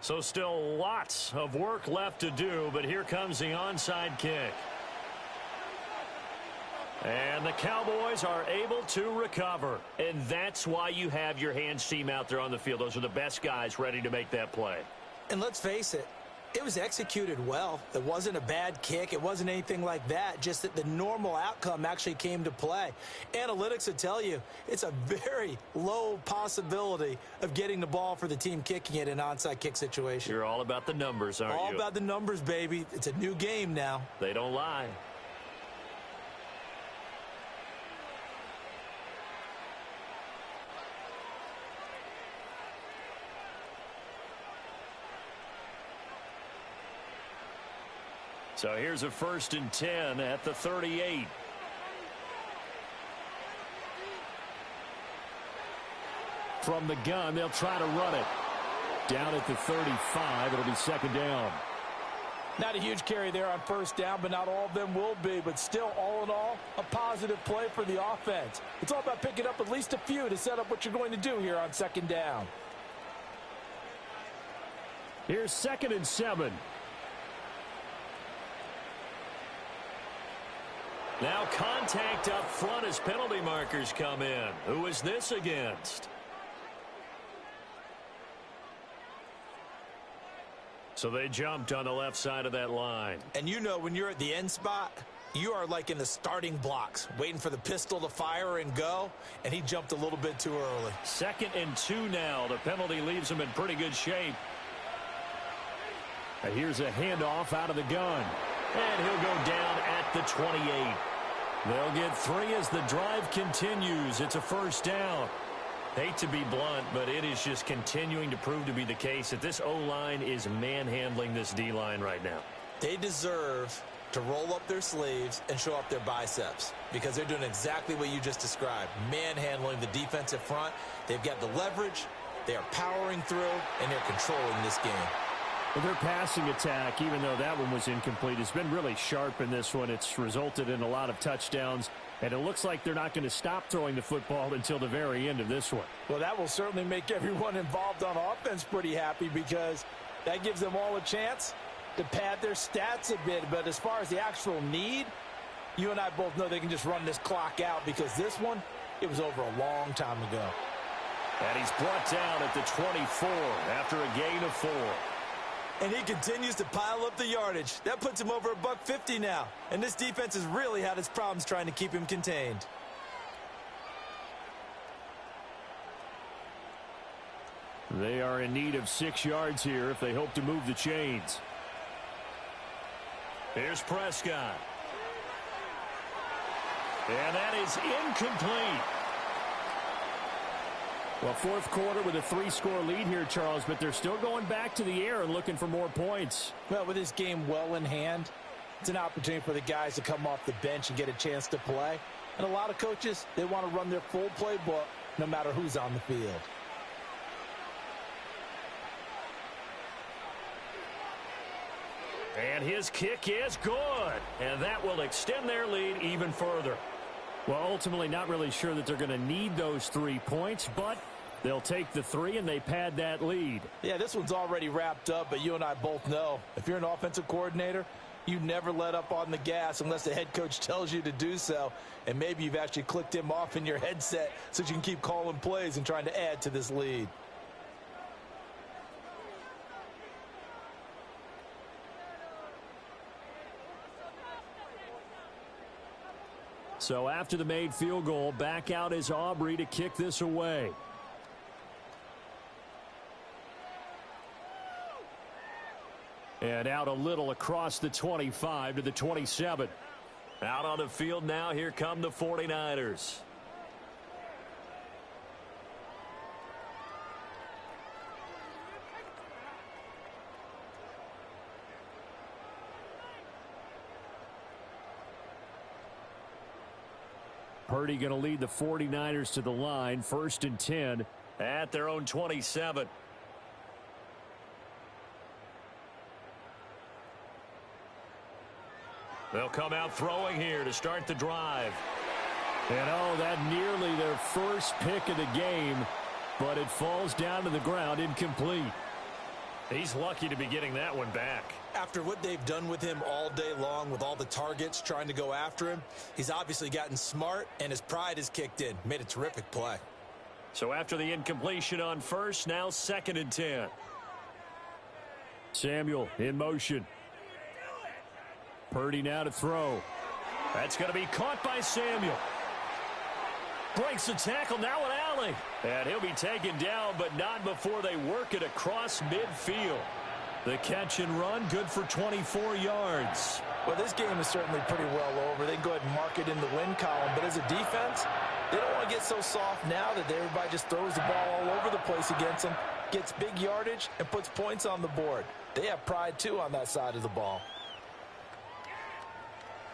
Speaker 4: So still lots of work left to do, but here comes the onside kick. And the Cowboys are able to recover. And that's why you have your hands team out there on the field. Those are the best guys ready to make that play.
Speaker 3: And let's face it, it was executed well. It wasn't a bad kick. It wasn't anything like that. Just that the normal outcome actually came to play. Analytics would tell you it's a very low possibility of getting the ball for the team kicking it in an onside kick situation.
Speaker 4: You're all about the numbers, aren't you?
Speaker 3: All about the numbers, baby. It's a new game now.
Speaker 4: They don't lie. So here's a 1st and 10 at the 38. From the gun, they'll try to run it. Down at the 35, it'll be 2nd down.
Speaker 3: Not a huge carry there on 1st down, but not all of them will be. But still, all in all, a positive play for the offense. It's all about picking up at least a few to set up what you're going to do here on 2nd down.
Speaker 4: Here's 2nd and 7. Now contact up front as penalty markers come in. Who is this against? So they jumped on the left side of that line.
Speaker 3: And you know when you're at the end spot, you are like in the starting blocks, waiting for the pistol to fire and go, and he jumped a little bit too early.
Speaker 4: 2nd and 2 now. The penalty leaves him in pretty good shape. And here's a handoff out of the gun. And he'll go down at the 28. They'll get 3 as the drive continues. It's a 1st down. Hate to be blunt, but it is just continuing to prove to be the case that this O-line is manhandling this D-line right now.
Speaker 3: They deserve to roll up their sleeves and show up their biceps because they're doing exactly what you just described, manhandling the defensive front. They've got the leverage, they are powering through, and they're controlling this game.
Speaker 4: Well, their passing attack, even though that one was incomplete, has been really sharp in this one. It's resulted in a lot of touchdowns, and it looks like they're not going to stop throwing the football until the very end of this one.
Speaker 3: Well, that will certainly make everyone involved on offense pretty happy because that gives them all a chance to pad their stats a bit. But as far as the actual need, you and I both know they can just run this clock out because this one, it was over a long time ago.
Speaker 4: And he's brought down at the 24 after a gain of 4.
Speaker 3: And he continues to pile up the yardage. That puts him over $150 now. And this defense has really had its problems trying to keep him contained.
Speaker 4: They are in need of 6 yards here if they hope to move the chains. Here's Prescott. And that is incomplete. Well, 4th quarter with a 3-score lead here, Charles, but they're still going back to the air and looking for more points.
Speaker 3: Well, with this game well in hand, it's an opportunity for the guys to come off the bench and get a chance to play. And a lot of coaches, they want to run their full playbook no matter who's on the field.
Speaker 4: And his kick is good. And that will extend their lead even further. Well, ultimately not really sure that they're going to need those 3 points, but they'll take the 3 and they pad that lead.
Speaker 3: Yeah, this one's already wrapped up, but you and I both know if you're an offensive coordinator, You never let up on the gas unless the head coach tells you to do so. And maybe you've actually clicked him off in your headset so you can keep calling plays and trying to add to this lead.
Speaker 2: So after the made field goal, back out is Aubrey to kick this away. And out a little across the 25 to the 27. Out on the field now, here come the 49ers. Purdy going to lead the 49ers to the line, 1st and 10 at their own 27. They'll come out throwing here to start the drive. And oh, that nearly their first pick of the game, but it falls down to the ground incomplete. He's lucky to be getting that one back.
Speaker 3: After what they've done with him all day long with all the targets trying to go after him, he's obviously gotten smart and his pride has kicked in. Made a terrific play.
Speaker 2: So after the incompletion on first, now 2nd and 10. Samuel in motion. Purdy now to throw. That's going to be caught by Samuel. Breaks the tackle, now an alley. And he'll be taken down, but not before they work it across midfield. The catch and run, good for 24 yards.
Speaker 3: Well, this game is certainly pretty well over. They can go ahead and mark it in the win column. But as a defense, they don't want to get so soft now that everybody just throws the ball all over the place against them, gets big yardage, and puts points on the board. They have pride, too, on that side of the ball.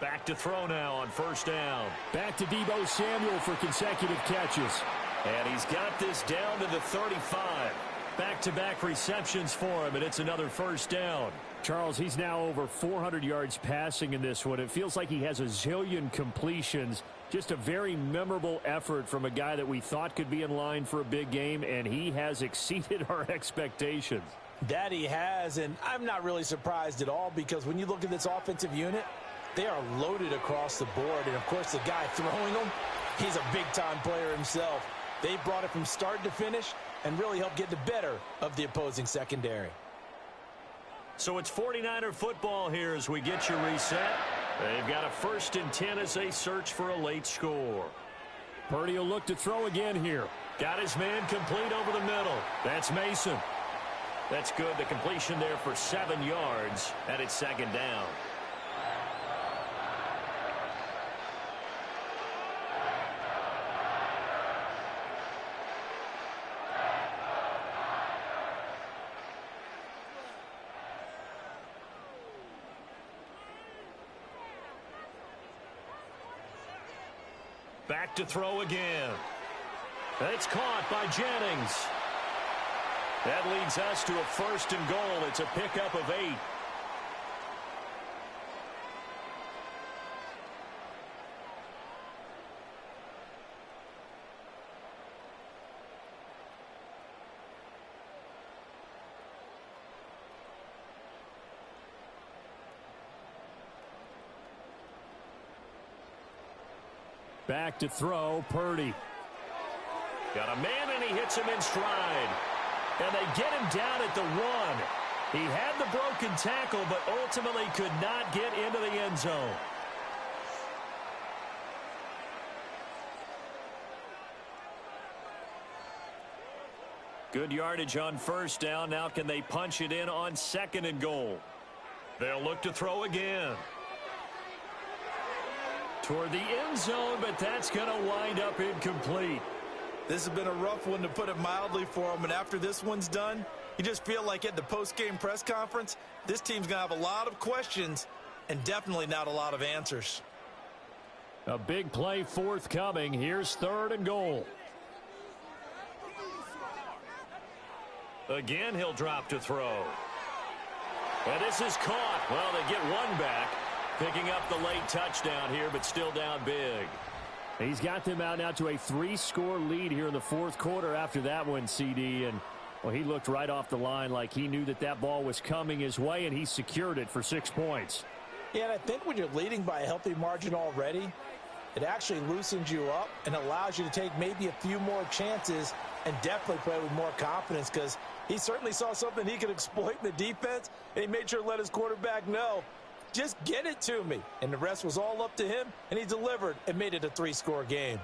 Speaker 2: Back to throw now on 1st down. Back to Deebo Samuel for consecutive catches. And he's got this down to the 35. Back-to-back receptions for him, and it's another 1st down. Charles, he's now over 400 yards passing in this one. It feels like he has a zillion completions. Just a very memorable effort from a guy that we thought could be in line for a big game, and he has exceeded our expectations.
Speaker 3: That he has, and I'm not really surprised at all because when you look at this offensive unit, they are loaded across the board. And, of course, the guy throwing them, he's a big-time player himself. They brought it from start to finish and really helped get the better of the opposing secondary.
Speaker 2: So it's 49er football here as we get your reset. They've got a 1st and 10 as they search for a late score. Purdy will look to throw again here. Got his man complete over the middle. That's Mason. That's good. The completion there for 7 yards, and it's 2nd down. Back to throw again. It's caught by Jennings. That leads us to a 1st and goal. It's a pickup of 8. Back to throw, Purdy. Got a man, and he hits him in stride. And they get him down at the 1. He had the broken tackle, but ultimately could not get into the end zone. Good yardage on 1st down. Now can they punch it in on 2nd and goal? They'll look to throw again. Toward the end zone, but that's going to wind up incomplete.
Speaker 3: This has been a rough one, to put it mildly, for them. And after this one's done, you just feel like at the post-game press conference, this team's going to have a lot of questions and definitely not a lot of answers.
Speaker 2: A big play forthcoming. Here's 3rd and goal. Again, he'll drop to throw. And this is caught. Well, they get one back. Picking up the late touchdown here, but still down big. He's got them out now to a 3-score lead here in the 4th quarter after that one, CD. And, well, he looked right off the line like he knew that that ball was coming his way, and he secured it for 6 points.
Speaker 3: Yeah, and I think when you're leading by a healthy margin already, it actually loosens you up and allows you to take maybe a few more chances and definitely play with more confidence, because he certainly saw something he could exploit in the defense, and he made sure to let his quarterback know, just get it to me. And the rest was all up to him, and he delivered and made it a 3-score game.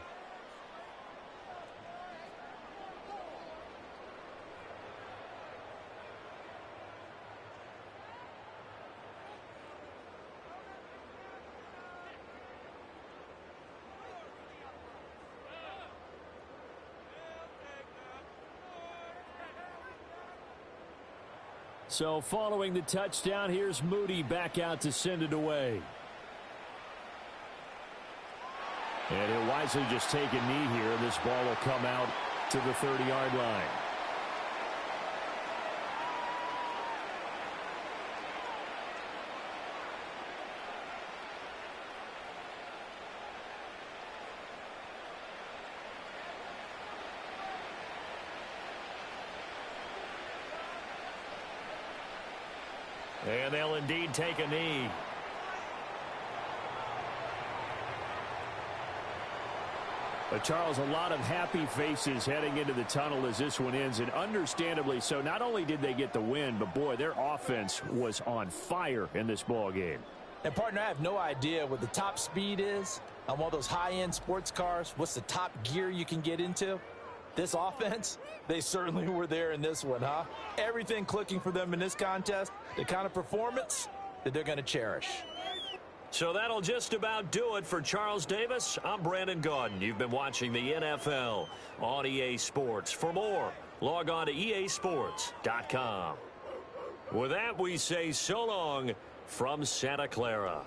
Speaker 2: So following the touchdown, here's Moody back out to send it away. And he'll wisely just take a knee here, and this ball will come out to the 30-yard line. And they'll indeed take a knee. But Charles, a lot of happy faces heading into the tunnel as this one ends, and understandably so. Not only did they get the win, but boy, their offense was on fire in this ball game.
Speaker 3: And partner, I have no idea what the top speed is on one of those high-end sports cars. What's the top gear you can get into? This offense, they certainly were there in this one, huh? Everything clicking for them in this contest, the kind of performance that they're going to cherish.
Speaker 2: So that'll just about do it for Charles Davis. I'm Brandon Gaudin. You've been watching the NFL on EA Sports. For more, log on to easports.com. With that, we say so long from Santa Clara.